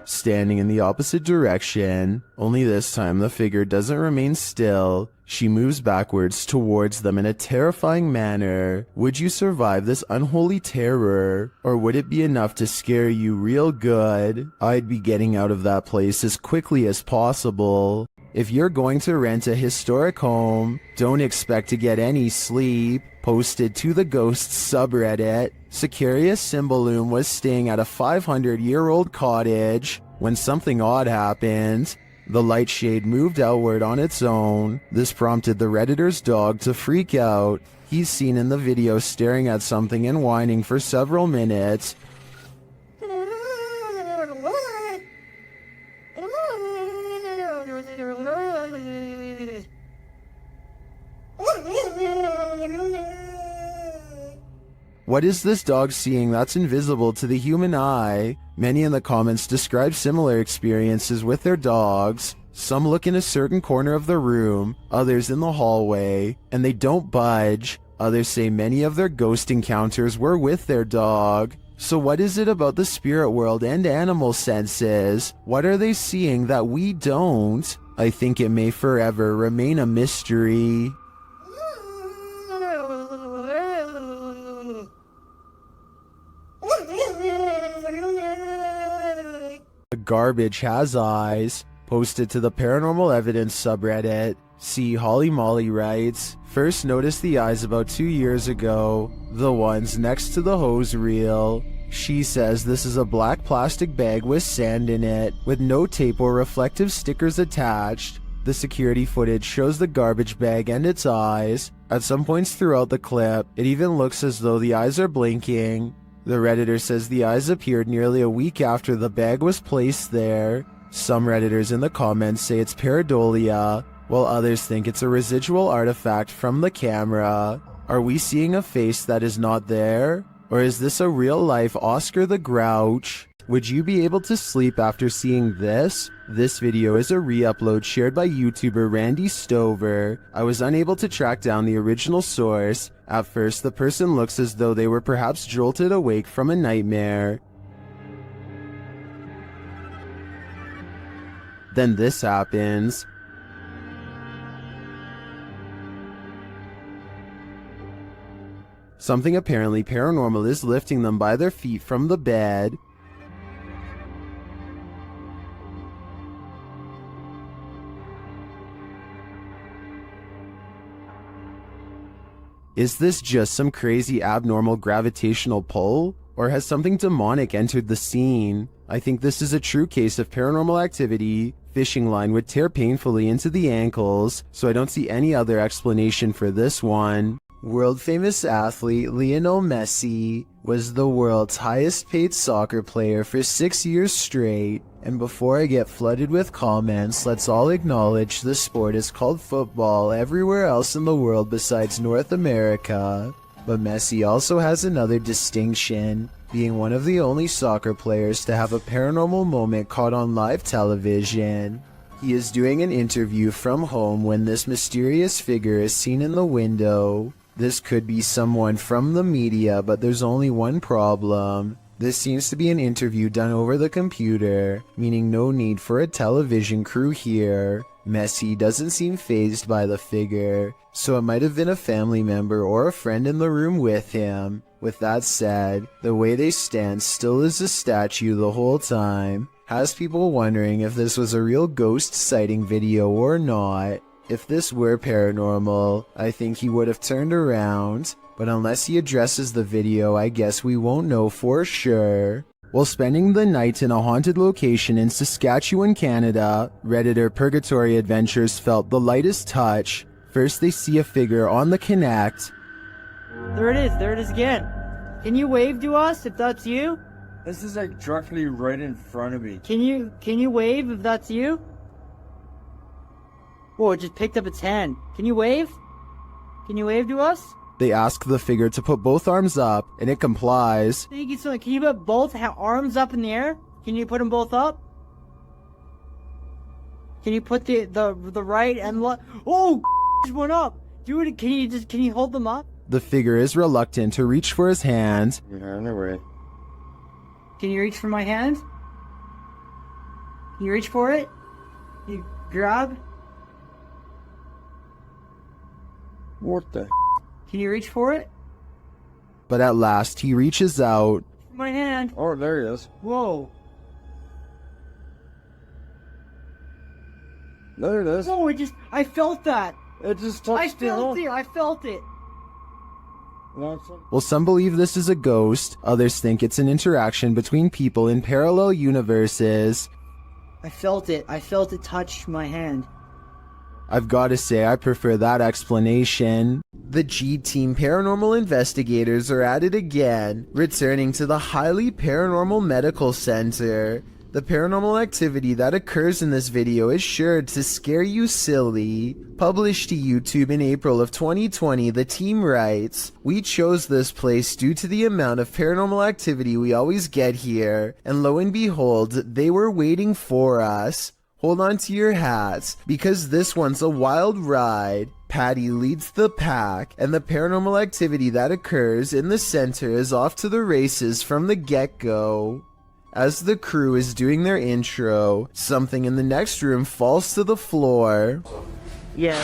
Standing in the opposite direction, only this time the figure doesn't remain still. She moves backwards towards them in a terrifying manner. Would you survive this unholy terror? Or would it be enough to scare you real good? I'd be getting out of that place as quickly as possible. If you're going to rent a historic home, don't expect to get any sleep. Posted to the Ghosts subreddit, Sicarius Cymbalum was staying at a 500-year-old cottage when something odd happened. The light shade moved outward on its own. This prompted the Redditor's dog to freak out. He's seen in the video staring at something and whining for several minutes. What is this dog seeing that's invisible to the human eye? Many in the comments describe similar experiences with their dogs. Some look in a certain corner of the room, others in the hallway, and they don't budge. Others say many of their ghost encounters were with their dog. So what is it about the spirit world and animal senses? What are they seeing that we don't? I think it may forever remain a mystery. The garbage has eyes. Posted to the Paranormal Evidence subreddit. See Holly Molly writes, first noticed the eyes about 2 years ago. The ones next to the hose reel. She says this is a black plastic bag with sand in it, with no tape or reflective stickers attached. The security footage shows the garbage bag and its eyes. At some points throughout the clip, it even looks as though the eyes are blinking. The Redditor says the eyes appeared nearly a week after the bag was placed there. Some Redditors in the comments say it's pareidolia, while others think it's a residual artifact from the camera. Are we seeing a face that is not there? Or is this a real-life Oscar the Grouch? Would you be able to sleep after seeing this? This video is a re-upload shared by YouTuber Randy Stover. I was unable to track down the original source. At first, the person looks as though they were perhaps jolted awake from a nightmare. Then this happens. Something apparently paranormal is lifting them by their feet from the bed. Is this just some crazy abnormal gravitational pull? Or has something demonic entered the scene? I think this is a true case of paranormal activity. Fishing line would tear painfully into the ankles, so I don't see any other explanation for this one. World-famous athlete Lionel Messi was the world's highest-paid soccer player for 6 years straight. And before I get flooded with comments, let's all acknowledge the sport is called football everywhere else in the world besides North America. But Messi also has another distinction, being one of the only soccer players to have a paranormal moment caught on live television. He is doing an interview from home when this mysterious figure is seen in the window. This could be someone from the media, but there's only one problem. This seems to be an interview done over the computer, meaning no need for a television crew here. Messi doesn't seem fazed by the figure, so it might have been a family member or a friend in the room with him. With that said, the way they stand still as a statue the whole time has people wondering if this was a real ghost sighting video or not. If this were paranormal, I think he would have turned around, but unless he addresses the video, I guess we won't know for sure. While spending the night in a haunted location in Saskatchewan, Canada, Redditor Purgatory Adventures felt the lightest touch. First they see a figure on the Connect. There it is again. Can you wave to us if that's you? This is like directly right in front of me. Can you wave if that's you? Whoa, it just picked up its hand. Can you wave? Can you wave to us? They ask the figure to put both arms up, and it complies. Thank you so much. Can you put both arms up in the air? Can you put them both up? Can you put the right and left? Oh, just went up. Dude, can you hold them up? The figure is reluctant to reach for his hand. Yeah, no way. Can you reach for my hand? Can you reach for it? You grab? What the? Can you reach for it? But at last he reaches out. My hand. Oh, there he is. Whoa. There it is. Oh, I felt that. It just touched it. I felt it. Well, some believe this is a ghost, others think it's an interaction between people in parallel universes. I felt it. I felt it touch my hand. I've got to say, I prefer that explanation. The G-Team paranormal investigators are at it again, returning to the highly paranormal medical center. The paranormal activity that occurs in this video is sure to scare you silly. Published to YouTube in April of 2020, the team writes, "We chose this place due to the amount of paranormal activity we always get here, and lo and behold, they were waiting for us. Hold on to your hats, because this one's a wild ride. Patty leads the pack, and the paranormal activity that occurs in the center is off to the races from the get-go." As the crew is doing their intro, something in the next room falls to the floor. Yeah.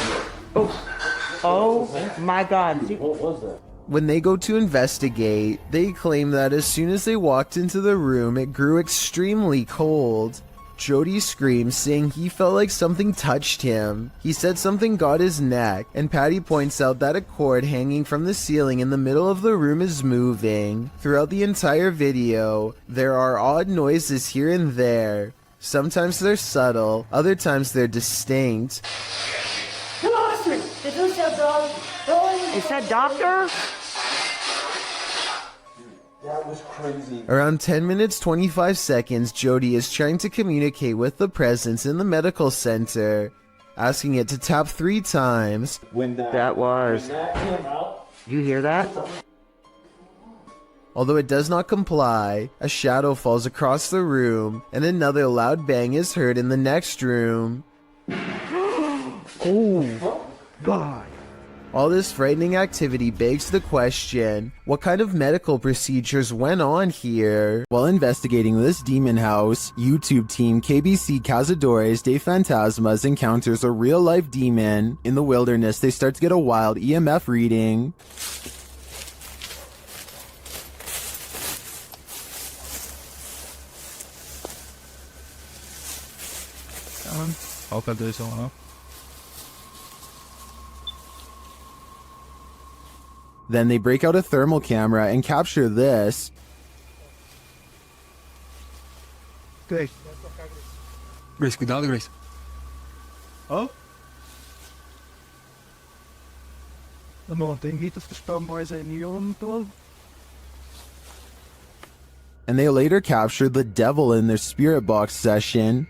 Oh my God. What was that? When they go to investigate, they claim that as soon as they walked into the room, it grew extremely cold. Jody screams, saying he felt like something touched him. He said something got his neck, and Patty points out that a cord hanging from the ceiling in the middle of the room is moving. Throughout the entire video, there are odd noises here and there. Sometimes they're subtle, other times they're distinct. Is that doctor? That was crazy. Around 10 minutes 25 seconds, Jody is trying to communicate with the presence in the medical center, asking it to tap 3 times. When that came out, You hear that? Although it does not comply, a shadow falls across the room, and another loud bang is heard in the next room. Oh, God. All this frightening activity begs the question, what kind of medical procedures went on here? While investigating this demon house, YouTube team KBC Cazadores de Fantasmas encounters a real-life demon. In the wilderness, they start to get a wild EMF reading. Then they break out a thermal camera and capture this. Grace. Grace, cuidado, Grace. Oh? Ano, tem ritos que estão mais em neon todo? And they later capture the devil in their spirit box session.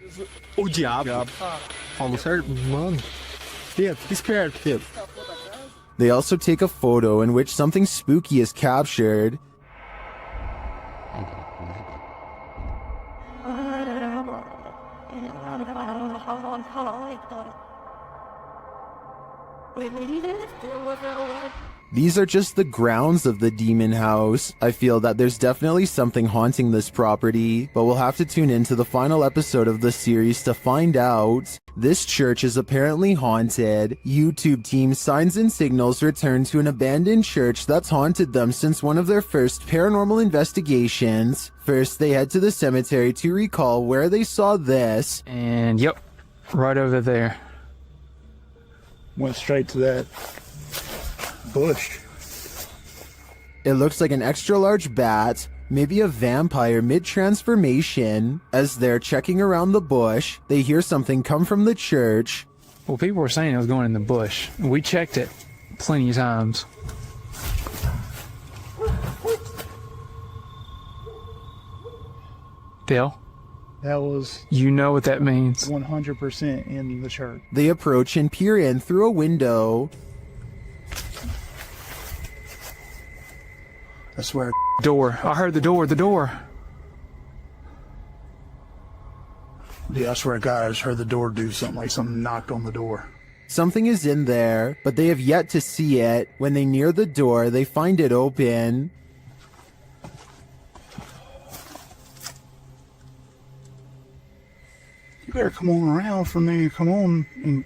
They also take a photo in which something spooky is captured. These are just the grounds of the demon house. I feel that there's definitely something haunting this property, but we'll have to tune into the final episode of the series to find out. This church is apparently haunted. YouTube team Signs and Signals return to an abandoned church that's haunted them since one of their first paranormal investigations. First, they head to the cemetery to recall where they saw this. And yep, right over there. Went straight to that bush. It looks like an extra large bat, maybe a vampire mid-transformation. As they're checking around the bush, they hear something come from the church. Well, people were saying it was going in the bush. We checked it plenty of times. Dale? That was... You know what that means. 100% in the church. They approach and peer in through a window. I swear. Door. I heard the door. Yeah, I swear to God, I just heard the door do something, like something knocked on the door. Something is in there, but they have yet to see it. When they near the door, they find it open. You better come on around for me. Come on. And...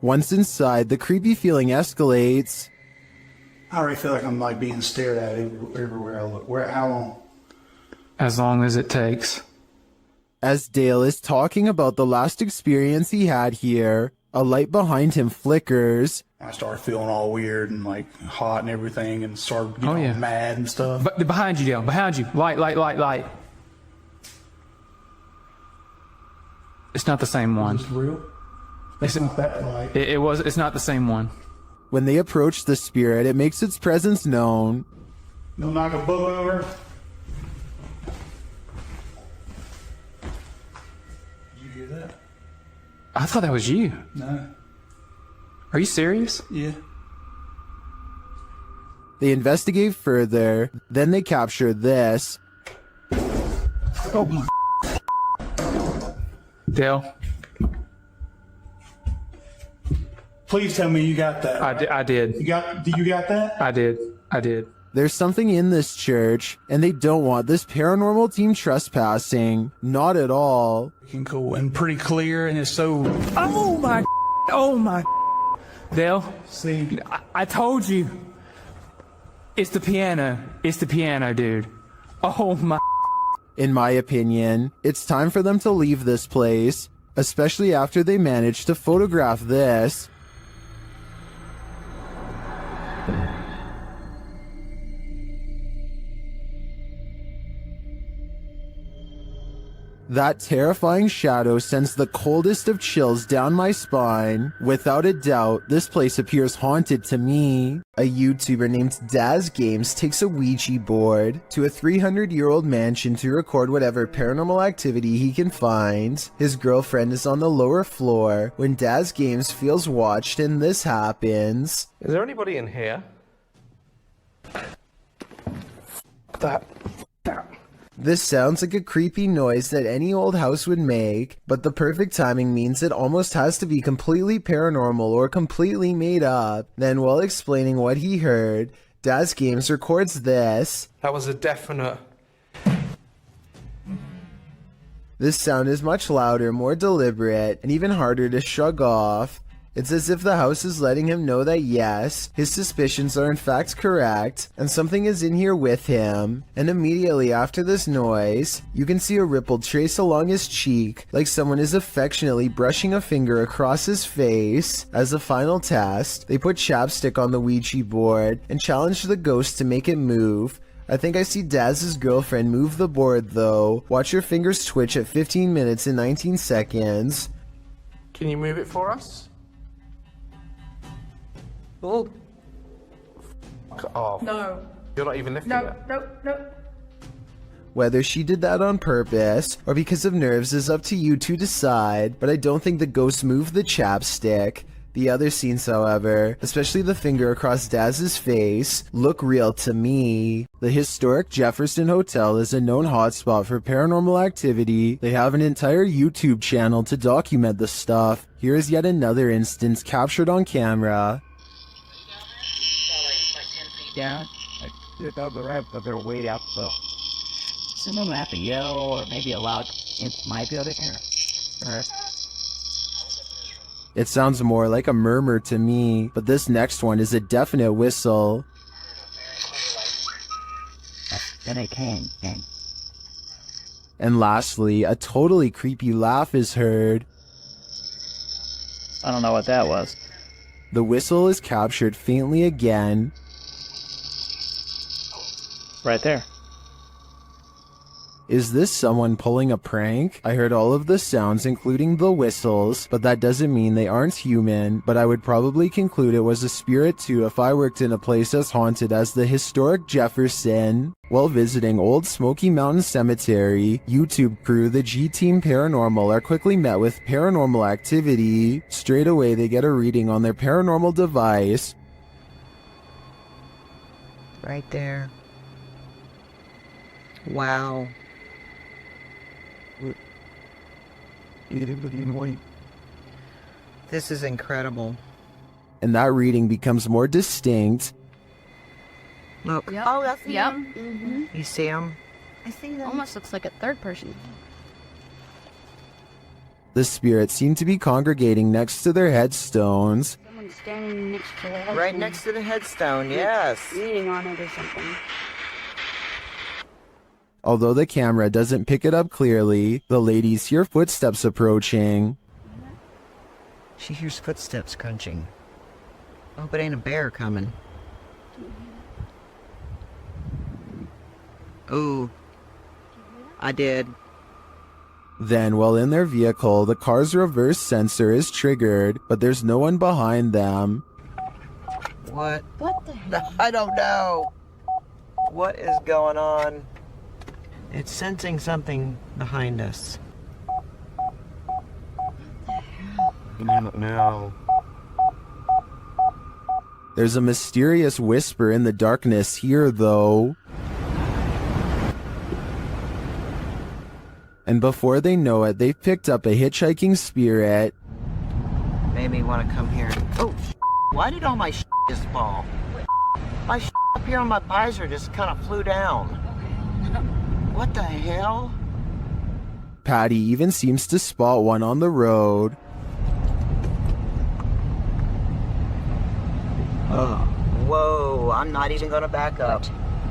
Once inside, the creepy feeling escalates. I already feel like I'm like being stared at everywhere I look. How long? As long as it takes. As Dale is talking about the last experience he had here, a light behind him flickers. I started feeling all weird and like hot and everything, and started getting all mad and stuff. But behind you, Dale. Behind you. Light. It's not the same one. Is this real? It's not that light. It's not the same one. When they approach the spirit, it makes its presence known. They'll knock a book over. Did you hear that? I thought that was you. No. Are you serious? Yeah. They investigate further, then they capture this. Oh my. Dale. Please tell me you got that. I did. You got that? I did. There's something in this church, and they don't want this paranormal team trespassing. Not at all. Cool and pretty clear, and it's so... Oh my. Dale, see, I told you. It's the piano. It's the piano, dude. Oh my. In my opinion, it's time for them to leave this place, especially after they managed to photograph this. That terrifying shadow sends the coldest of chills down my spine. Without a doubt, this place appears haunted to me. A YouTuber named Daz Games takes a Ouija board to a 300-year-old mansion to record whatever paranormal activity he can find. His girlfriend is on the lower floor when Daz Games feels watched, and this happens. Is there anybody in here? That. This sounds like a creepy noise that any old house would make, but the perfect timing means it almost has to be completely paranormal or completely made up. Then, while explaining what he heard, Daz Games records this. That was a definite... This sound is much louder, more deliberate, and even harder to shrug off. It's as if the house is letting him know that yes, his suspicions are in fact correct, and something is in here with him. And immediately after this noise, you can see a ripple trace along his cheek, like someone is affectionately brushing a finger across his face. As a final test, they put chapstick on the Ouija board and challenge the ghost to make it move. I think I see Daz's girlfriend move the board though. Watch your fingers twitch at 15 minutes and 19 seconds. Can you move it for us? Oh. F off. No. You're not even lifting it. No. Whether she did that on purpose or because of nerves is up to you to decide, but I don't think the ghost moved the chapstick. The other scenes, however, especially the finger across Daz's face, look real to me. The historic Jefferson Hotel is a known hotspot for paranormal activity. They have an entire YouTube channel to document the stuff. Here is yet another instance captured on camera. Down, like up the ramp, but they're way out slow. Someone will have to yell or maybe a loud might be able to hear. It sounds more like a murmur to me, but this next one is a definite whistle. Then it came. And lastly, a totally creepy laugh is heard. I don't know what that was. The whistle is captured faintly again. Right there. Is this someone pulling a prank? I heard all of the sounds, including the whistles, but that doesn't mean they aren't human, but I would probably conclude it was a spirit too if I worked in a place as haunted as the historic Jefferson. While visiting Old Smoky Mountain Cemetery, YouTube crew the G-Team Paranormal are quickly met with paranormal activity. Straight away they get a reading on their paranormal device. Right there. Wow. This is incredible. And that reading becomes more distinct. Look. Yep. Oh, that's Yep. him. Mm-hmm. You see him? I see them. Almost looks like a third person. The spirits seem to be congregating next to their headstones. Someone's standing next to the Right next to the headstone, yes. Leaning on it or something. Although the camera doesn't pick it up clearly, the ladies hear footsteps approaching. She hears footsteps crunching. I hope it ain't a bear coming. Ooh. I did. Then, while in their vehicle, the car's reverse sensor is triggered, but there's no one behind them. What? What the hell? I don't know. What is going on? It's sensing something behind us. No. There's a mysterious whisper in the darkness here, though. And before they know it, they've picked up a hitchhiking spirit. Made me want to come here. Oh, why did all my just fall? My up here on my visor just kind of flew down. What the hell? Patty even seems to spot one on the road. Whoa, I'm not even gonna back up.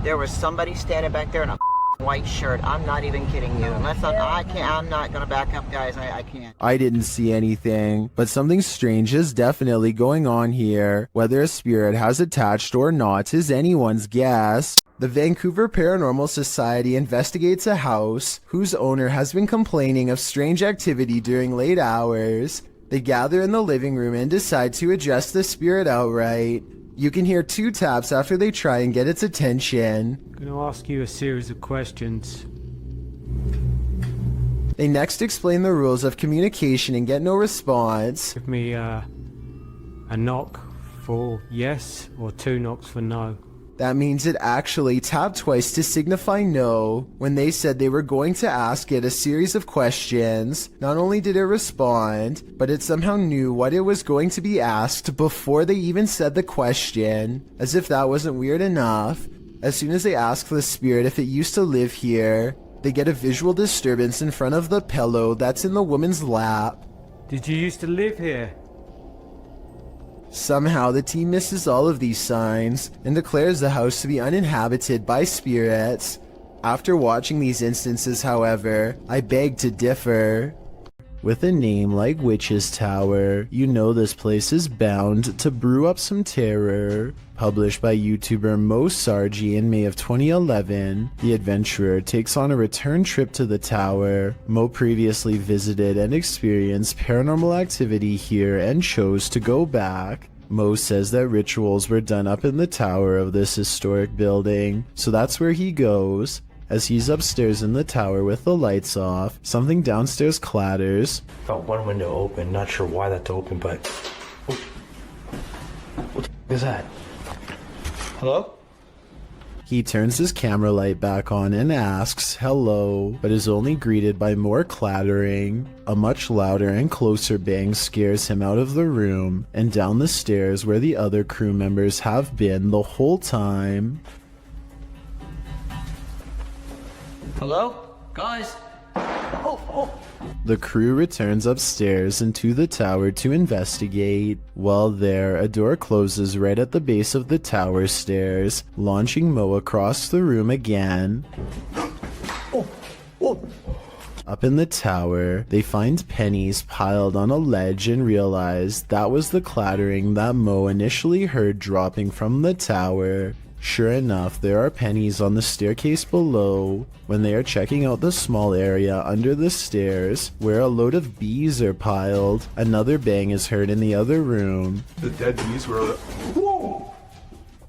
There was somebody standing back there in a white shirt. I'm not even kidding you. Unless I'm not gonna back up, guys. I can't. I didn't see anything, but something strange is definitely going on here. Whether a spirit has attached or not is anyone's guess. The Vancouver Paranormal Society investigates a house whose owner has been complaining of strange activity during late hours. They gather in the living room and decide to address the spirit outright. You can hear 2 taps after they try and get its attention. I'm gonna ask you a series of questions. They next explain the rules of communication and get no response. Give me a knock for yes or 2 knocks for no. That means it actually tapped twice to signify no. When they said they were going to ask it a series of questions, not only did it respond, but it somehow knew what it was going to be asked before they even said the question. As if that wasn't weird enough. As soon as they ask the spirit if it used to live here, they get a visual disturbance in front of the pillow that's in the woman's lap. Did you used to live here? Somehow the team misses all of these signs and declares the house to be uninhabited by spirits. After watching these instances, however, I beg to differ. With a name like Witch's Tower, you know this place is bound to brew up some terror. Published by YouTuber Mo Sargi in May of 2011, the adventurer takes on a return trip to the tower. Mo previously visited and experienced paranormal activity here and chose to go back. Mo says that rituals were done up in the tower of this historic building, so that's where he goes. As he's upstairs in the tower with the lights off, something downstairs clatters. Felt one window open, not sure why that's open, but... What the is that? Hello? He turns his camera light back on and asks hello, but is only greeted by more clattering. A much louder and closer bang scares him out of the room and down the stairs where the other crew members have been the whole time. Hello? Guys? The crew returns upstairs into the tower to investigate. While there, a door closes right at the base of the tower stairs, launching Mo across the room again. Up in the tower, they find pennies piled on a ledge and realize that was the clattering that Mo initially heard dropping from the tower. Sure enough, there are pennies on the staircase below. When they are checking out the small area under the stairs, where a load of bees are piled, another bang is heard in the other room. The dead bees were... Whoa!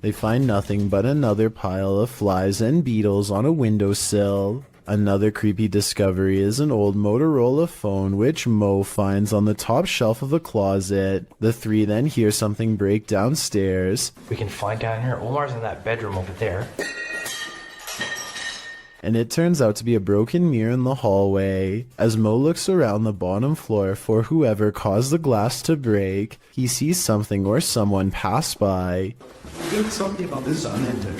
They find nothing but another pile of flies and beetles on a windowsill. Another creepy discovery is an old Motorola phone which Mo finds on the top shelf of a closet. The three then hear something break downstairs. We can find down here. Omar's in that bedroom over there. And it turns out to be a broken mirror in the hallway. As Mo looks around the bottom floor for whoever caused the glass to break, he sees something or someone pass by. There's something about this unended.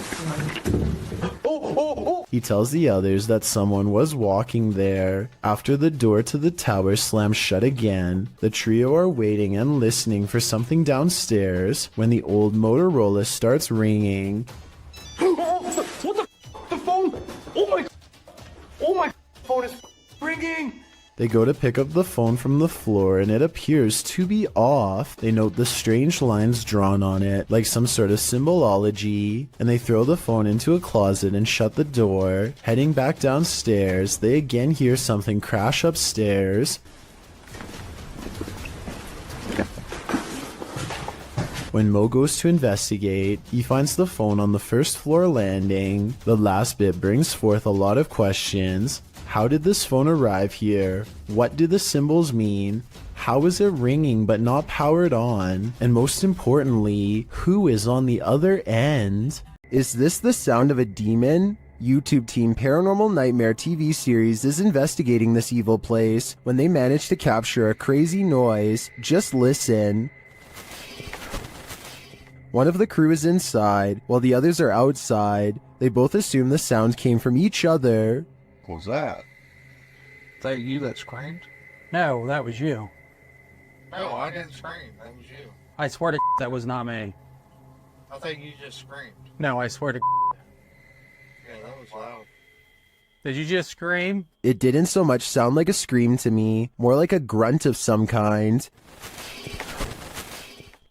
He tells the others that someone was walking there. After the door to the tower slams shut again, the trio are waiting and listening for something downstairs when the old Motorola starts ringing. What the f? The phone? Oh my phone is ringing! They go to pick up the phone from the floor and it appears to be off. They note the strange lines drawn on it, like some sort of symbology, and they throw the phone into a closet and shut the door. Heading back downstairs, they again hear something crash upstairs. When Mo goes to investigate, he finds the phone on the first floor landing. The last bit brings forth a lot of questions. How did this phone arrive here? What do the symbols mean? How is it ringing but not powered on? And most importantly, who is on the other end? Is this the sound of a demon? YouTube team Paranormal Nightmare TV series is investigating this evil place. When they manage to capture a crazy noise, just listen. One of the crew is inside, while the others are outside. They both assume the sound came from each other. What was that? Is that you that screamed? No, that was you. No, I didn't scream. That was you. I swear to that was not me. I think you just screamed. No, I swear to Yeah, that was loud. Did you just scream? It didn't so much sound like a scream to me, more like a grunt of some kind.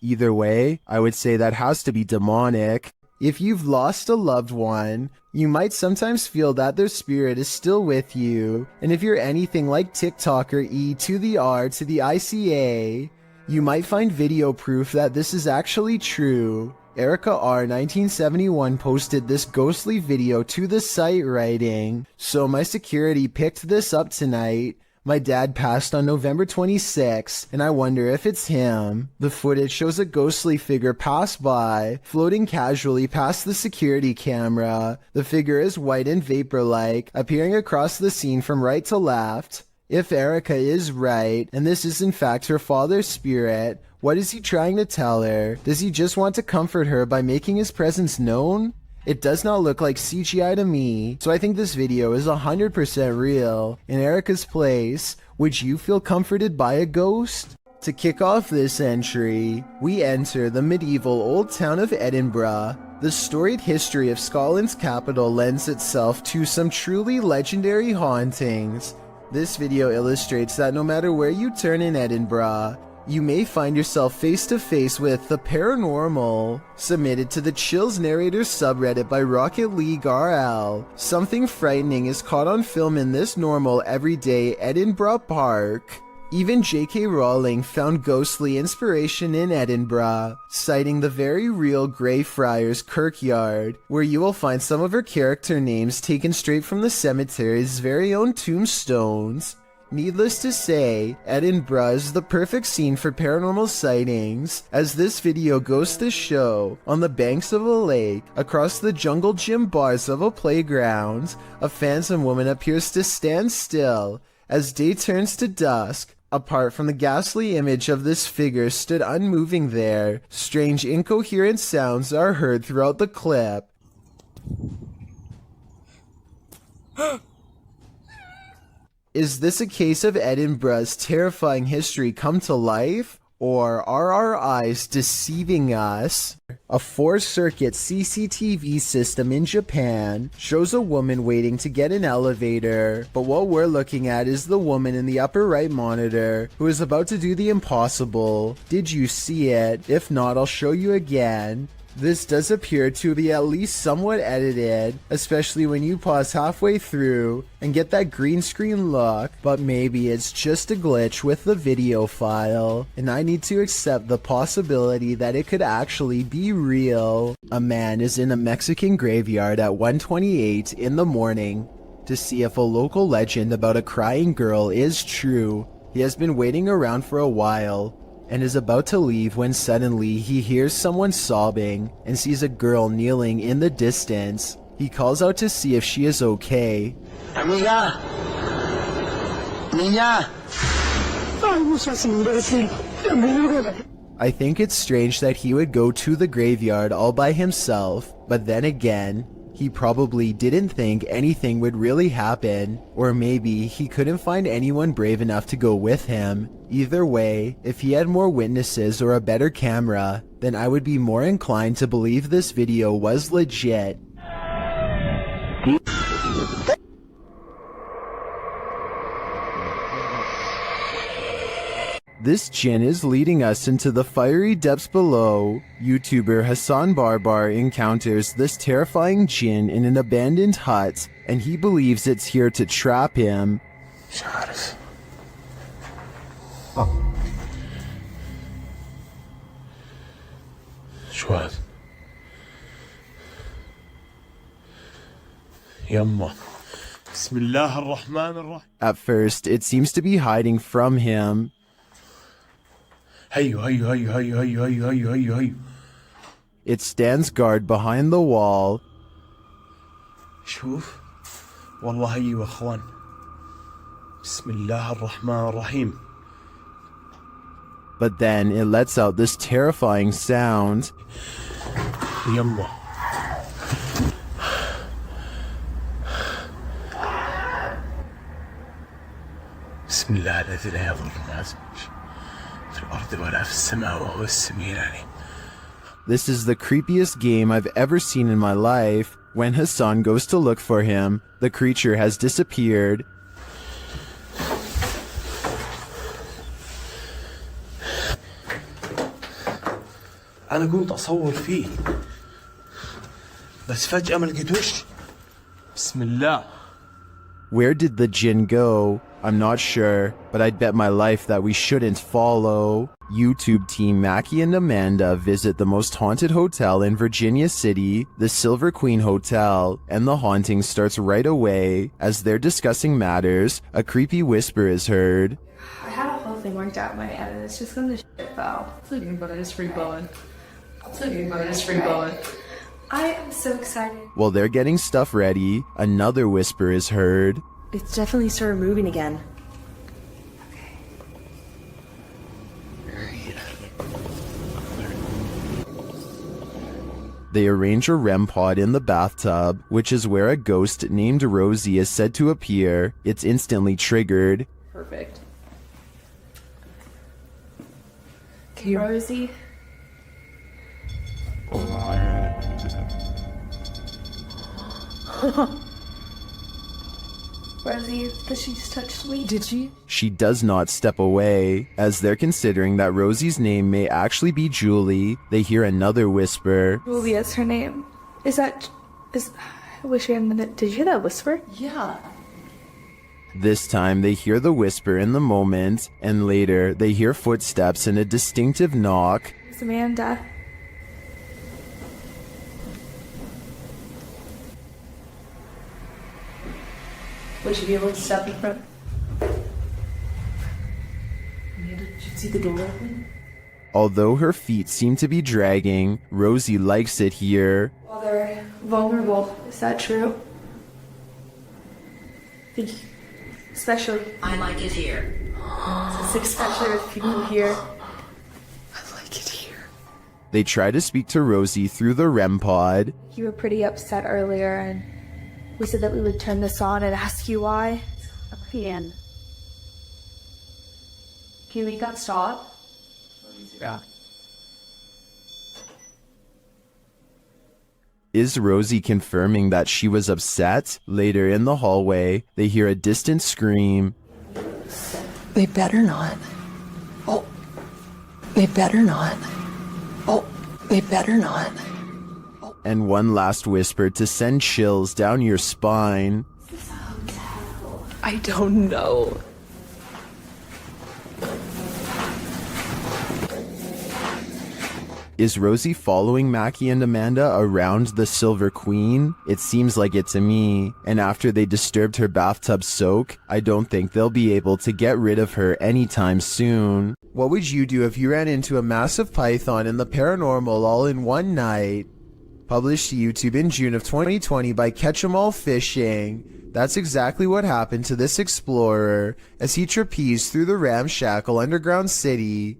Either way, I would say that has to be demonic. If you've lost a loved one, you might sometimes feel that their spirit is still with you. And if you're anything like TikToker E to the R to the ICA, you might find video proof that this is actually true. Erica R 1971 posted this ghostly video to the site writing, "So my security picked this up tonight. My dad passed on November 26, and I wonder if it's him. The footage shows a ghostly figure pass by, floating casually past the security camera. The figure is white and vapor-like, appearing across the scene from right to left. If Erica is right, and this is in fact her father's spirit, what is he trying to tell her? Does he just want to comfort her by making his presence known? It does not look like CGI to me, so I think this video is 100% real. In Erica's place, would you feel comforted by a ghost?" To kick off this entry, we enter the medieval old town of Edinburgh. The storied history of Scotland's capital lends itself to some truly legendary hauntings. This video illustrates that no matter where you turn in Edinburgh, you may find yourself face to face with the paranormal. Submitted to the Chills Narrators subreddit by Rocket League RL. Something frightening is caught on film in this normal everyday Edinburgh park. Even J.K. Rowling found ghostly inspiration in Edinburgh, citing the very real Greyfriars Kirkyard, where you will find some of her character names taken straight from the cemetery's very own tombstones. Needless to say, Edinburgh is the perfect scene for paranormal sightings, as this video goes to show, on the banks of a lake, across the jungle gym bars of a playground, a phantom woman appears to stand still, as day turns to dusk. Apart from the ghastly image of this figure stood unmoving there, strange incoherent sounds are heard throughout the clip. Is this a case of Edinburgh's terrifying history come to life? Or are our eyes deceiving us? A 4-circuit CCTV system in Japan shows a woman waiting to get an elevator, but what we're looking at is the woman in the upper right monitor who is about to do the impossible. Did you see it? If not, I'll show you again. This does appear to be at least somewhat edited, especially when you pause halfway through and get that green screen look, but maybe it's just a glitch with the video file, and I need to accept the possibility that it could actually be real. A man is in a Mexican graveyard at 1:28 in the morning to see if a local legend about a crying girl is true. He has been waiting around for a while and is about to leave when suddenly he hears someone sobbing and sees a girl kneeling in the distance. He calls out to see if she is okay. Amiga! Niña! I think it's strange that he would go to the graveyard all by himself, but then again, he probably didn't think anything would really happen, or maybe he couldn't find anyone brave enough to go with him. Either way, if he had more witnesses or a better camera, then I would be more inclined to believe this video was legit. This jinn is leading us into the fiery depths below. YouTuber Hassan Barbar encounters this terrifying jinn in an abandoned hut, and he believes it's here to trap him. شو يما بسم الله الرحمن الرحيم. At first, it seems to be hiding from him. هيو هيو هيو هيو هيو هيو هيو هيو هيو. It stands guard behind the wall. شوف والله هيو اخوان بسم الله الرحمن الرحيم. But then it lets out this terrifying sound. يما بسم الله الذي لا يضر مع اسمه في الأرض ولا في السماء وهو السميع العليم. This is the creepiest game I've ever seen in my life. When Hassan goes to look for him, the creature has disappeared. أنا كنت أصور فيه بس فجأة ما لقيتوش. بسم الله. Where did the jinn go? I'm not sure, but I'd bet my life that we shouldn't follow. YouTube team Mackie and Amanda visit the most haunted hotel in Virginia City, the Silver Queen Hotel, and the haunting starts right away. As they're discussing matters, a creepy whisper is heard. I had a whole thing worked out in my head and it's just gonna shit though. It's okay, but I just free blowing. It's okay, but I just free blowing. I am so excited. While they're getting stuff ready, another whisper is heard. It's definitely started moving again. They arrange a REM pod in the bathtub, which is where a ghost named Rosie is said to appear. It's instantly triggered. Perfect. Okay, Rosie. Rosie, did she just touch me? Did she? She does not step away. As they're considering that Rosie's name may actually be Julie, they hear another whisper. Julia's her name. I wish we hadn't. Did you hear that whisper? Yeah. This time they hear the whisper in the moment, and later they hear footsteps and a distinctive knock. It's Amanda. Would you be able to step in front? Amanda, did you see the door open? Although her feet seem to be dragging, Rosie likes it here. Well, they're vulnerable. Is that true? Especially. I like it here. Especially with people here. I like it here. They try to speak to Rosie through the REM pod. You were pretty upset earlier, and we said that we would turn this on and ask you why. Can you make that stop? Yeah. Is Rosie confirming that she was upset? Later in the hallway, they hear a distant scream. They better not. Oh, they better not. Oh, they better not. And one last whisper to send chills down your spine. I don't know. Is Rosie following Mackie and Amanda around the Silver Queen? It seems like it to me. And after they disturbed her bathtub soak, I don't think they'll be able to get rid of her anytime soon. What would you do if you ran into a massive python in the paranormal all in one night? Published to YouTube in June of 2020 by Catch 'em All Fishing. That's exactly what happened to this explorer as he trapezed through the ramshackle underground city.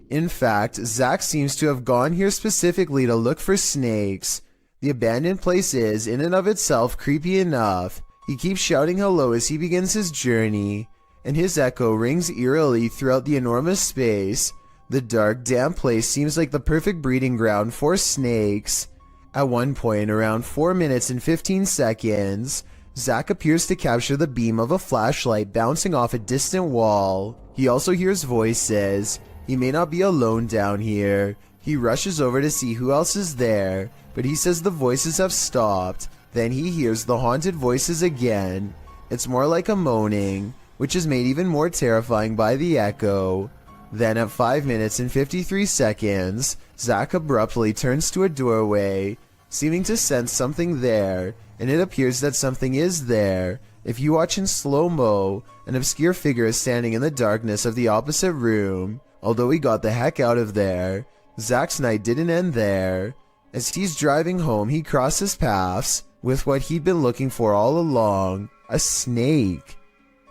In fact, Zach seems to have gone here specifically to look for snakes. The abandoned place is, in and of itself, creepy enough. He keeps shouting hello as he begins his journey, and his echo rings eerily throughout the enormous space. The dark, damp place seems like the perfect breeding ground for snakes. At one point, around 4 minutes and 15 seconds, Zach appears to capture the beam of a flashlight bouncing off a distant wall. He also hears voices. He may not be alone down here. He rushes over to see who else is there, but he says the voices have stopped. Then he hears the haunted voices again. It's more like a moaning, which is made even more terrifying by the echo. Then at 5 minutes and 53 seconds, Zach abruptly turns to a doorway, seeming to sense something there, and it appears that something is there. If you watch in slow-mo, an obscure figure is standing in the darkness of the opposite room. Although he got the heck out of there, Zach's night didn't end there. As he's driving home, he crosses paths with what he'd been looking for all along, a snake.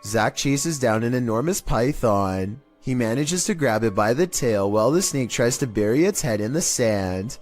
Zach chases down an enormous python. He manages to grab it by the tail while the snake tries to bury its head in the sand.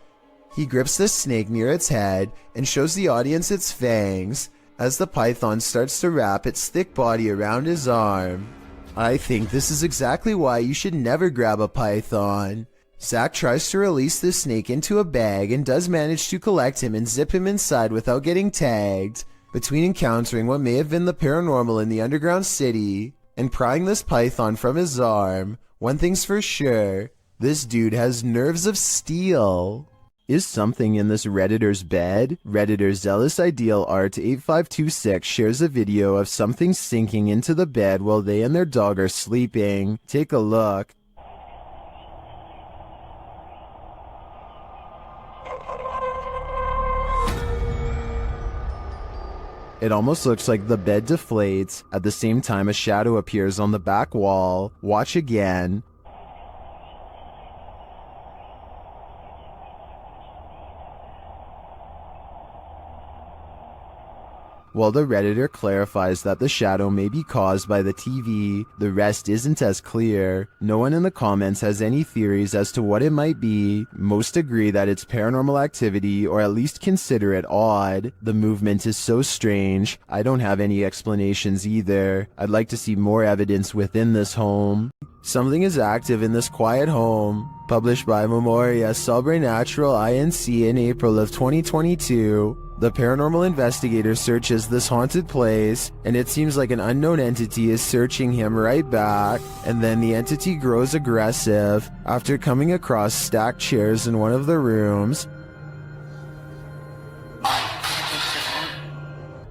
He grips the snake near its head and shows the audience its fangs as the python starts to wrap its thick body around his arm. I think this is exactly why you should never grab a python. Zach tries to release the snake into a bag and does manage to collect him and zip him inside without getting tagged. Between encountering what may have been the paranormal in the underground city and prying this python from his arm, one thing's for sure, this dude has nerves of steel. Is something in this Redditor's bed? Redditor Zealous Ideal Art 8526 shares a video of something sinking into the bed while they and their dog are sleeping. Take a look. It almost looks like the bed deflates. At the same time, a shadow appears on the back wall. Watch again. While the Redditor clarifies that the shadow may be caused by the TV, the rest isn't as clear. No one in the comments has any theories as to what it might be. Most agree that it's paranormal activity, or at least consider it odd. The movement is so strange. I don't have any explanations either. I'd like to see more evidence within this home. Something is active in this quiet home. Published by Memoria Sobrenatural Inc. in April of 2022. The paranormal investigator searches this haunted place, and it seems like an unknown entity is searching him right back, and then the entity grows aggressive after coming across stacked chairs in one of the rooms.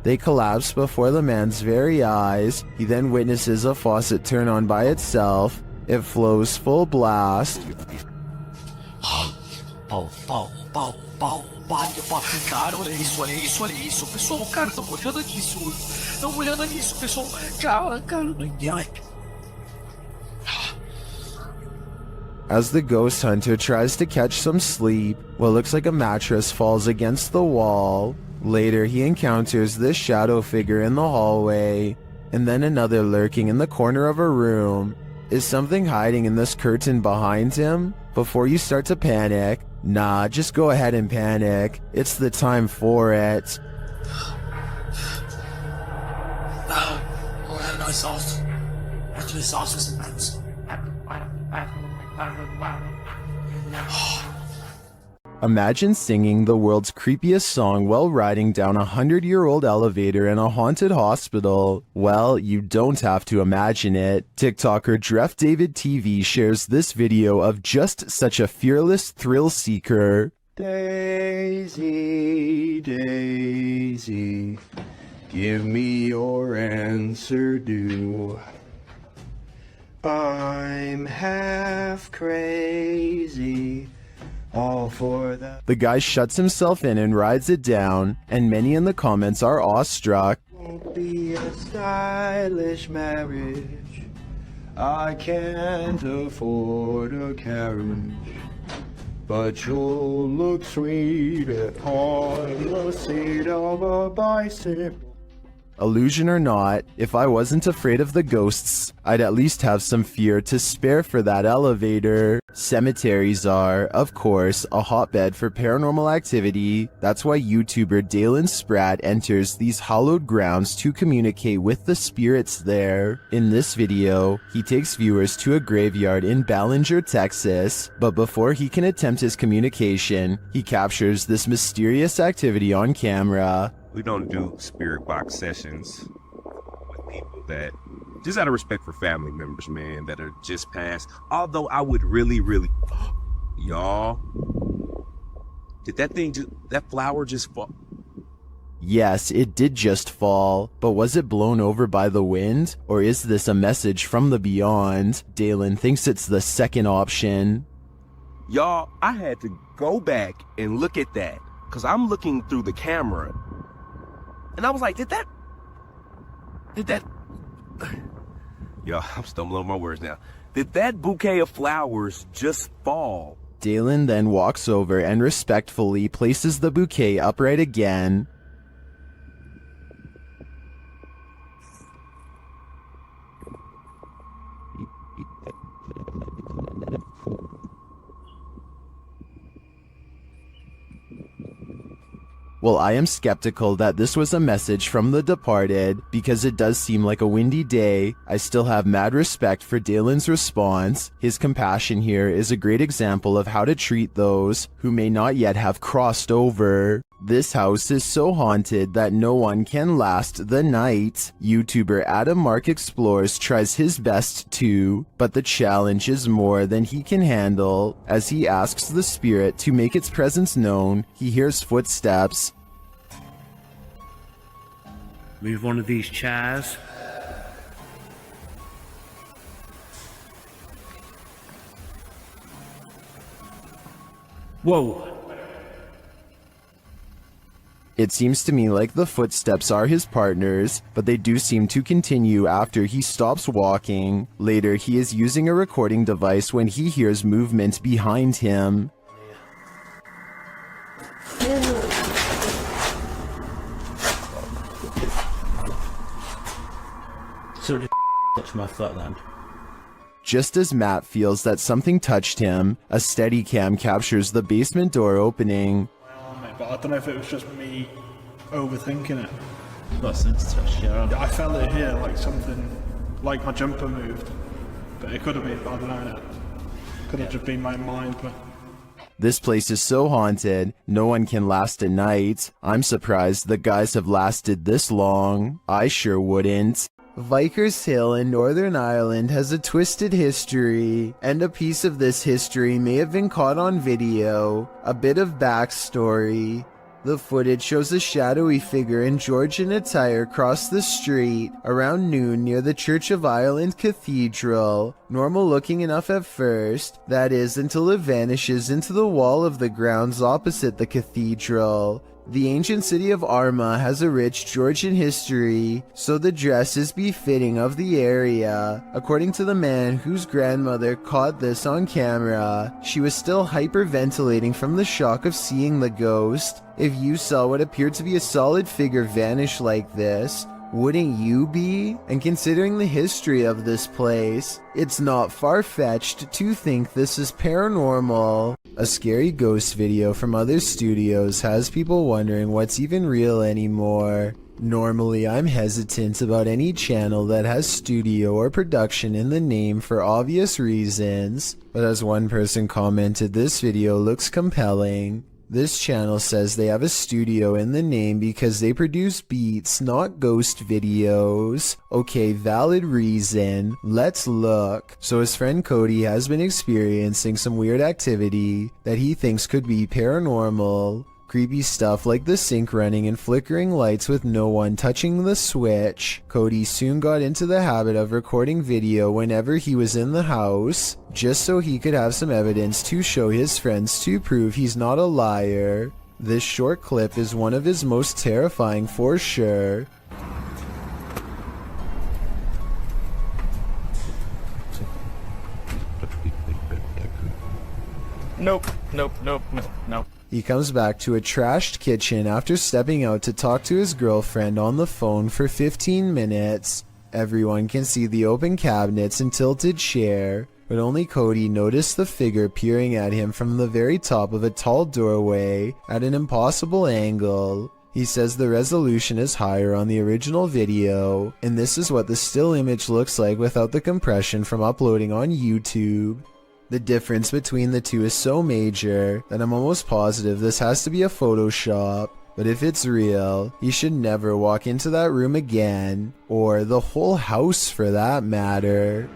They collapse before the man's very eyes. He then witnesses a faucet turn on by itself. It flows full blast. Cara, olha isso, olha isso, olha isso. Pessoal, cara, estão olhando nisso. Estão olhando nisso, pessoal. Cara, As the ghost hunter tries to catch some sleep, what looks like a mattress falls against the wall. Later, he encounters this shadow figure in the hallway, and then another lurking in the corner of a room. Is something hiding in this curtain behind him? Before you start to panic, nah, just go ahead and panic. It's the time for it. Imagine singing the world's creepiest song while riding down a 100-year-old elevator in a haunted hospital. Well, you don't have to imagine it. TikToker Dref David TV shares this video of just such a fearless thrill seeker. Daisy, Daisy, give me your answer due. I'm half crazy. All for that. The guy shuts himself in and rides it down, and many in the comments are awestruck. Won't be a stylish marriage. I can't afford a carriage. But you'll look sweet upon the seat of a bicycle. Illusion or not, if I wasn't afraid of the ghosts, I'd at least have some fear to spare for that elevator. Cemeteries are, of course, a hotbed for paranormal activity. That's why YouTuber Dalen Spratt enters these hallowed grounds to communicate with the spirits there. In this video, he takes viewers to a graveyard in Ballinger, Texas, but before he can attempt his communication, he captures this mysterious activity on camera. We don't do spirit box sessions with people that, just out of respect for family members, man, that are just passed. Although I would really, y'all, did that flower just fall? Yes, it did just fall, but was it blown over by the wind? Or is this a message from the beyond? Dalen thinks it's the second option. Y'all, I had to go back and look at that, because I'm looking through the camera. And I was like, did that? Yo, I'm stumbling over my words now. Did that bouquet of flowers just fall? Dalen then walks over and respectfully places the bouquet upright again. Well, I am skeptical that this was a message from the departed, because it does seem like a windy day. I still have mad respect for Dalen's response. His compassion here is a great example of how to treat those who may not yet have crossed over. This house is so haunted that no one can last the night. YouTuber Adam Mark Explores tries his best too, but the challenge is more than he can handle. As he asks the spirit to make its presence known, he hears footsteps. Move one of these chairs. Whoa! It seems to me like the footsteps are his partner's, but they do seem to continue after he stops walking. Later, he is using a recording device when he hears movement behind him. So did touch my flatland. Just as Matt feels that something touched him, a Steadicam captures the basement door opening. But I don't know if it was just me overthinking it. Got sense touch, yeah. I felt it here, like something, like my jumper moved. But it could have been, I don't know. Could have just been my mind, but... This place is so haunted, no one can last a night. I'm surprised the guys have lasted this long. I sure wouldn't. Vickers Hill in Northern Ireland has a twisted history, and a piece of this history may have been caught on video. A bit of backstory. The footage shows a shadowy figure in Georgian attire cross the street around noon near the Church of Ireland Cathedral. Normal looking enough at first, that is, until it vanishes into the wall of the grounds opposite the cathedral. The ancient city of Armagh has a rich Georgian history, so the dress is befitting of the area. According to the man whose grandmother caught this on camera, she was still hyperventilating from the shock of seeing the ghost. If you saw what appeared to be a solid figure vanish like this, wouldn't you be? And considering the history of this place, it's not far-fetched to think this is paranormal. A scary ghost video from other studios has people wondering what's even real anymore. Normally, I'm hesitant about any channel that has studio or production in the name for obvious reasons, but as one person commented, this video looks compelling. This channel says they have a studio in the name because they produce beats, not ghost videos. Okay, valid reason. Let's look. So his friend Cody has been experiencing some weird activity that he thinks could be paranormal. Creepy stuff like the sink running and flickering lights with no one touching the switch. Cody soon got into the habit of recording video whenever he was in the house, just so he could have some evidence to show his friends to prove he's not a liar. This short clip is one of his most terrifying for sure. Nope. He comes back to a trashed kitchen after stepping out to talk to his girlfriend on the phone for 15 minutes. Everyone can see the open cabinets and tilted chair, but only Cody noticed the figure peering at him from the very top of a tall doorway at an impossible angle. He says the resolution is higher on the original video, and this is what the still image looks like without the compression from uploading on YouTube. The difference between the two is so major that I'm almost positive this has to be a Photoshop. But if it's real, you should never walk into that room again, or the whole house for that matter.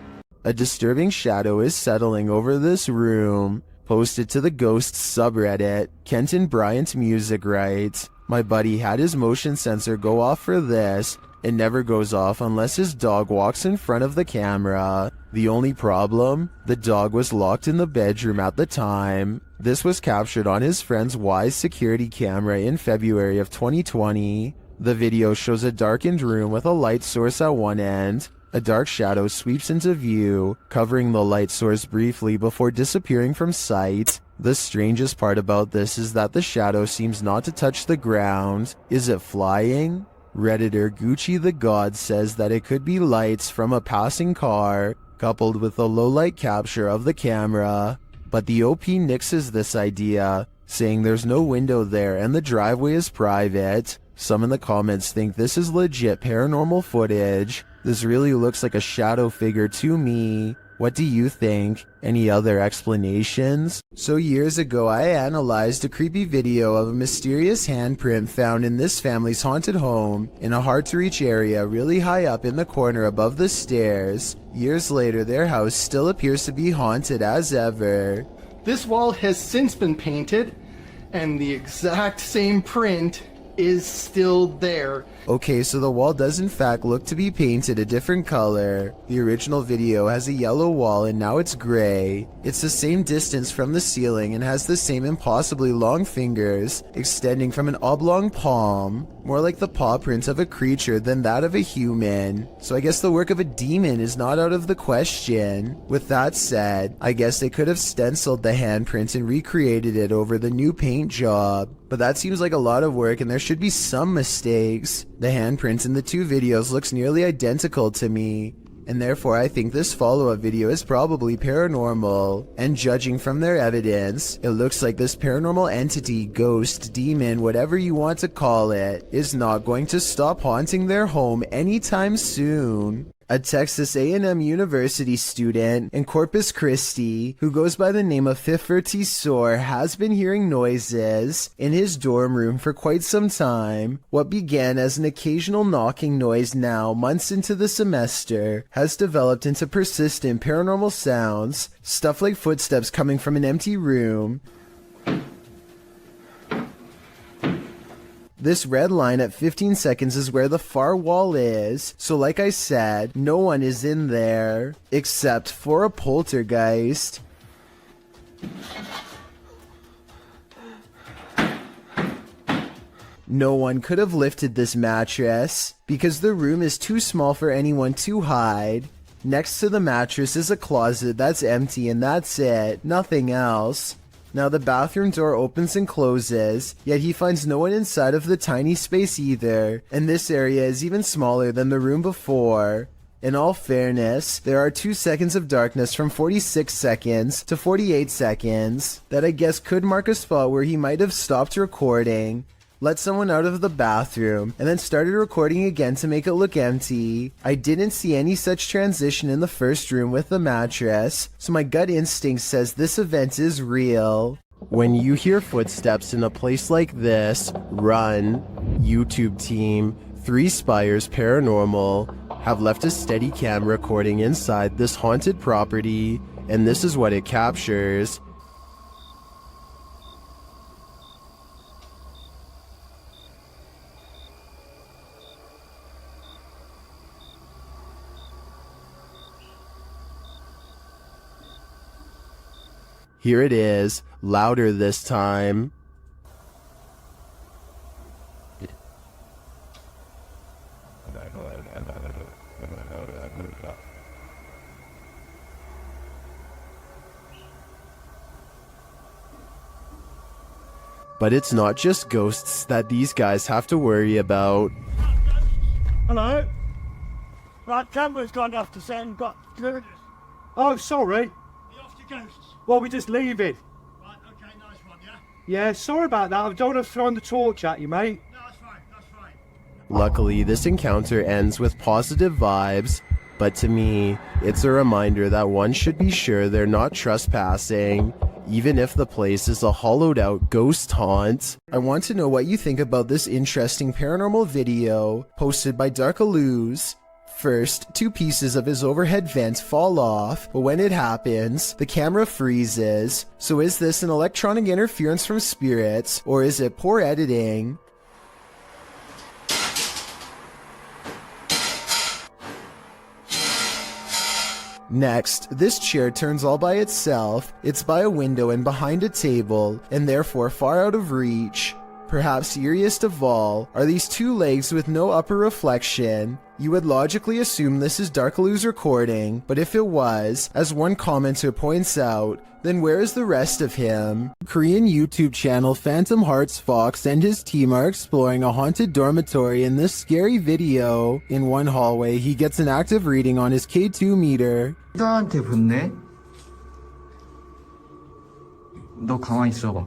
A disturbing shadow is settling over this room. Posted to the Ghosts subreddit, Kenton Bryant Music writes, "My buddy had his motion sensor go off for this. It never goes off unless his dog walks in front of the camera. The only problem? The dog was locked in the bedroom at the time. This was captured on his friend's Wise security camera in February of 2020. The video shows a darkened room with a light source at one end. A dark shadow sweeps into view, covering the light source briefly before disappearing from sight. The strangest part about this is that the shadow seems not to touch the ground. Is it flying?" Redditor Gucci the God says that it could be lights from a passing car, coupled with a low-light capture of the camera. But the OP nixes this idea, saying there's no window there and the driveway is private. Some in the comments think this is legit paranormal footage. This really looks like a shadow figure to me. What do you think? Any other explanations? So years ago, I analyzed a creepy video of a mysterious handprint found in this family's haunted home in a hard-to-reach area really high up in the corner above the stairs. Years later, their house still appears to be haunted as ever. This wall has since been painted, and the exact same print is still there. Okay, so the wall does in fact look to be painted a different color. The original video has a yellow wall and now it's gray. It's the same distance from the ceiling and has the same impossibly long fingers extending from an oblong palm, more like the paw print of a creature than that of a human. So I guess the work of a demon is not out of the question. With that said, I guess they could have stenciled the handprint and recreated it over the new paint job. But that seems like a lot of work and there should be some mistakes. The handprints in the two videos looks nearly identical to me, and therefore I think this follow-up video is probably paranormal. And judging from their evidence, it looks like this paranormal entity, ghost, demon, whatever you want to call it, is not going to stop haunting their home anytime soon. A Texas A&M University student in Corpus Christi, who goes by the name of Fifferty Soar, has been hearing noises in his dorm room for quite some time. What began as an occasional knocking noise now, months into the semester, has developed into persistent paranormal sounds, stuff like footsteps coming from an empty room, This red line at 15 seconds is where the far wall is, so like I said, no one is in there, except for a poltergeist. No one could have lifted this mattress, because the room is too small for anyone to hide. Next to the mattress is a closet that's empty and that's it, nothing else. Now the bathroom door opens and closes, yet he finds no one inside of the tiny space either, and this area is even smaller than the room before. In all fairness, there are 2 seconds of darkness from 46 seconds to 48 seconds that I guess could mark a spot where he might have stopped recording, let someone out of the bathroom, and then started recording again to make it look empty. I didn't see any such transition in the first room with the mattress, so my gut instinct says this event is real. When you hear footsteps in a place like this, run. YouTube team, 3 Spires Paranormal, have left a steady cam recording inside this haunted property, and this is what it captures. Here it is, louder this time. But it's not just ghosts that these guys have to worry about. Hello? Right, camera's gone off to set and got... Oh, sorry. Well, we just leave it. Right, okay, nice one, yeah? Yeah, sorry about that. I don't want to throw the torch at you, mate. No, that's fine, that's fine. Luckily, this encounter ends with positive vibes, but to me, it's a reminder that one should be sure they're not trespassing, even if the place is a hollowed out ghost haunt. I want to know what you think about this interesting paranormal video posted by Darkalooz. First, 2 pieces of his overhead vent fall off, but when it happens, the camera freezes. So is this an electronic interference from spirits, or is it poor editing? Next, this chair turns all by itself. It's by a window and behind a table, and therefore far out of reach. Perhaps eeriest of all are these 2 legs with no upper reflection. You would logically assume this is Darkalooz recording, but if it was, as one commenter points out, then where is the rest of him? Korean YouTube channel Phantom Hearts Fox and his team are exploring a haunted dormitory in this scary video. In one hallway, he gets an active reading on his K2 meter. 나한테 붙네? 너 가만히 있어봐.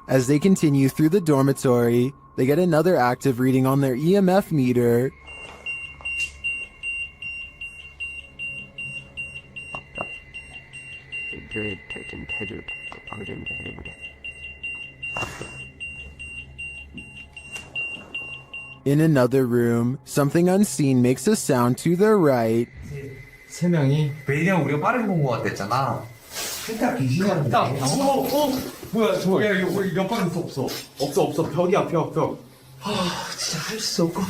As they continue through the dormitory, they get another active reading on their EMF meter. In another room, something unseen makes a sound to their right. 3명이 왜냐면 우리가 빠르게 본 것 같았잖아. 일단 귀신이라는 뭐야 저거 야 이거 옆방에 없어 벽이야 벽 진짜 할 수 없고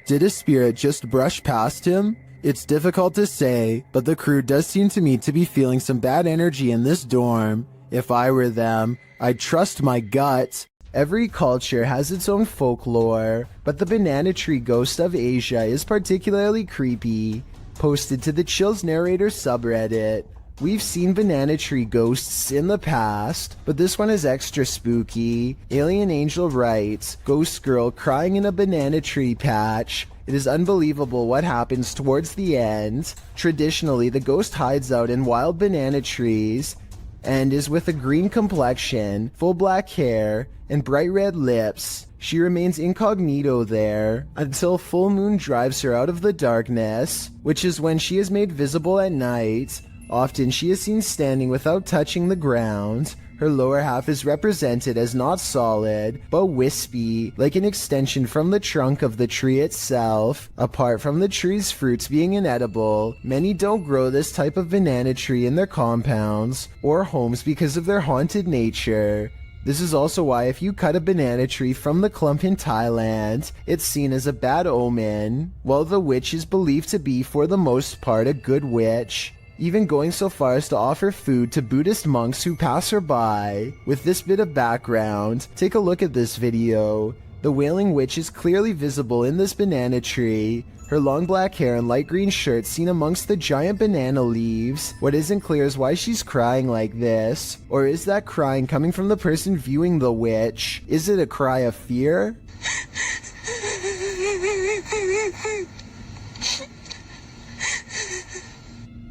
Did a spirit just brush past him? It's difficult to say, but the crew does seem to me to be feeling some bad energy in this dorm. If I were them, I'd trust my gut. Every culture has its own folklore, but the banana tree ghost of Asia is particularly creepy. Posted to the Chills Narrator subreddit. We've seen banana tree ghosts in the past, but this one is extra spooky. Alien Angel writes, Ghost girl crying in a banana tree patch. It is unbelievable what happens towards the end. Traditionally, the ghost hides out in wild banana trees and is with a green complexion, full black hair, and bright red lips. She remains incognito there until full moon drives her out of the darkness, which is when she is made visible at night. Often she is seen standing without touching the ground. Her lower half is represented as not solid, but wispy, like an extension from the trunk of the tree itself. Apart from the tree's fruits being inedible, many don't grow this type of banana tree in their compounds or homes because of their haunted nature. This is also why if you cut a banana tree from the clump in Thailand, it's seen as a bad omen, while the witch is believed to be for the most part a good witch, even going so far as to offer food to Buddhist monks who pass her by. With this bit of background, take a look at this video. The Wailing Witch is clearly visible in this banana tree. Her long black hair and light green shirt seen amongst the giant banana leaves. What isn't clear is why she's crying like this. Or is that crying coming from the person viewing the witch? Is it a cry of fear?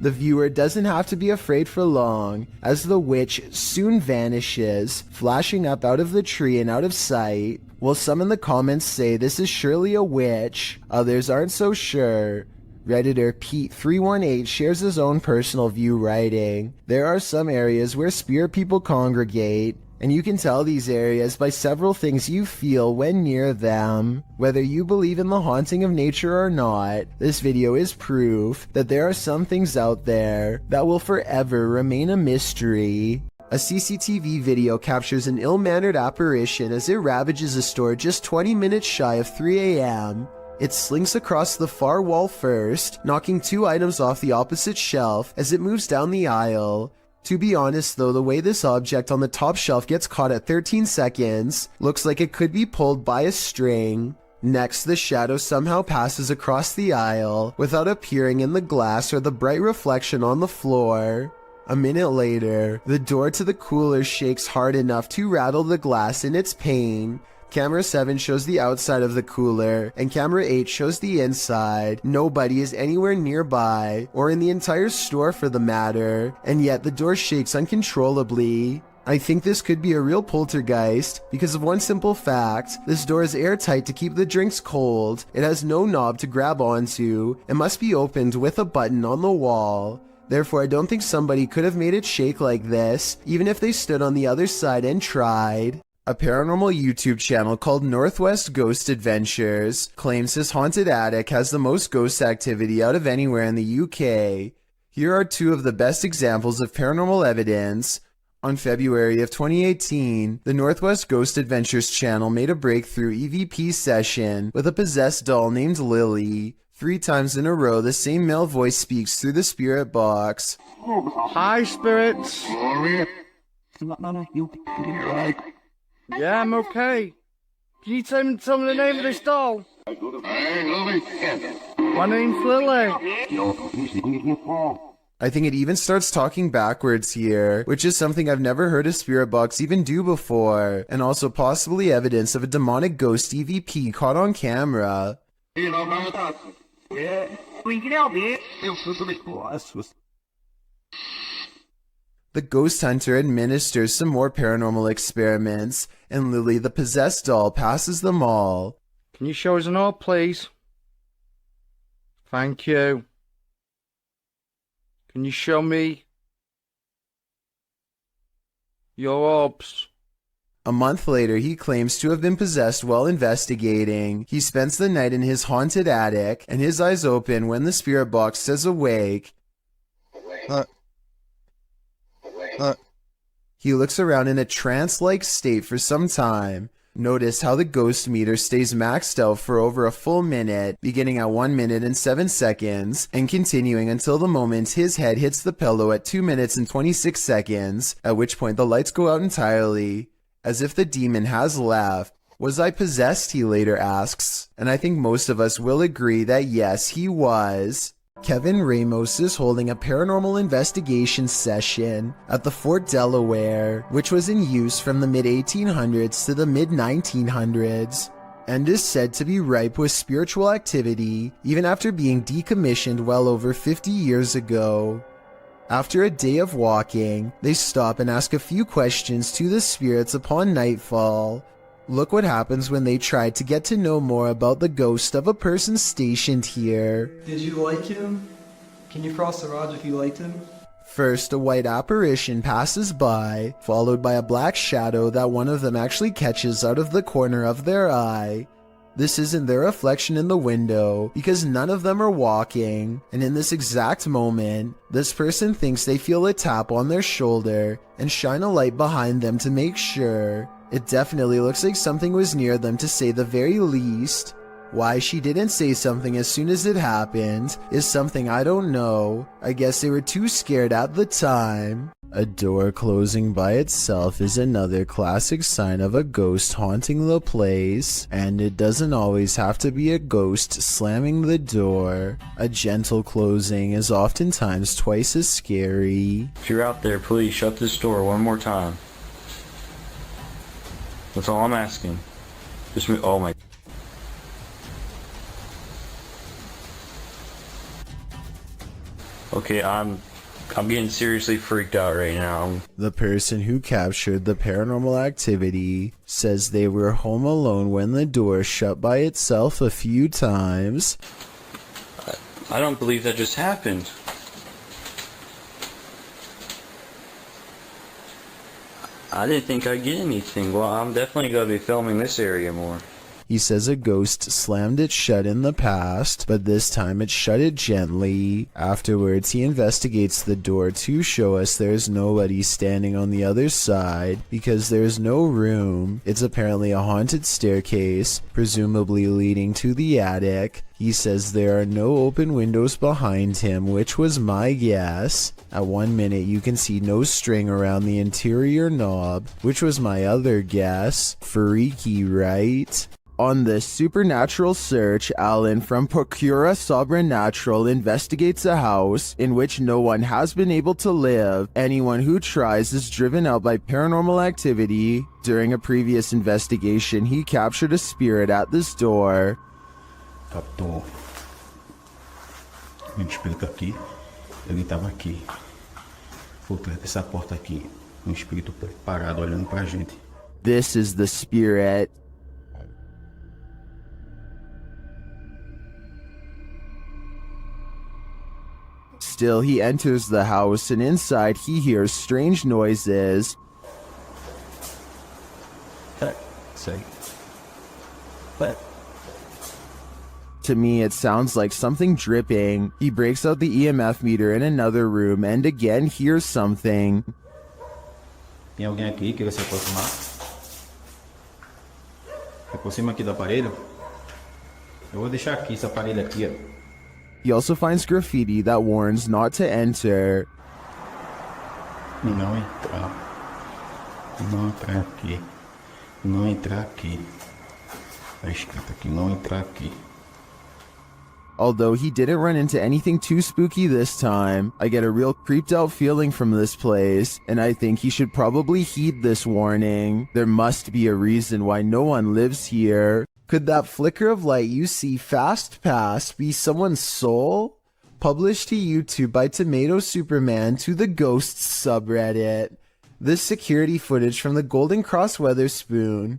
The viewer doesn't have to be afraid for long, as the witch soon vanishes, flashing up out of the tree and out of sight. While some in the comments say this is surely a witch, others aren't so sure. Redditor Pete318 shares his own personal view, writing, "There are some areas where spirit people congregate, and you can tell these areas by several things you feel when near them. Whether you believe in the haunting of nature or not, this video is proof that there are some things out there that will forever remain a mystery." A CCTV video captures an ill-mannered apparition as it ravages a store just 20 minutes shy of 3 a.m. It slinks across the far wall first, knocking 2 items off the opposite shelf as it moves down the aisle. To be honest though, the way this object on the top shelf gets caught at 13 seconds looks like it could be pulled by a string. Next, the shadow somehow passes across the aisle without appearing in the glass or the bright reflection on the floor. A minute later, the door to the cooler shakes hard enough to rattle the glass in its pane. Camera 7 shows the outside of the cooler, and camera 8 shows the inside. Nobody is anywhere nearby, or in the entire store for the matter, and yet the door shakes uncontrollably. I think this could be a real poltergeist, because of one simple fact: this door is airtight to keep the drinks cold, it has no knob to grab onto, and must be opened with a button on the wall. Therefore, I don't think somebody could have made it shake like this, even if they stood on the other side and tried. A paranormal YouTube channel called Northwest Ghost Adventures claims his haunted attic has the most ghost activity out of anywhere in the UK. Here are 2 of the best examples of paranormal evidence. On February of 2018, the Northwest Ghost Adventures channel made a breakthrough EVP session with a possessed doll named Lily. 3 times in a row, the same male voice speaks through the spirit box. Hi, spirits. Yeah, I'm okay. Can you tell me the name of this doll? My name's Lily. I think it even starts talking backwards here, which is something I've never heard a spirit box even do before, and also possibly evidence of a demonic ghost EVP caught on camera. The ghost hunter administers some more paranormal experiments, and Lily, the possessed doll, passes them all. Can you show us an orb, please? Thank you. Can you show me your orbs? A month later, he claims to have been possessed while investigating. He spends the night in his haunted attic, and his eyes open when the spirit box says awake. He looks around in a trance-like state for some time. Notice how the ghost meter stays maxed out for over a full minute, beginning at 1 minute and 7 seconds, and continuing until the moment his head hits the pillow at 2 minutes and 26 seconds, at which point the lights go out entirely. As if the demon has left. Was I possessed, he later asks, and I think most of us will agree that yes, he was. Kevin Ramos is holding a paranormal investigation session at the Fort Delaware, which was in use from the mid-1800s to the mid-1900s, and is said to be ripe with spiritual activity even after being decommissioned well over 50 years ago. After a day of walking, they stop and ask a few questions to the spirits upon nightfall. Look what happens when they try to get to know more about the ghost of a person stationed here. Did you like him? Can you cross the rods if you liked him? First, a white apparition passes by, followed by a black shadow that one of them actually catches out of the corner of their eye. This isn't their reflection in the window because none of them are walking, and in this exact moment, this person thinks they feel a tap on their shoulder and shine a light behind them to make sure. It definitely looks like something was near them to say the very least. Why she didn't say something as soon as it happened is something I don't know. I guess they were too scared at the time. A door closing by itself is another classic sign of a ghost haunting the place, and it doesn't always have to be a ghost slamming the door. A gentle closing is oftentimes twice as scary. If you're out there, please shut this door one more time. That's all I'm asking. Just me. Oh my. Okay, I'm getting seriously freaked out right now. The person who captured the paranormal activity says they were home alone when the door shut by itself a few times. I don't believe that just happened. I didn't think I'd get anything. Well, I'm definitely going to be filming this area more. He says a ghost slammed it shut in the past, but this time it shut it gently. Afterwards, he investigates the door to show us there's nobody standing on the other side because there's no room. It's apparently a haunted staircase, presumably leading to the attic. He says there are no open windows behind him, which was my guess. At 1 minute, you can see no string around the interior knob, which was my other guess. Freaky, right? On this supernatural search, Alan from Procura Sobrenatural investigates a house in which no one has been able to live. Anyone who tries is driven out by paranormal activity. During a previous investigation, he captured a spirit at this door. Captou um espírito aqui. Ele estava aqui, por trás dessa porta aqui. Espírito parado olhando pra gente. This is the spirit. Still, he enters the house, and inside he hears strange noises. But to me, it sounds like something dripping. He breaks out the EMF meter in another room and again hears something. Tem alguém aqui que queira se aproximar? Se aproxima aqui do aparelho. Eu vou deixar aqui esse aparelho aqui, ó. He also finds graffiti that warns not to enter. Não entrar. Não entrar aqui. Não entrar aqui. Tá escrito aqui, não entrar aqui. Although he didn't run into anything too spooky this time, I get a real creeped out feeling from this place, and I think he should probably heed this warning. There must be a reason why no one lives here. Could that flicker of light you see fast past be someone's soul? Published to YouTube by Tomato Superman to the Ghosts subreddit. This security footage from the Golden Cross Weatherspoon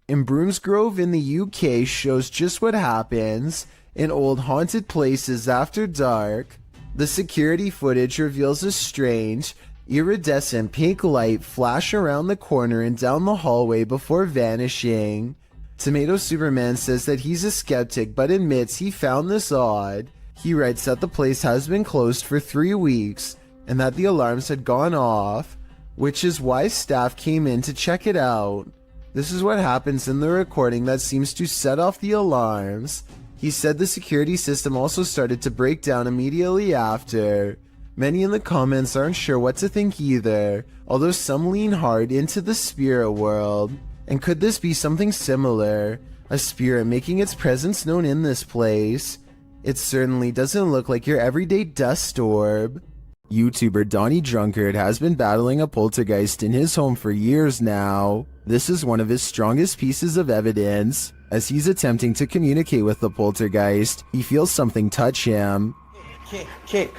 in Broomsgrove in the UK shows just what happens in old haunted places after dark. The security footage reveals a strange, iridescent pink light flash around the corner and down the hallway before vanishing. Tomato Superman says that he's a skeptic but admits he found this odd. He writes that the place has been closed for 3 weeks and that the alarms had gone off, which is why staff came in to check it out. This is what happens in the recording that seems to set off the alarms. He said the security system also started to break down immediately after. Many in the comments aren't sure what to think either, although some lean hard into the spirit world. And could this be something similar? A spirit making its presence known in this place? It certainly doesn't look like your everyday dust orb. YouTuber Donnie Drunkard has been battling a poltergeist in his home for years now. This is one of his strongest pieces of evidence. As he's attempting to communicate with the poltergeist, he feels something touch him. Kick.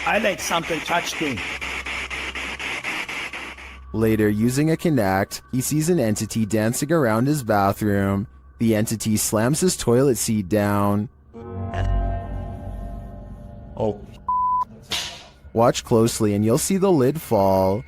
I let something touch me. Later, using a Kinect, he sees an entity dancing around his bathroom. The entity slams his toilet seat down. Oh. Watch closely and you'll see the lid fall.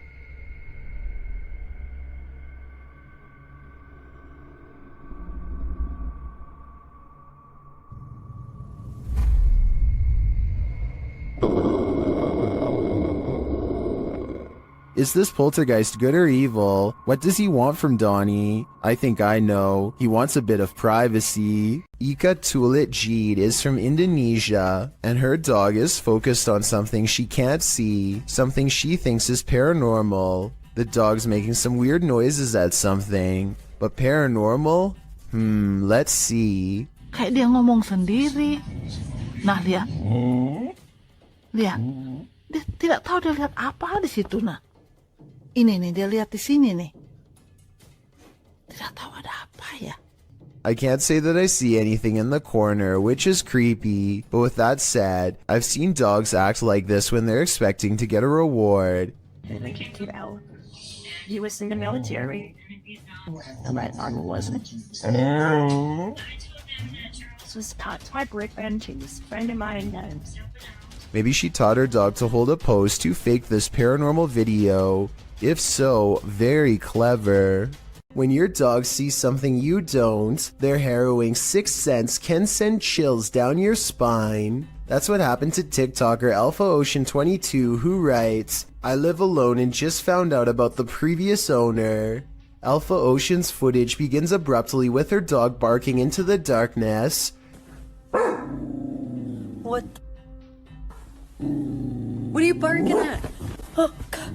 Is this poltergeist good or evil? What does he want from Donnie? I think I know. He wants a bit of privacy. Ika Tulit Jeed is from Indonesia, and her dog is focused on something she can't see, something she thinks is paranormal. The dog's making some weird noises at something. But paranormal? Let's see. Kayak dia ngomong sendiri. Nah, lihat. Lihat. Dia tidak tahu dia lihat apa di situ, nah. Ini nih, dia lihat di sini nih. Tidak tahu ada apa ya. I can't say that I see anything in the corner, which is creepy, but with that said, I've seen dogs act like this when they're expecting to get a reward. He was in the military. My arm wasn't. This was taught to my boyfriend, he was a friend of mine. Maybe she taught her dog to hold a pose to fake this paranormal video. If so, very clever. When your dog sees something you don't, their harrowing sixth sense can send chills down your spine. That's what happened to TikToker Alpha Ocean 22, who writes, I live alone and just found out about the previous owner. Alpha Ocean's footage begins abruptly with her dog barking into the darkness. What are you barking at? Oh, God.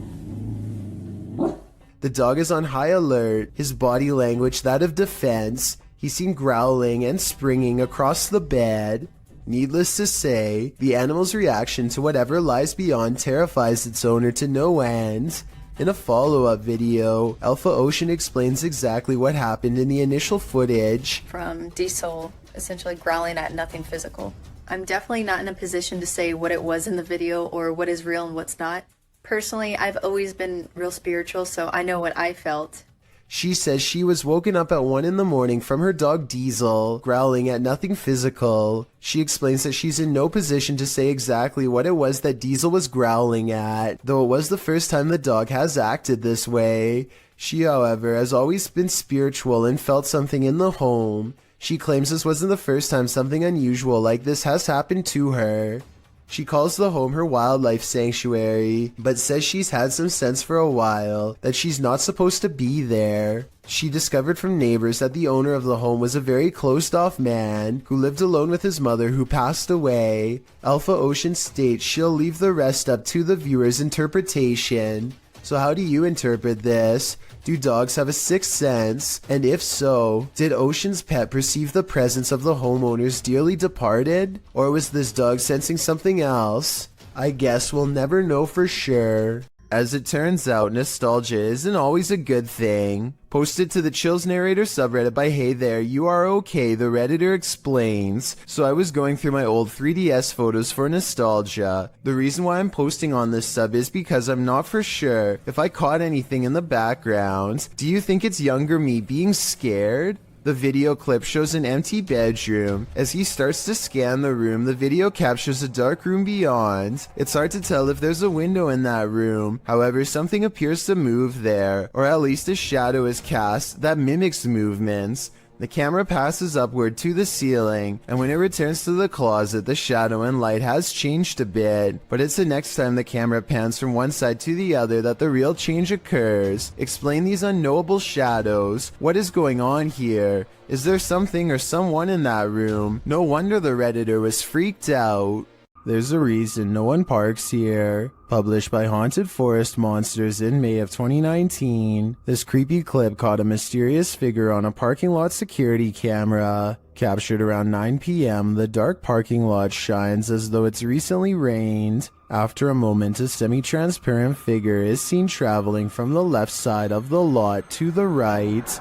The dog is on high alert, his body language that of defense. He's seen growling and springing across the bed. Needless to say, the animal's reaction to whatever lies beyond terrifies its owner to no end. In a follow-up video, Alpha Ocean explains exactly what happened in the initial footage. From Diesel essentially growling at nothing physical. I'm definitely not in a position to say what it was in the video or what is real and what's not. Personally, I've always been real spiritual, so I know what I felt. She says she was woken up at 1 in the morning from her dog Diesel, growling at nothing physical. She explains that she's in no position to say exactly what it was that Diesel was growling at, though it was the first time the dog has acted this way. She, however, has always been spiritual and felt something in the home. She claims this wasn't the first time something unusual like this has happened to her. She calls the home her wildlife sanctuary, but says she's had some sense for a while that she's not supposed to be there. She discovered from neighbors that the owner of the home was a very closed-off man who lived alone with his mother who passed away. Alpha Ocean states she'll leave the rest up to the viewer's interpretation. So how do you interpret this? Do dogs have a sixth sense? And if so, did Ocean's pet perceive the presence of the homeowner's dearly departed? Or was this dog sensing something else? I guess we'll never know for sure. As it turns out, nostalgia isn't always a good thing. Posted to the Chills Narrator subreddit by Hey There, You Are Okay, the Redditor explains. So I was going through my old 3DS photos for nostalgia. The reason why I'm posting on this sub is because I'm not for sure if I caught anything in the background. Do you think it's younger me being scared? The video clip shows an empty bedroom. As he starts to scan the room, the video captures a dark room beyond. It's hard to tell if there's a window in that room. However, something appears to move there, or at least a shadow is cast that mimics movements. The camera passes upward to the ceiling, and when it returns to the closet, the shadow and light has changed a bit. But it's the next time the camera pans from one side to the other that the real change occurs. Explain these unknowable shadows. What is going on here? Is there something or someone in that room? No wonder the Redditor was freaked out. There's a reason no one parks here. Published by Haunted Forest Monsters in May of 2019, this creepy clip caught a mysterious figure on a parking lot security camera. Captured around 9 p.m., the dark parking lot shines as though it's recently rained. After a moment, a semi-transparent figure is seen traveling from the left side of the lot to the right.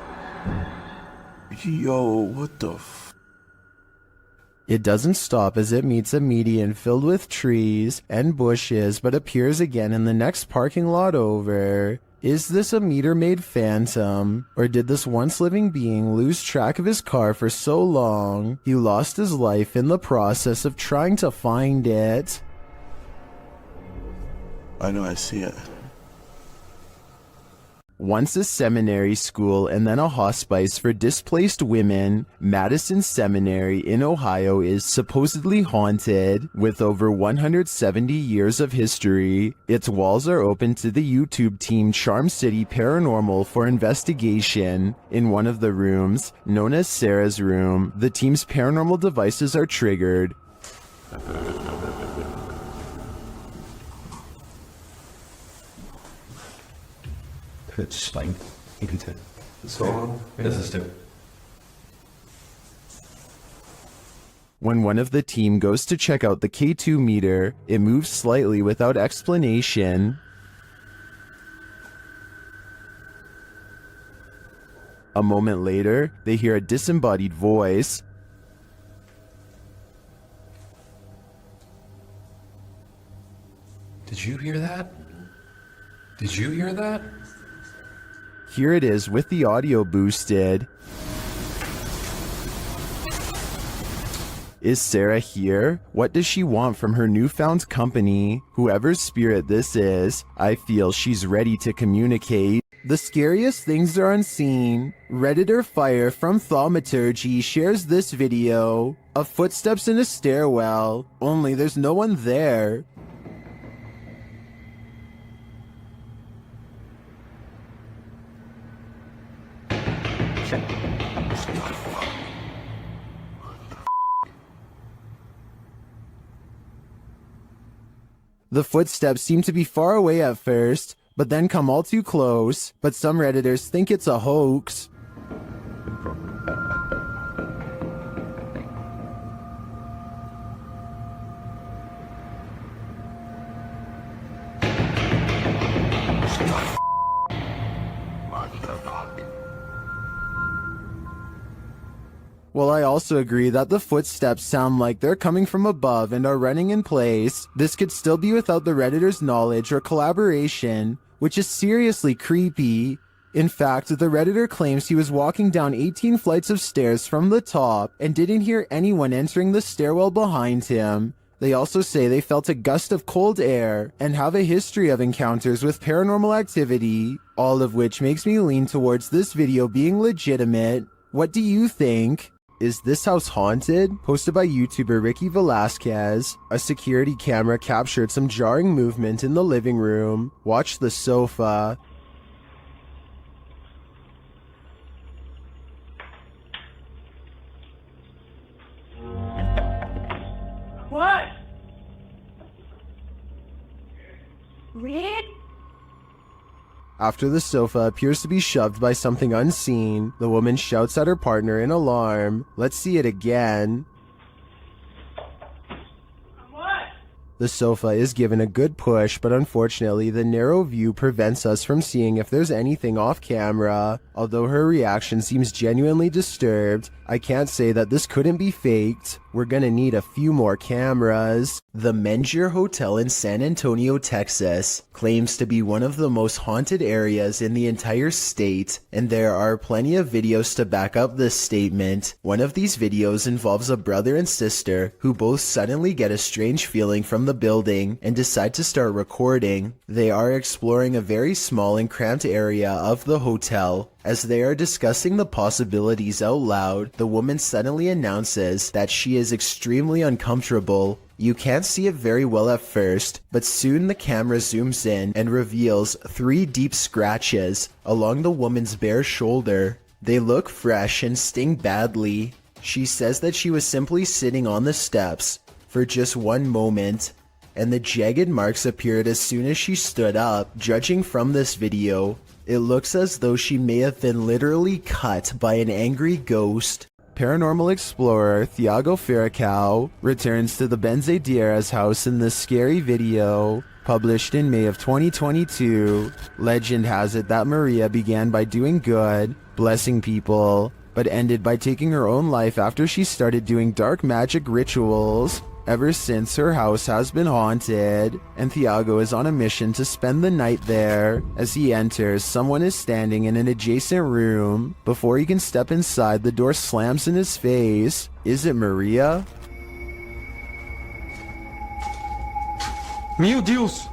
Yo, what the It doesn't stop as it meets a median filled with trees and bushes, but appears again in the next parking lot over. Is this a meter-made phantom, or did this once living being lose track of his car for so long he lost his life in the process of trying to find it? I know I see it. Once a seminary school and then a hospice for displaced women, Madison Seminary in Ohio is supposedly haunted. With over 170 years of history, its walls are open to the YouTube team Charm City Paranormal for investigation. In one of the rooms, known as Sarah's room, the team's paranormal devices are triggered. Spine. So, this is too. When one of the team goes to check out the K2 meter, it moves slightly without explanation. A moment later, they hear a disembodied voice. Did you hear that? Did you hear that? Here it is with the audio boosted. Is Sarah here? What does she want from her newfound company? Whoever's spirit this is, I feel she's ready to communicate. The scariest things are unseen. Redditor Fire from Thaumaturgy shares this video of footsteps in a stairwell, only there's no one there. The footsteps seem to be far away at first, but then come all too close, but some Redditors think it's a hoax. Well, I also agree that the footsteps sound like they're coming from above and are running in place. This could still be without the Redditor's knowledge or collaboration, which is seriously creepy. In fact, the Redditor claims he was walking down 18 flights of stairs from the top and didn't hear anyone entering the stairwell behind him. They also say they felt a gust of cold air and have a history of encounters with paranormal activity, all of which makes me lean towards this video being legitimate. What do you think? Is this house haunted? Posted by YouTuber Ricky Velasquez. A security camera captured some jarring movement in the living room. Watch the sofa. What? Red? After the sofa appears to be shoved by something unseen, the woman shouts at her partner in alarm. Let's see it again. The sofa is given a good push, but unfortunately the narrow view prevents us from seeing if there's anything off camera. Although her reaction seems genuinely disturbed, I can't say that this couldn't be faked. We're gonna need a few more cameras. The Mengier Hotel in San Antonio, Texas, claims to be one of the most haunted areas in the entire state, and there are plenty of videos to back up this statement. One of these videos involves a brother and sister who both suddenly get a strange feeling from the building and decide to start recording. They are exploring a very small and cramped area of the hotel. As they are discussing the possibilities out loud, the woman suddenly announces that she is extremely uncomfortable. You can't see it very well at first, but soon the camera zooms in and reveals 3 deep scratches along the woman's bare shoulder. They look fresh and sting badly. She says that she was simply sitting on the steps for just one moment, and the jagged marks appeared as soon as she stood up. Judging from this video, it looks as though she may have been literally cut by an angry ghost. Paranormal explorer Thiago Ferracao returns to the Benzedeiras house in this scary video, published in May of 2022. Legend has it that Maria began by doing good, blessing people, but ended by taking her own life after she started doing dark magic rituals. ever since her house has been haunted, and Thiago is on a mission to spend the night there. As he enters, someone is standing in an adjacent room. Before he can step inside, the door slams in his face. Is it Maria? Meu Deus!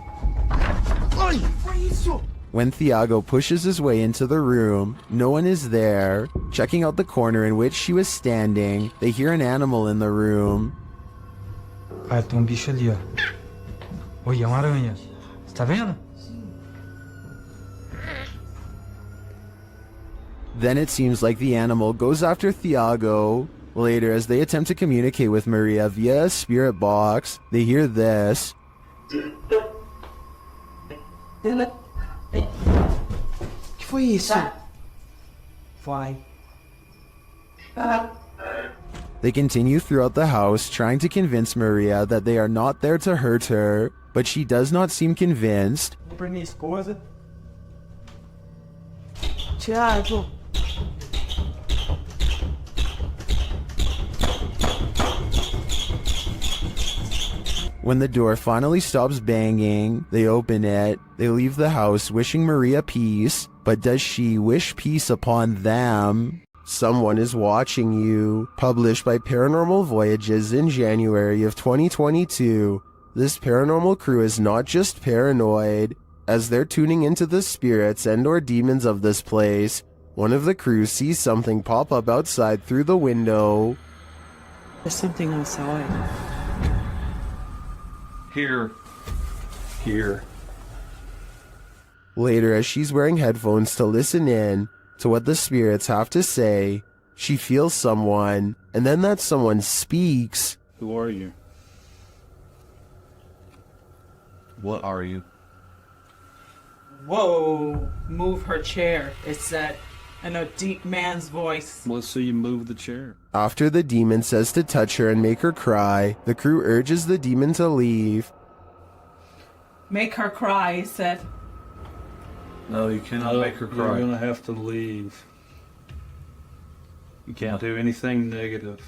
Ai, foi isso? When Thiago pushes his way into the room, no one is there. Checking out the corner in which she was standing, they hear an animal in the room. Ah, tem bicho ali, ó. Oi, é uma aranha. Você tá vendo? Then it seems like the animal goes after Thiago. Later, as they attempt to communicate with Maria via a spirit box, they hear this. Que foi isso? Vai. They continue throughout the house, trying to convince Maria that they are not there to hurt her, but she does not seem convinced. Pra minha esposa. Thiago. When the door finally stops banging, they open it. They leave the house wishing Maria peace, but does she wish peace upon them? Someone is Watching You, published by Paranormal Voyages in January of 2022. This paranormal crew is not just paranoid. As they're tuning into the spirits and or demons of this place, one of the crew sees something pop up outside through the window. There's something outside. Here. Later, as she's wearing headphones to listen in to what the spirits have to say, she feels someone, and then that someone speaks. Who are you? What are you? Whoa! Move her chair, it said, in a deep man's voice. Let's see you move the chair. After the demon says to touch her and make her cry, the crew urges the demon to leave. Make her cry, it said. No, you cannot make her cry. You're gonna have to leave. You can't do anything negative.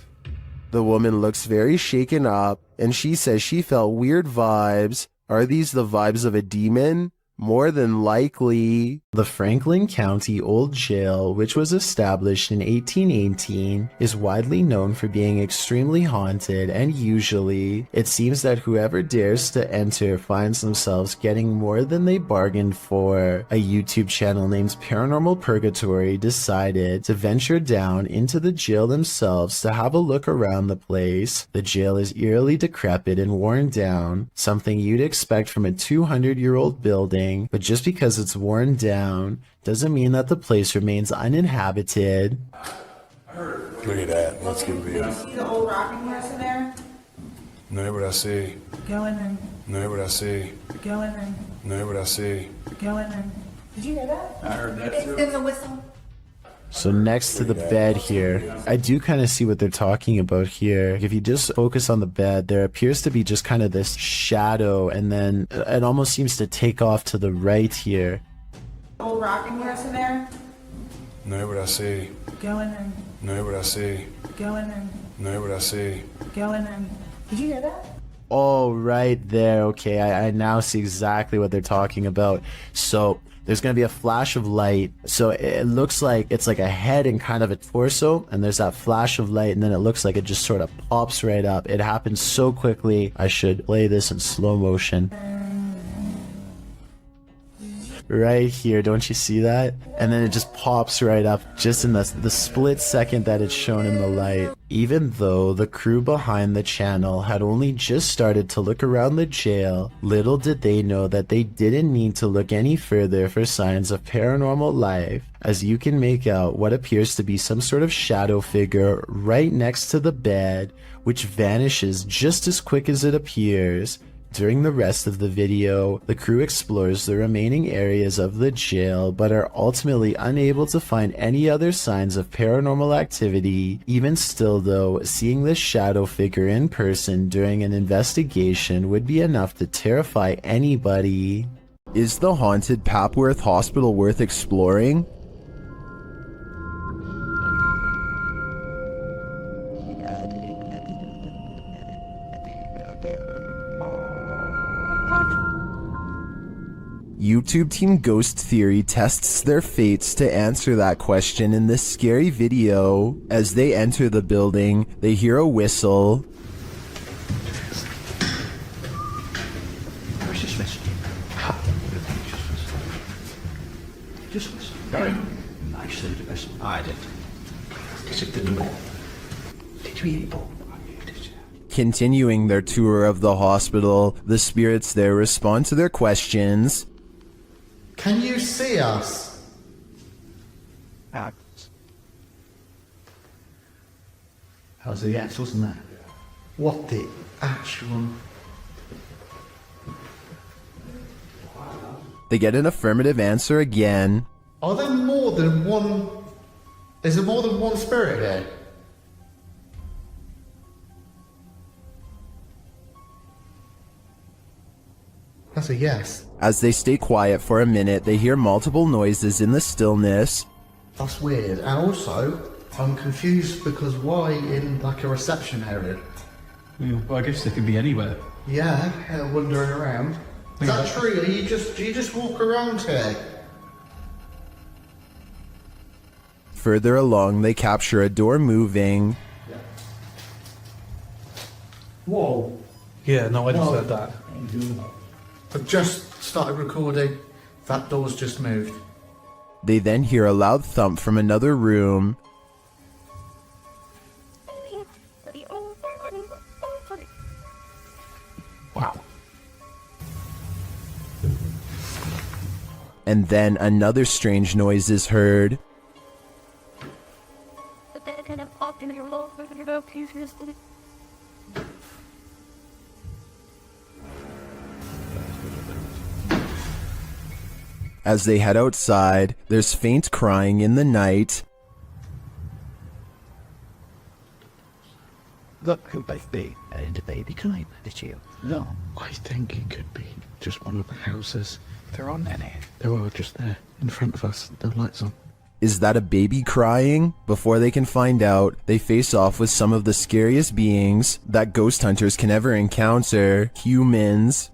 The woman looks very shaken up, and she says she felt weird vibes. Are these the vibes of a demon? More than likely. The Franklin County Old Jail, which was established in 1818, is widely known for being extremely haunted, and usually, it seems that whoever dares to enter finds themselves getting more than they bargained for. A YouTube channel named Paranormal Purgatory decided to venture down into the jail themselves to have a look around the place. The jail is eerily decrepit and worn down, something you'd expect from a 200-year-old building, but just because it's worn down doesn't mean that the place remains uninhabited. Look at that. Let's get real. See the old rocking horse in there? No, what I see. Go in there. No, what I see. Go in there. No, what I see. Go in there. Did you hear that? I heard that It's too. in the whistle. So next to the bed here, I do kind of see what they're talking about here. If you just focus on the bed, there appears to be just kind of this shadow, and then it almost seems to take off to the right here. Old rocking horse in there? No, what I see. Go in there. No, what I see. Go in there. No, what I see. Go in there. Did you hear that? Oh, right there. Okay, I now see exactly what they're talking about. So there's going to be a flash of light. So it looks like it's like a head and kind of a torso, and there's that flash of light, and then it looks like it just sort of pops right up. It happens so quickly. I should play this in slow motion. Right here, don't you see that? And then it just pops right up just in the split second that it's shown in the light. Even though the crew behind the channel had only just started to look around the jail, little did they know that they didn't need to look any further for signs of paranormal life, as you can make out what appears to be some sort of shadow figure right next to the bed, which vanishes just as quick as it appears. During the rest of the video, the crew explores the remaining areas of the jail, but are ultimately unable to find any other signs of paranormal activity. Even still though, seeing this shadow figure in person during an investigation would be enough to terrify anybody. Is the haunted Papworth Hospital worth exploring? YouTube team Ghost Theory tests their fates to answer that question in this scary video. As they enter the building, they hear a whistle. Where's this whistle? Just whistle. Very nicely the whistle. I did. Because it didn't work. Did you hear it, Paul? Continuing their tour of the hospital, the spirits there respond to their questions. Can you see us? That was a yes, wasn't that? What the actual... They get an affirmative answer again. Are there more than one... Is there more than one spirit here? That's a yes. As they stay quiet for a minute, they hear multiple noises in the stillness. That's weird. And also, I'm confused because why in like a reception area? Yeah, well, I guess they could be anywhere. Yeah, wandering around. Is that true? Do you just walk around here? Further along, they capture a door moving. Whoa. Yeah, no, I just heard that. I've just started recording. That door's just moved. They then hear a loud thump from another room. Wow. And then another strange noise is heard. As they head outside, there's faint crying in the night. That could both be the baby crying, did you? No. I think it could be just one of the houses. There aren't any. They're all just there, in front of us. The lights on. Is that a baby crying? Before they can find out, they face off with some of the scariest beings that ghost hunters can ever encounter, humans.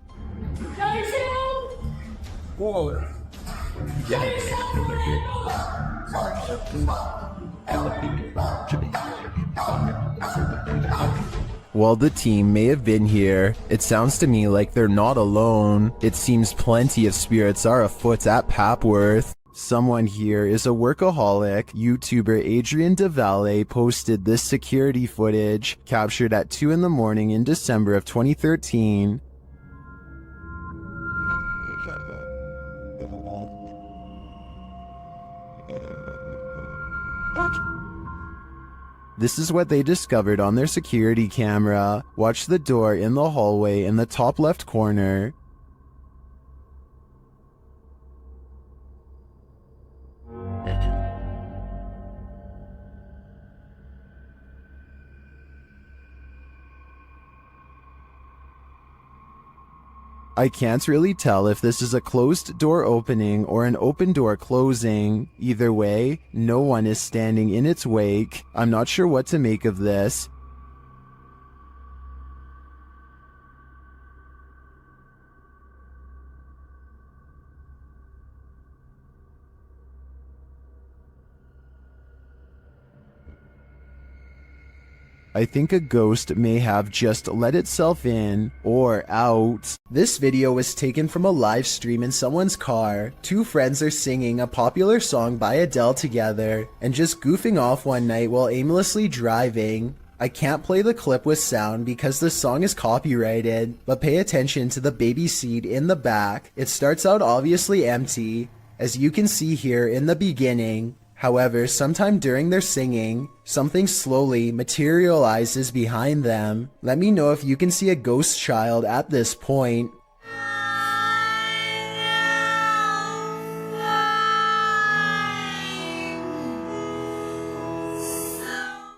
Whoa. While the team may have been here, it sounds to me like they're not alone. It seems plenty of spirits are afoot at Papworth. Someone here is a workaholic. YouTuber Adrian DeValle posted this security footage, captured at 2 in the morning in December of 2013. This is what they discovered on their security camera. Watch the door in the hallway in the top left corner. I can't really tell if this is a closed door opening or an open door closing. Either way, no one is standing in its wake. I'm not sure what to make of this. I think a ghost may have just let itself in or out. This video was taken from a live stream in someone's car. Two friends are singing a popular song by Adele together and just goofing off one night while aimlessly driving. I can't play the clip with sound because the song is copyrighted, but pay attention to the baby seat in the back. It starts out obviously empty, as you can see here in the beginning. However, sometime during their singing, something slowly materializes behind them. Let me know if you can see a ghost child at this point.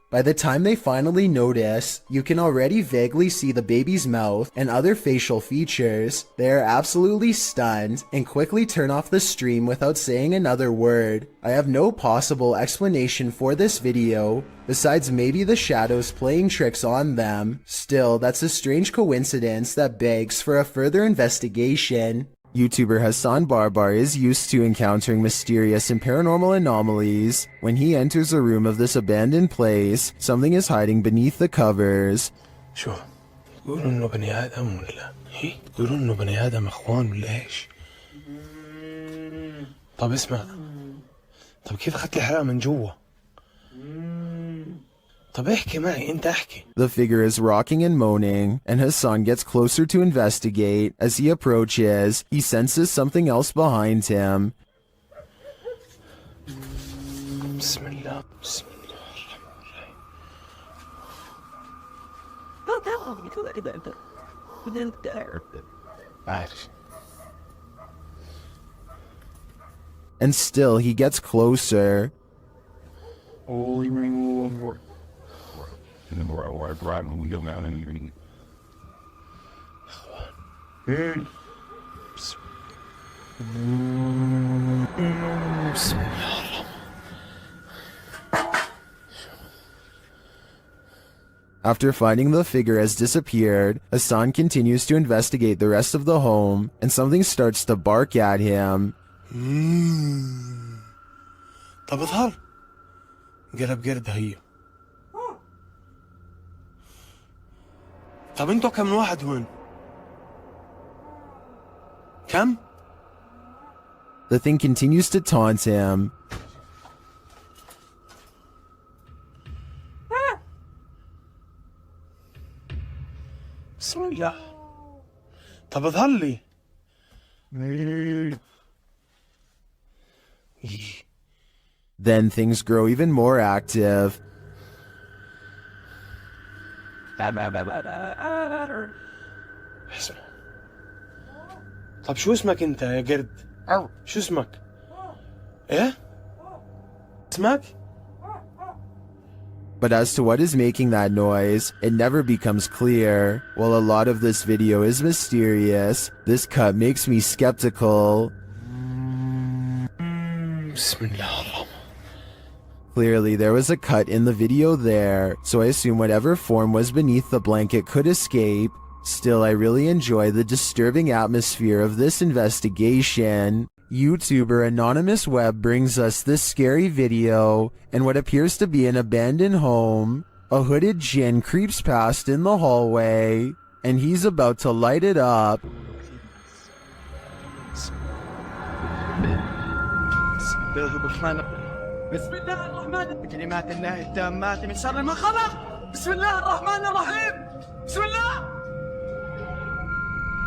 By the time they finally notice, you can already vaguely see the baby's mouth and other facial features. They are absolutely stunned and quickly turn off the stream without saying another word. I have no possible explanation for this video, besides maybe the shadows playing tricks on them. Still, that's a strange coincidence that begs for a further investigation. YouTuber Hassan Barbar is used to encountering mysterious and paranormal anomalies. When he enters a room of this abandoned place, something is hiding beneath the covers. شو يقولوا انه بني ادم ولا ايه؟ يقولوا انه بني ادم اخوان ولا ايش؟ طب اسمع، طب كيف اخذت لي حرقه من جوا؟ طب احكي معي، انت احكي. The figure is rocking and moaning, and Hassan gets closer to investigate. As he approaches, he senses something else behind him. بسم الله بسم الله. And still he gets closer. After finding the figure has disappeared, Hassan continues to investigate the rest of the home, and something starts to bark at him. طب اظهر قلب قرد هي. طب انتوا كم واحد هون؟ كم؟ The thing continues to taunt him. بسم الله. طب اظهر لي. Then things grow even more active. طب شو اسمك انت يا قرد؟ شو اسمك؟ ايه؟ اسمك؟ But as to what is making that noise, it never becomes clear. While a lot of this video is mysterious, this cut makes me skeptical. Clearly, there was a cut in the video there, so I assume whatever form was beneath the blanket could escape. Still, I really enjoy the disturbing atmosphere of this investigation. YouTuber Anonymous Web brings us this scary video, and what appears to be an abandoned home. A hooded djinn creeps past in the hallway, and he's about to light it up. بسم الله الرحمن بكلمات الله التامات من شر ما خلق. بسم الله الرحمن الرحيم. بسم الله.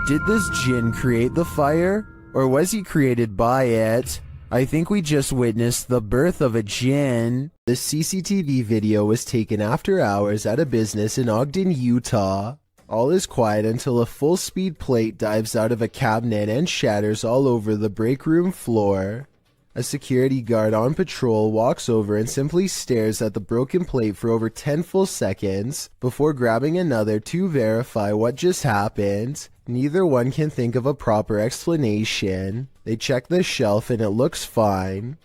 Did this djinn create the fire, or was he created by it? I think we just witnessed the birth of a djinn. The CCTV video was taken after hours at a business in Ogden, Utah. All is quiet until a full-speed plate dives out of a cabinet and shatters all over the break room floor. A security guard on patrol walks over and simply stares at the broken plate for over 10 full seconds before grabbing another to verify what just happened. Neither one can think of a proper explanation. They check the shelf and it looks fine.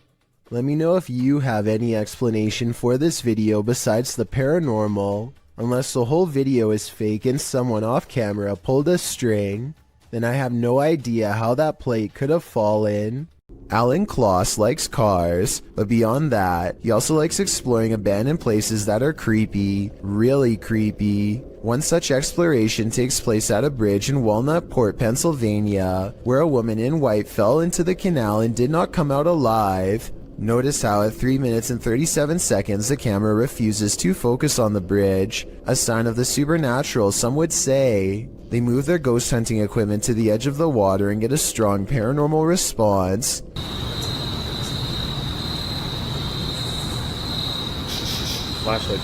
Let me know if you have any explanation for this video besides the paranormal. Unless the whole video is fake and someone off camera pulled a string, then I have no idea how that plate could have fallen. Alan Kloss likes cars, but beyond that, he also likes exploring abandoned places that are creepy, really creepy. One such exploration takes place at a bridge in Walnut Port, Pennsylvania, where a woman in white fell into the canal and did not come out alive. Notice how at 3 minutes and 37 seconds the camera refuses to focus on the bridge, a sign of the supernatural some would say. They move their ghost hunting equipment to the edge of the water and get a strong paranormal response. Flashlight.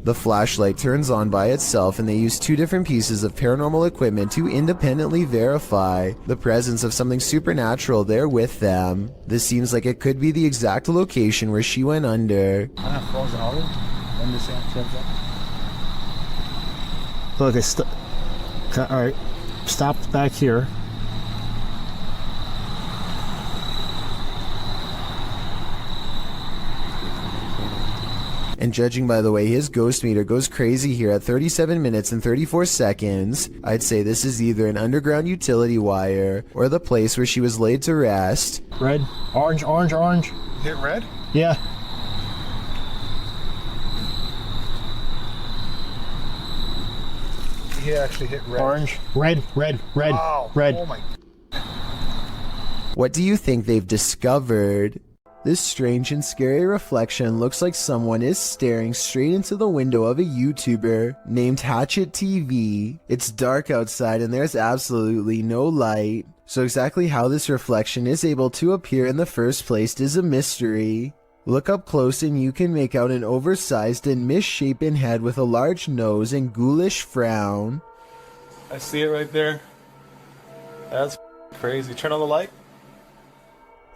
The flashlight turns on by itself and they use 2 different pieces of paranormal equipment to independently verify the presence of something supernatural there with them. This seems like it could be the exact location where she went under. Look, it's alright, stop back here. And judging by the way his ghost meter goes crazy here at 37 minutes and 34 seconds, I'd say this is either an underground utility wire or the place where she was laid to rest. Red, orange, orange, orange. Hit red? Yeah. He actually hit red. Orange, red, red, red, wow. red. Oh my. What do you think they've discovered? This strange and scary reflection looks like someone is staring straight into the window of a YouTuber named Hatchet TV. It's dark outside and there's absolutely no light, so exactly how this reflection is able to appear in the first place is a mystery. Look up close and you can make out an oversized and misshapen head with a large nose and ghoulish frown. I see it right there. That's crazy. Turn on the light.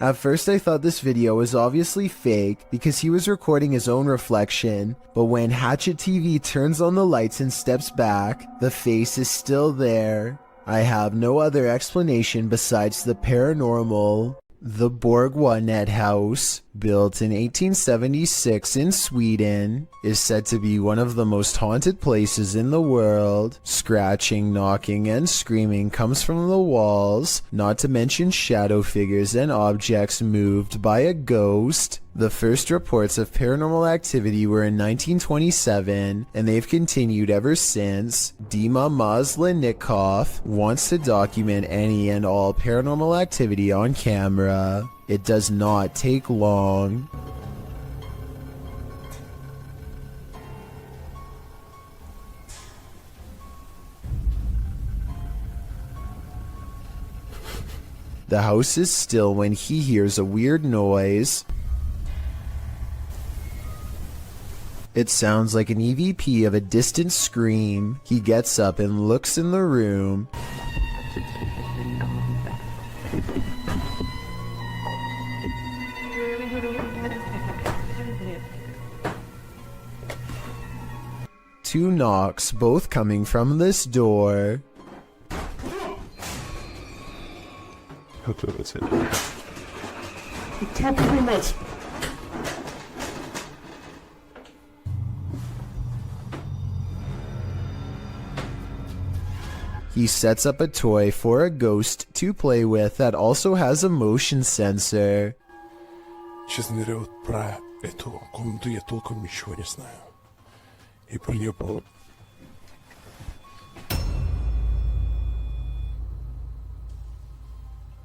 At first I thought this video was obviously fake because he was recording his own reflection, but when Hatchet TV turns on the lights and steps back, the face is still there. I have no other explanation besides the paranormal. The Unwanted house, built in 1876 in Sweden, is said to be one of the most haunted places in the world. Scratching, knocking, and screaming comes from the walls, not to mention shadow figures and objects moved by a ghost. The first reports of paranormal activity were in 1927, and they've continued ever since. Dima Maslenikov wants to document any and all paranormal activity on camera. It does not take long. The house is still when he hears a weird noise. It sounds like an EVP of a distant scream. He gets up and looks in the room. Two knocks, both coming from this door. He sets up a toy for a ghost to play with that also has a motion sensor. Сейчас наберет про эту комнату, я толком ничего не знаю. И про нее было...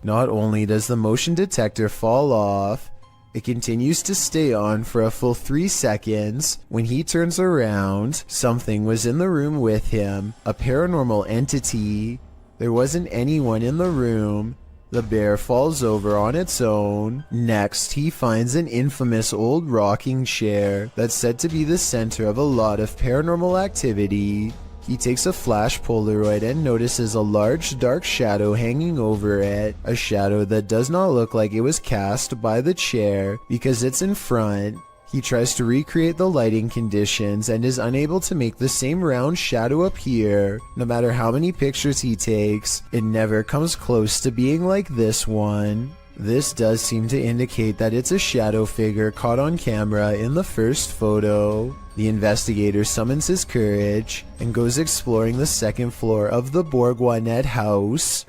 Not only does the motion detector fall off, it continues to stay on for a full 3 seconds. When he turns around, something was in the room with him, a paranormal entity. There wasn't anyone in the room. The bear falls over on its own. Next, he finds an infamous old rocking chair that's said to be the center of a lot of paranormal activity. He takes a flash Polaroid and notices a large dark shadow hanging over it, a shadow that does not look like it was cast by the chair because it's in front. He tries to recreate the lighting conditions and is unable to make the same round shadow appear. No matter how many pictures he takes, it never comes close to being like this one. This does seem to indicate that it's a shadow figure caught on camera in the first photo. The investigator summons his courage and goes exploring the second floor of the Unwanted house.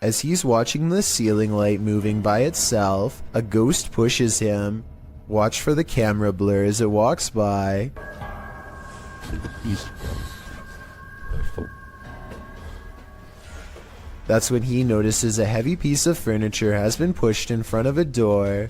As he's watching the ceiling light moving by itself, a ghost pushes him. Watch for the camera blur as it walks by. That's when he notices a heavy piece of furniture has been pushed in front of a door.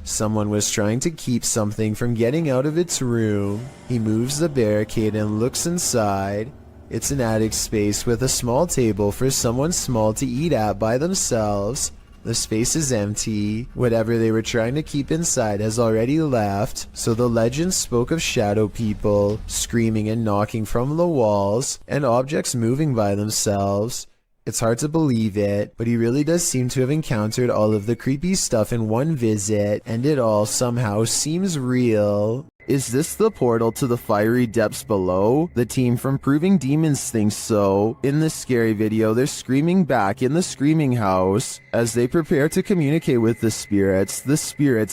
Someone was trying to keep something from getting out of its room. He moves the barricade and looks inside. It's an attic space with a small table for someone small to eat at by themselves. The space is empty. Whatever they were trying to keep inside has already left, so the legend spoke of shadow people, screaming and knocking from the walls, and objects moving by themselves. It's hard to believe it, but he really does seem to have encountered all of the creepy stuff in one visit, and it all somehow seems real. Is this the portal to the fiery depths below? The team from Proving Demons thinks so. In this scary video, they're screaming back in the screaming house. As they prepare to communicate with the spirits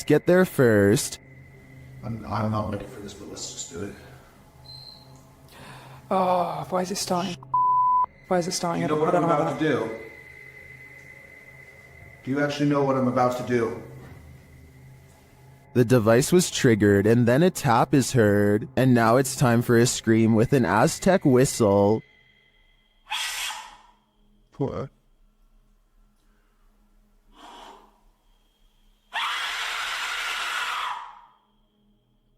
get there first. I'm not ready for this, but let's just do it. Oh, why is it starting? Why is it starting? You know what I'm about to do? Do you actually know what I'm about to do? The device was triggered and then a tap is heard, and now it's time for a scream with an Aztec whistle. What?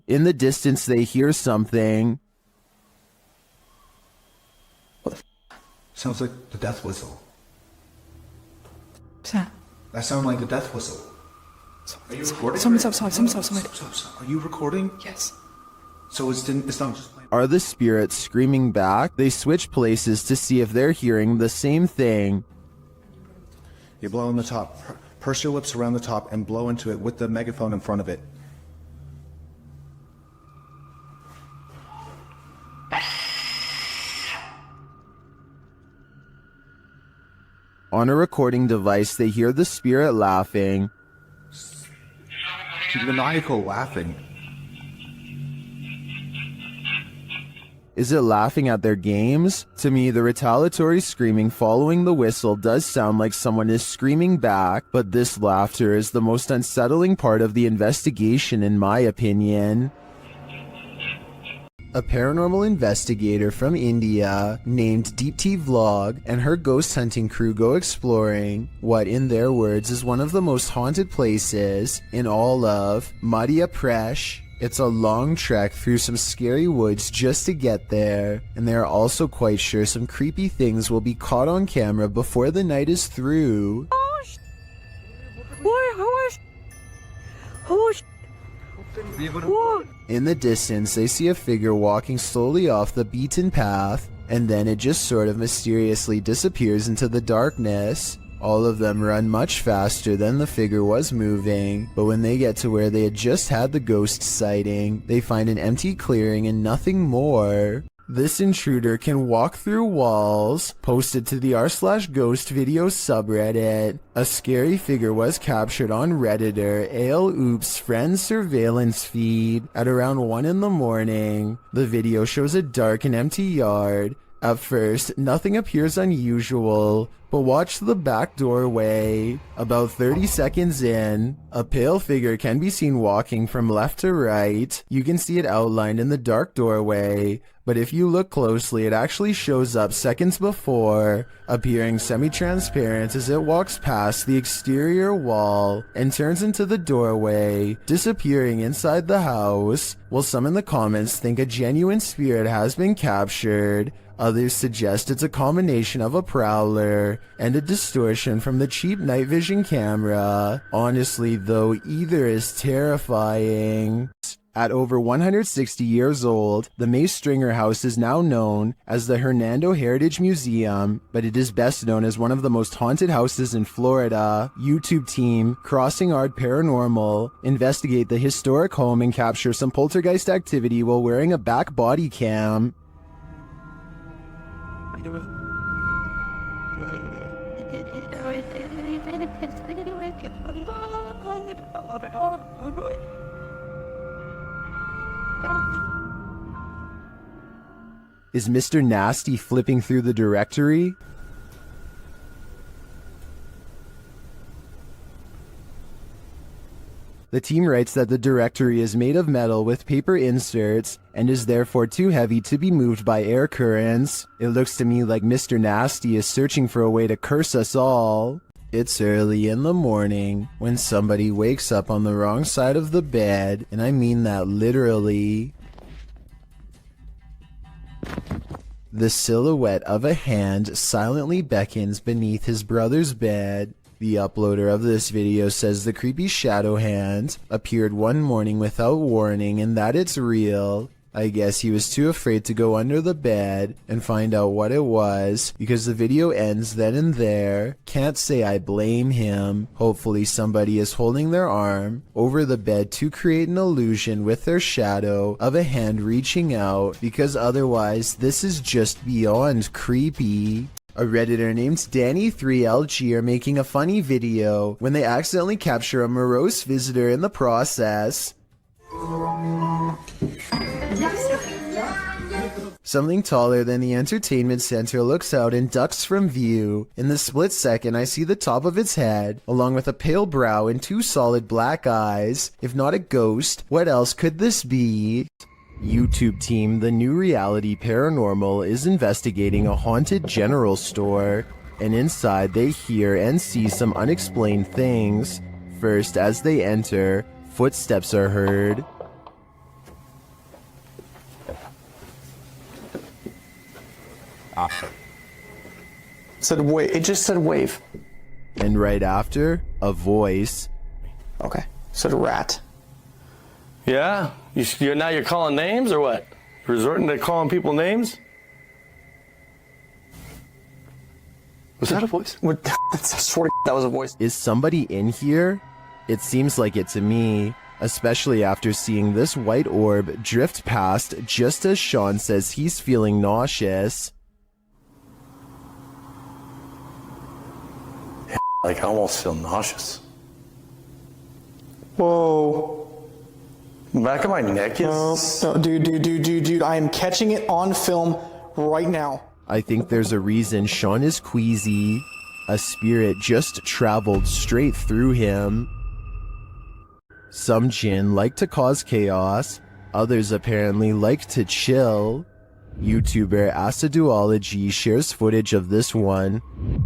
In the distance they hear something. Sounds like the death whistle. What's that? That sounds like the death whistle. Are you recording? Someone's outside. Someone's outside. Are you recording? Yes. So it's not just playing. Are the spirits screaming back? They switch places to see if they're hearing the same thing. You blow on the top. Purse your lips around the top and blow into it with the megaphone in front of it. On a recording device, they hear the spirit laughing. Maniacal laughing. Is it laughing at their games? To me, the retaliatory screaming following the whistle does sound like someone is screaming back, but this laughter is the most unsettling part of the investigation in my opinion. A paranormal investigator from India named Deepti Vlog and her ghost hunting crew go exploring what, in their words, is one of the most haunted places in all of Madhya Pradesh. It's a long trek through some scary woods just to get there, and they are also quite sure some creepy things will be caught on camera before the night is through. In the distance, they see a figure walking slowly off the beaten path, and then it just sort of mysteriously disappears into the darkness. All of them run much faster than the figure was moving, but when they get to where they had just had the ghost sighting, they find an empty clearing and nothing more. This intruder can walk through walls. Posted to the r/ghost video subreddit. A scary figure was captured on Redditor ALOOP's friend's surveillance feed at around 1 in the morning. The video shows a dark and empty yard. At first, nothing appears unusual, but watch the back doorway. About 30 seconds in, a pale figure can be seen walking from left to right. You can see it outlined in the dark doorway, but if you look closely, it actually shows up seconds before, appearing semi-transparent as it walks past the exterior wall and turns into the doorway, disappearing inside the house. While some in the comments think a genuine spirit has been captured, others suggest it's a combination of a prowler and a distortion from the cheap night vision camera. Honestly though, either is terrifying. At over 160 years old, the May Stringer House is now known as the Hernando Heritage Museum, but it is best known as one of the most haunted houses in Florida. YouTube team Crossing Art Paranormal investigate the historic home and capture some poltergeist activity while wearing a back body cam. Is Mr. Nasty flipping through the directory? The team writes that the directory is made of metal with paper inserts and is therefore too heavy to be moved by air currents. It looks to me like Mr. Nasty is searching for a way to curse us all. It's early in the morning when somebody wakes up on the wrong side of the bed, and I mean that literally. The silhouette of a hand silently beckons beneath his brother's bed. The uploader of this video says the creepy shadow hand appeared one morning without warning and that it's real. I guess he was too afraid to go under the bed and find out what it was, because the video ends then and there. Can't say I blame him. Hopefully somebody is holding their arm over the bed to create an illusion with their shadow of a hand reaching out, because otherwise this is just beyond creepy. A Redditor named Danny3LG are making a funny video when they accidentally capture a morose visitor in the process. Something taller than the entertainment center looks out and ducks from view. In the split second, I see the top of its head, along with a pale brow and 2 solid black eyes. If not a ghost, what else could this be? YouTube team, the new reality Paranormal is investigating a haunted general store, and inside they hear and see some unexplained things. First, as they enter, footsteps are heard. It just said wave. And right after, a voice. Okay. Said rat. Yeah? Now you're calling names or what? Resorting to calling people names? Was that a voice? I swear to that was a voice. Is somebody in here? It seems like it to me, especially after seeing this white orb drift past just as Sean says he's feeling nauseous. Like, I almost feel nauseous. Whoa. The back of my neck is... No, dude, I am catching it on film right now. I think there's a reason Sean is queasy. A spirit just traveled straight through him. Some jinn like to cause chaos. Others apparently like to chill. YouTuber Aciduology shares footage of this one,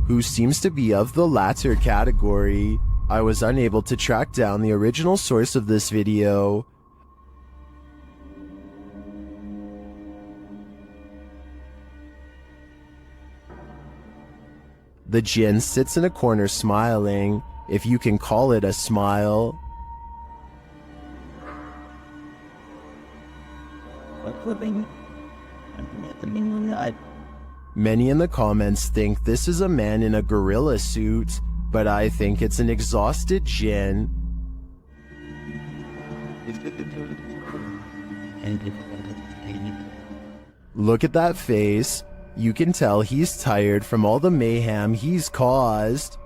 who seems to be of the latter category. I was unable to track down the original source of this video. The jinn sits in a corner smiling, if you can call it a smile. Many in the comments think this is a man in a gorilla suit, but I think it's an exhausted jinn. Look at that face. You can tell he's tired from all the mayhem he's caused.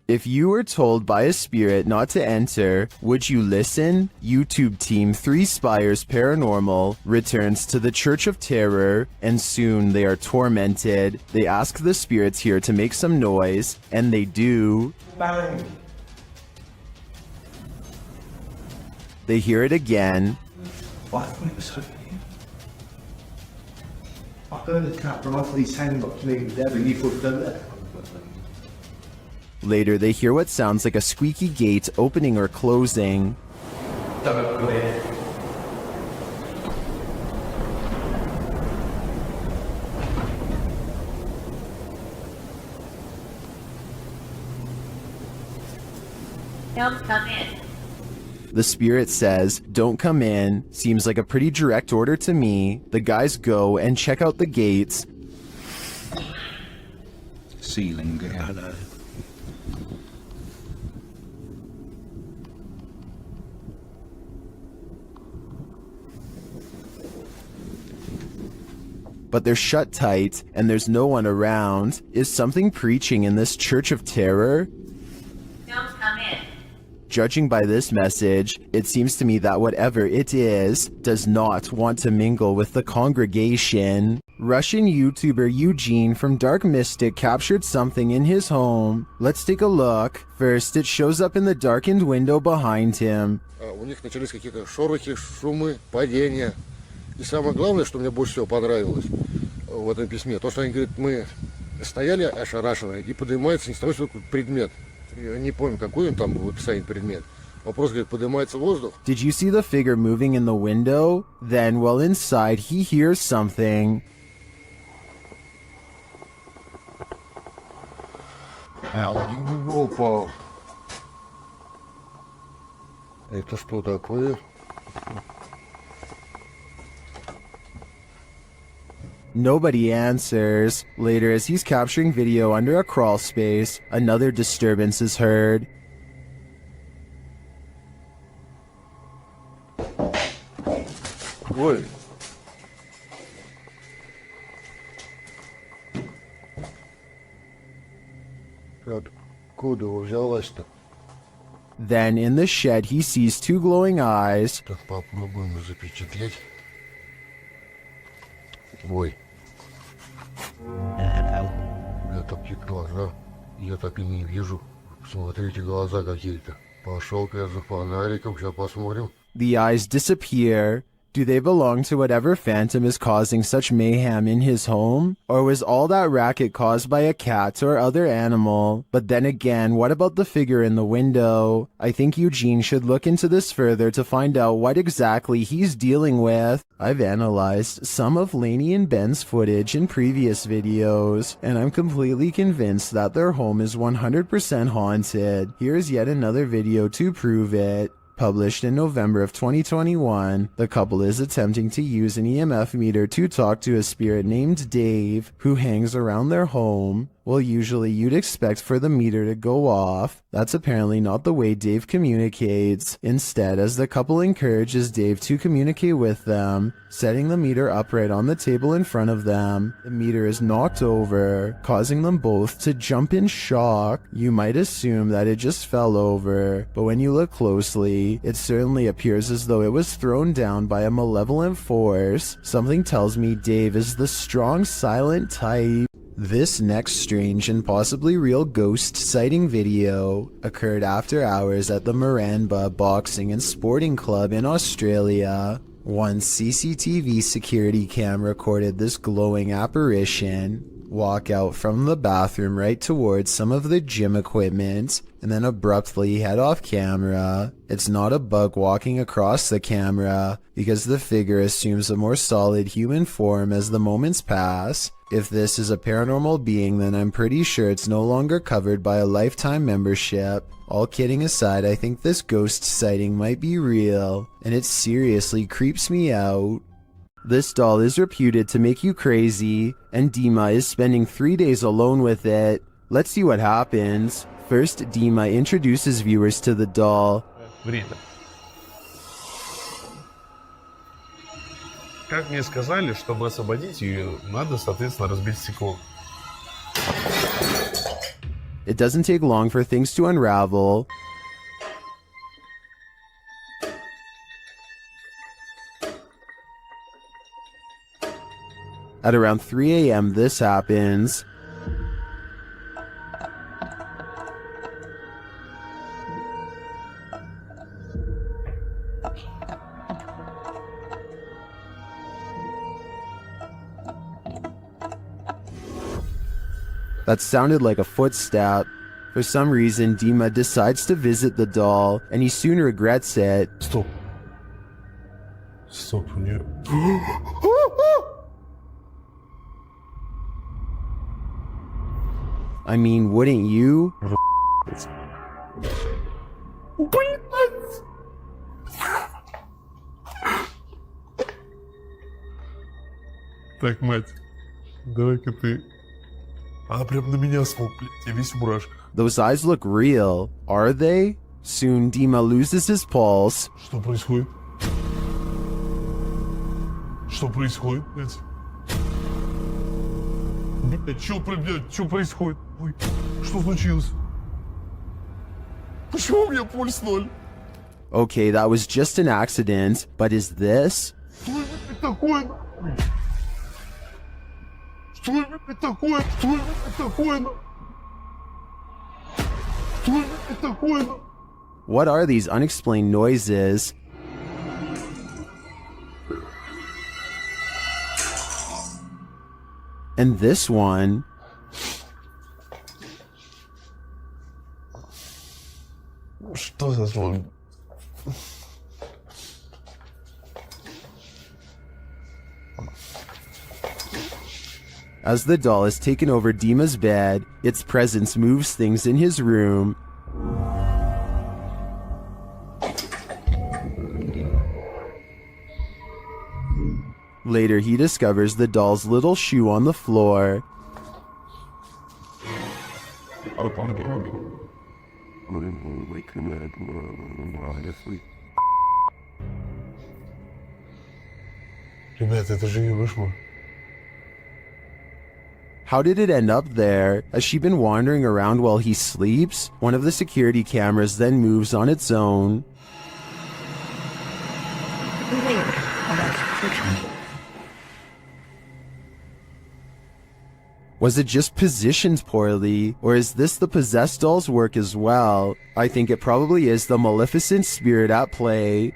If you were told by a spirit not to enter, would you listen? YouTube team 3 Spires Paranormal returns to the Church of Terror, and soon they are tormented. They ask the spirits here to make some noise, and they do. Bang. They hear it again. Later, they hear what sounds like a squeaky gate opening or closing. Don't come in. The spirit says, "Don't come in." Seems like a pretty direct order to me. The guys go and check out the gates. Ceiling. But they're shut tight, and there's no one around. Is something preaching in this Church of Terror? Don't come in. Judging by this message, it seems to me that whatever it is, does not want to mingle with the congregation. Russian YouTuber Eugene from Dark Mystic captured something in his home. Let's take a look. First, it shows up in the darkened window behind him. У них начались какие-то шорохи, шумы, падения. И самое главное, что мне больше всего понравилось в этом письме, то, что они говорят, мы стояли ошарашенные, и поднимается не с того, что предмет. Я не помню, какой он там был в описании предмет. Вопрос, говорит, поднимается воздух. Did you see the figure moving in the window? Then, while inside, he hears something. Опа. Это что такое? Nobody answers. Later, as he's capturing video under a crawl space, another disturbance is heard. Ой. Откуда взялась-то? Then, in the shed, he sees two glowing eyes. Так попробуем запечатлеть. Ой. Я такие глаза. Я так и не вижу. Смотрите, глаза какие-то. Пошел-ка я за фонариком, сейчас посмотрим. The eyes disappear. Do they belong to whatever phantom is causing such mayhem in his home? Or was all that racket caused by a cat or other animal? But then again, what about the figure in the window? I think Eugene should look into this further to find out what exactly he's dealing with. I've analyzed some of Lainey and Ben's footage in previous videos, and I'm completely convinced that their home is 100% haunted. Here's yet another video to prove it. Published in November of 2021, the couple is attempting to use an EMF meter to talk to a spirit named Dave, who hangs around their home. Well, usually you'd expect for the meter to go off. That's apparently not the way Dave communicates. Instead, as the couple encourages Dave to communicate with them, setting the meter upright on the table in front of them, the meter is knocked over, causing them both to jump in shock. You might assume that it just fell over, but when you look closely, it certainly appears as though it was thrown down by a malevolent force. Something tells me Dave is the strong, silent type. This next strange and possibly real ghost sighting video occurred after hours at the Miranda Boxing and Sporting Club in Australia. One CCTV security cam recorded this glowing apparition walk out from the bathroom right towards some of the gym equipment and then abruptly head off camera. It's not a bug walking across the camera because the figure assumes a more solid human form as the moments pass. If this is a paranormal being, then I'm pretty sure it's no longer covered by a lifetime membership. All kidding aside, I think this ghost sighting might be real, and it seriously creeps me out. This doll is reputed to make you crazy, and Dima is spending 3 days alone with it. Let's see what happens. First, Dima introduces viewers to the doll. Время. Как мне сказали, чтобы освободить ее, надо, соответственно, разбить стекло. It doesn't take long for things to unravel. At around 3 a.m. this happens. That sounded like a footstep. For some reason, Dima decides to visit the doll, and he soon regrets it. Stop. Stop, у нее... I mean, wouldn't you? Так, мать, давай-ка ты... Она прям на меня смотрит, блядь, я весь в мурашках. Those eyes look real, are they? Soon Dima loses his pulse. Что происходит? Что происходит, блядь? Блядь, что происходит? Ой, что случилось? Почему у меня пульс 0? Okay, that was just an accident, but is this? Что это такое, нахуй? Что это такое? Что это такое? Что это такое? What are these unexplained noises? And this one. Что за звук? As the doll is taken over Dima's bed, its presence moves things in his room. Later, he discovers the doll's little shoe on the floor. Ребята, это же ее кошмар. How did it end up there? Has she been wandering around while he sleeps? One of the security cameras then moves on its own. Was it just positioned poorly, or is this the possessed doll's work as well? I think it probably is the maleficent spirit at play.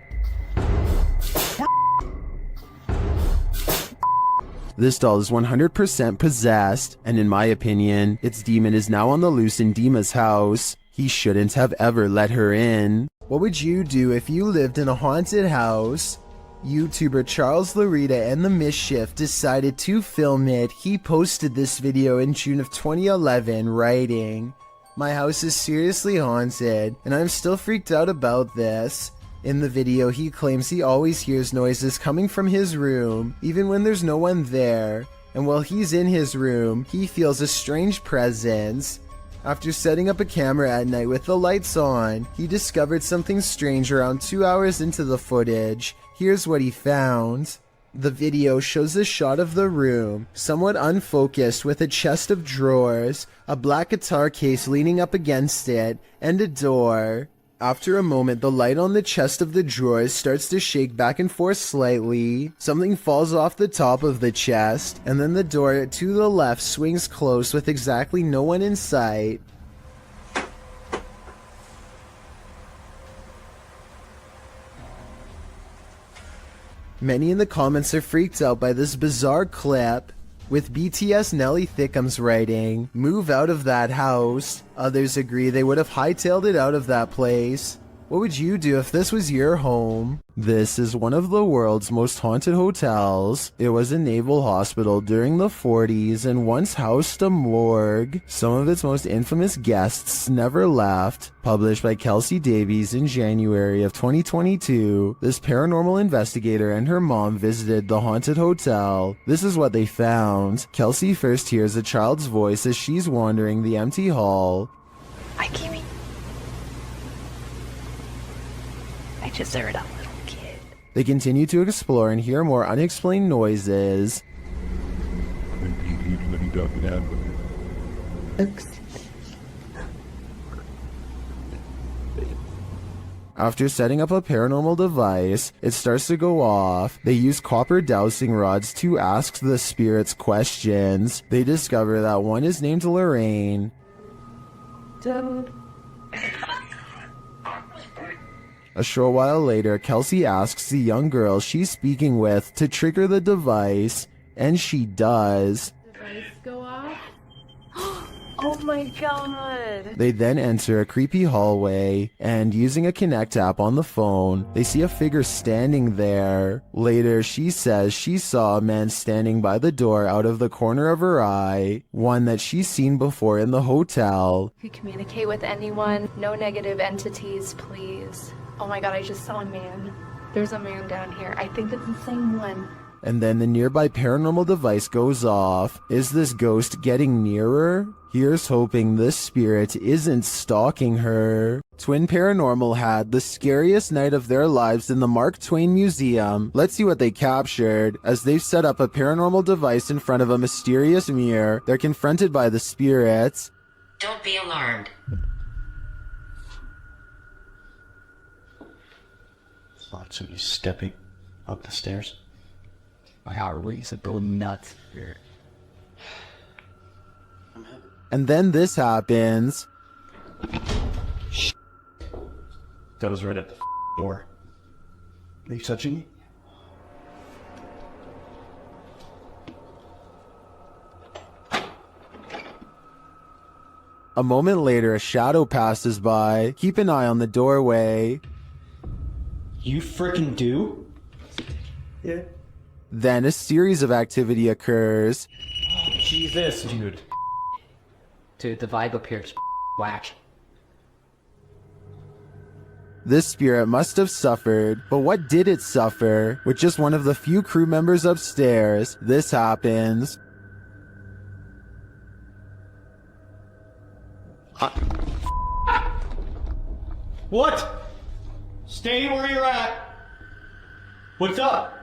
This doll is 100% possessed, and in my opinion, its demon is now on the loose in Dima's house. He shouldn't have ever let her in. What would you do if you lived in a haunted house? YouTuber Charles Larita and the Mischief decided to film it. He posted this video in June of 2011, writing, "My house is seriously haunted, and I'm still freaked out about this." In the video, he claims he always hears noises coming from his room, even when there's no one there, and while he's in his room, he feels a strange presence. After setting up a camera at night with the lights on, he discovered something strange around 2 hours into the footage. Here's what he found. The video shows a shot of the room, somewhat unfocused, with a chest of drawers, a black guitar case leaning up against it, and a door. After a moment, the light on the chest of the drawers starts to shake back and forth slightly. Something falls off the top of the chest, and then the door to the left swings close with exactly no one in sight. Many in the comments are freaked out by this bizarre clip, with BTS Nelly Thickums writing, "Move out of that house." Others agree they would have hightailed it out of that place. What would you do if this was your home? This is one of the world's most haunted hotels. It was a naval hospital during the 40s and once housed a morgue. Some of its most infamous guests never left. Published by Kelsey Davies in January of 2022, this paranormal investigator and her mom visited the haunted hotel. This is what they found. Kelsey first hears a child's voice as she's wandering the empty hall. Hi, Kimmy. I just heard a little kid. They continue to explore and hear more unexplained noises. After setting up a paranormal device, it starts to go off. They use copper dowsing rods to ask the spirits questions. They discover that one is named Lorraine. Dude. A short while later, Kelsey asks the young girl she's speaking with to trigger the device, and she does. Device go off? Oh my god! They then enter a creepy hallway, and using a Connect app on the phone, they see a figure standing there. Later, she says she saw a man standing by the door out of the corner of her eye, one that she's seen before in the hotel. If you communicate with anyone, no negative entities, please. Oh my god, I just saw a man. There's a man down here. I think it's the same one. And then the nearby paranormal device goes off. Is this ghost getting nearer? Here's hoping this spirit isn't stalking her. Twin Paranormal had the scariest night of their lives in the Mark Twain Museum. Let's see what they captured. As they've set up a paranormal device in front of a mysterious mirror, they're confronted by the spirits. Don't be alarmed. Thought somebody stepping up the stairs. My heart races a little nuts here. And then this happens. That was right at the door. Are you touching me? A moment later, a shadow passes by. Keep an eye on the doorway. You frickin' do? Yeah. Then a series of activity occurs. Jesus, dude. Dude, the vibe up here is whack. This spirit must have suffered, but what did it suffer? With just one of the few crew members upstairs, this happens. What? Stay where you're at. What's up?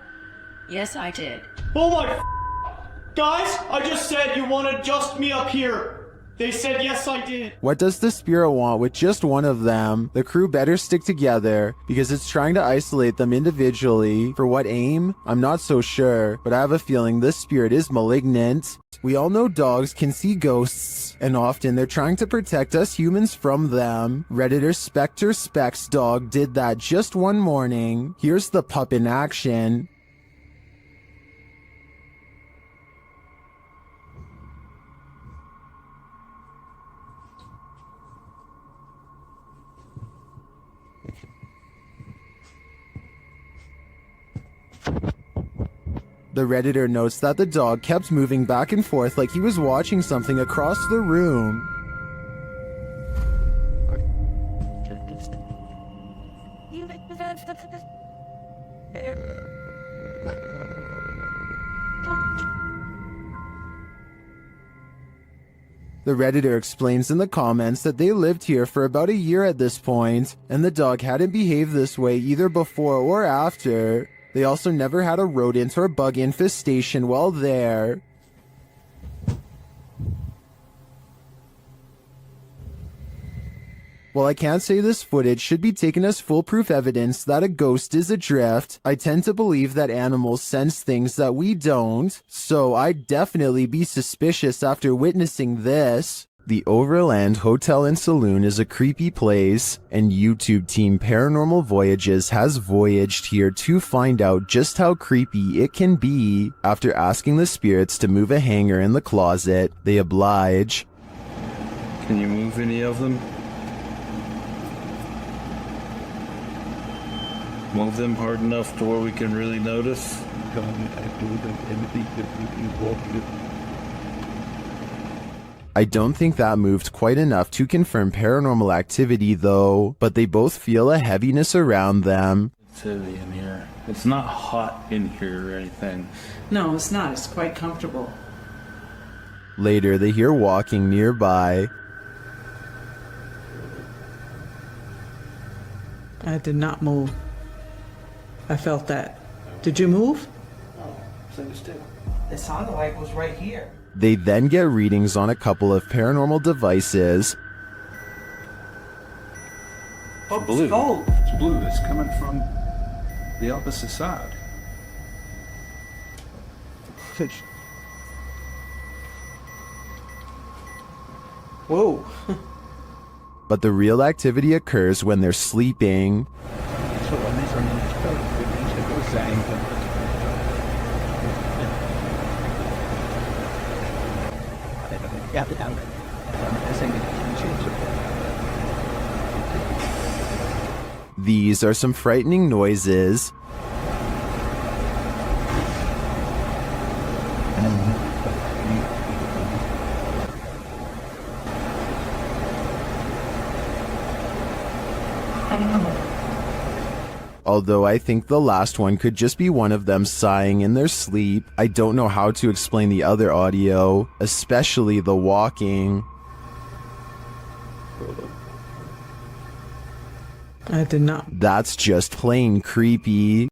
Yes, I did. Oh my guys, I just said you wanted just me up here. They said yes, I did. What does the spirit want with just one of them? The crew better stick together because it's trying to isolate them individually. For what aim? I'm not so sure, but I have a feeling this spirit is malignant. We all know dogs can see ghosts, and often they're trying to protect us humans from them. Redditor Spectre Specs Dog did that just one morning. Here's the pup in action. The Redditor notes that the dog kept moving back and forth like he was watching something across the room. The Redditor explains in the comments that they lived here for about a year at this point, and the dog hadn't behaved this way either before or after. They also never had a rodent or bug infestation while there. While I can't say this footage should be taken as foolproof evidence that a ghost is adrift, I tend to believe that animals sense things that we don't, so I'd definitely be suspicious after witnessing this. The Overland Hotel and Saloon is a creepy place, and YouTube team Paranormal Voyages has voyaged here to find out just how creepy it can be. After asking the spirits to move a hanger in the closet, they oblige. Can you move any of them? Move them hard enough to where we can really notice? I don't think that moved quite enough to confirm paranormal activity though, but they both feel a heaviness around them. It's heavy in here. It's not hot in here or anything. No, it's not. It's quite comfortable. Later, they hear walking nearby. I did not move. I felt that. Did you move? No, same still. It sounded like it was right here. They then get readings on a couple of paranormal devices. Oh, blue. it's gold. It's blue. It's coming from the opposite side. Fish. Whoa. But the real activity occurs when they're sleeping. These are some frightening noises. Although I think the last one could just be one of them sighing in their sleep, I don't know how to explain the other audio, especially the walking. I did not. That's just plain creepy.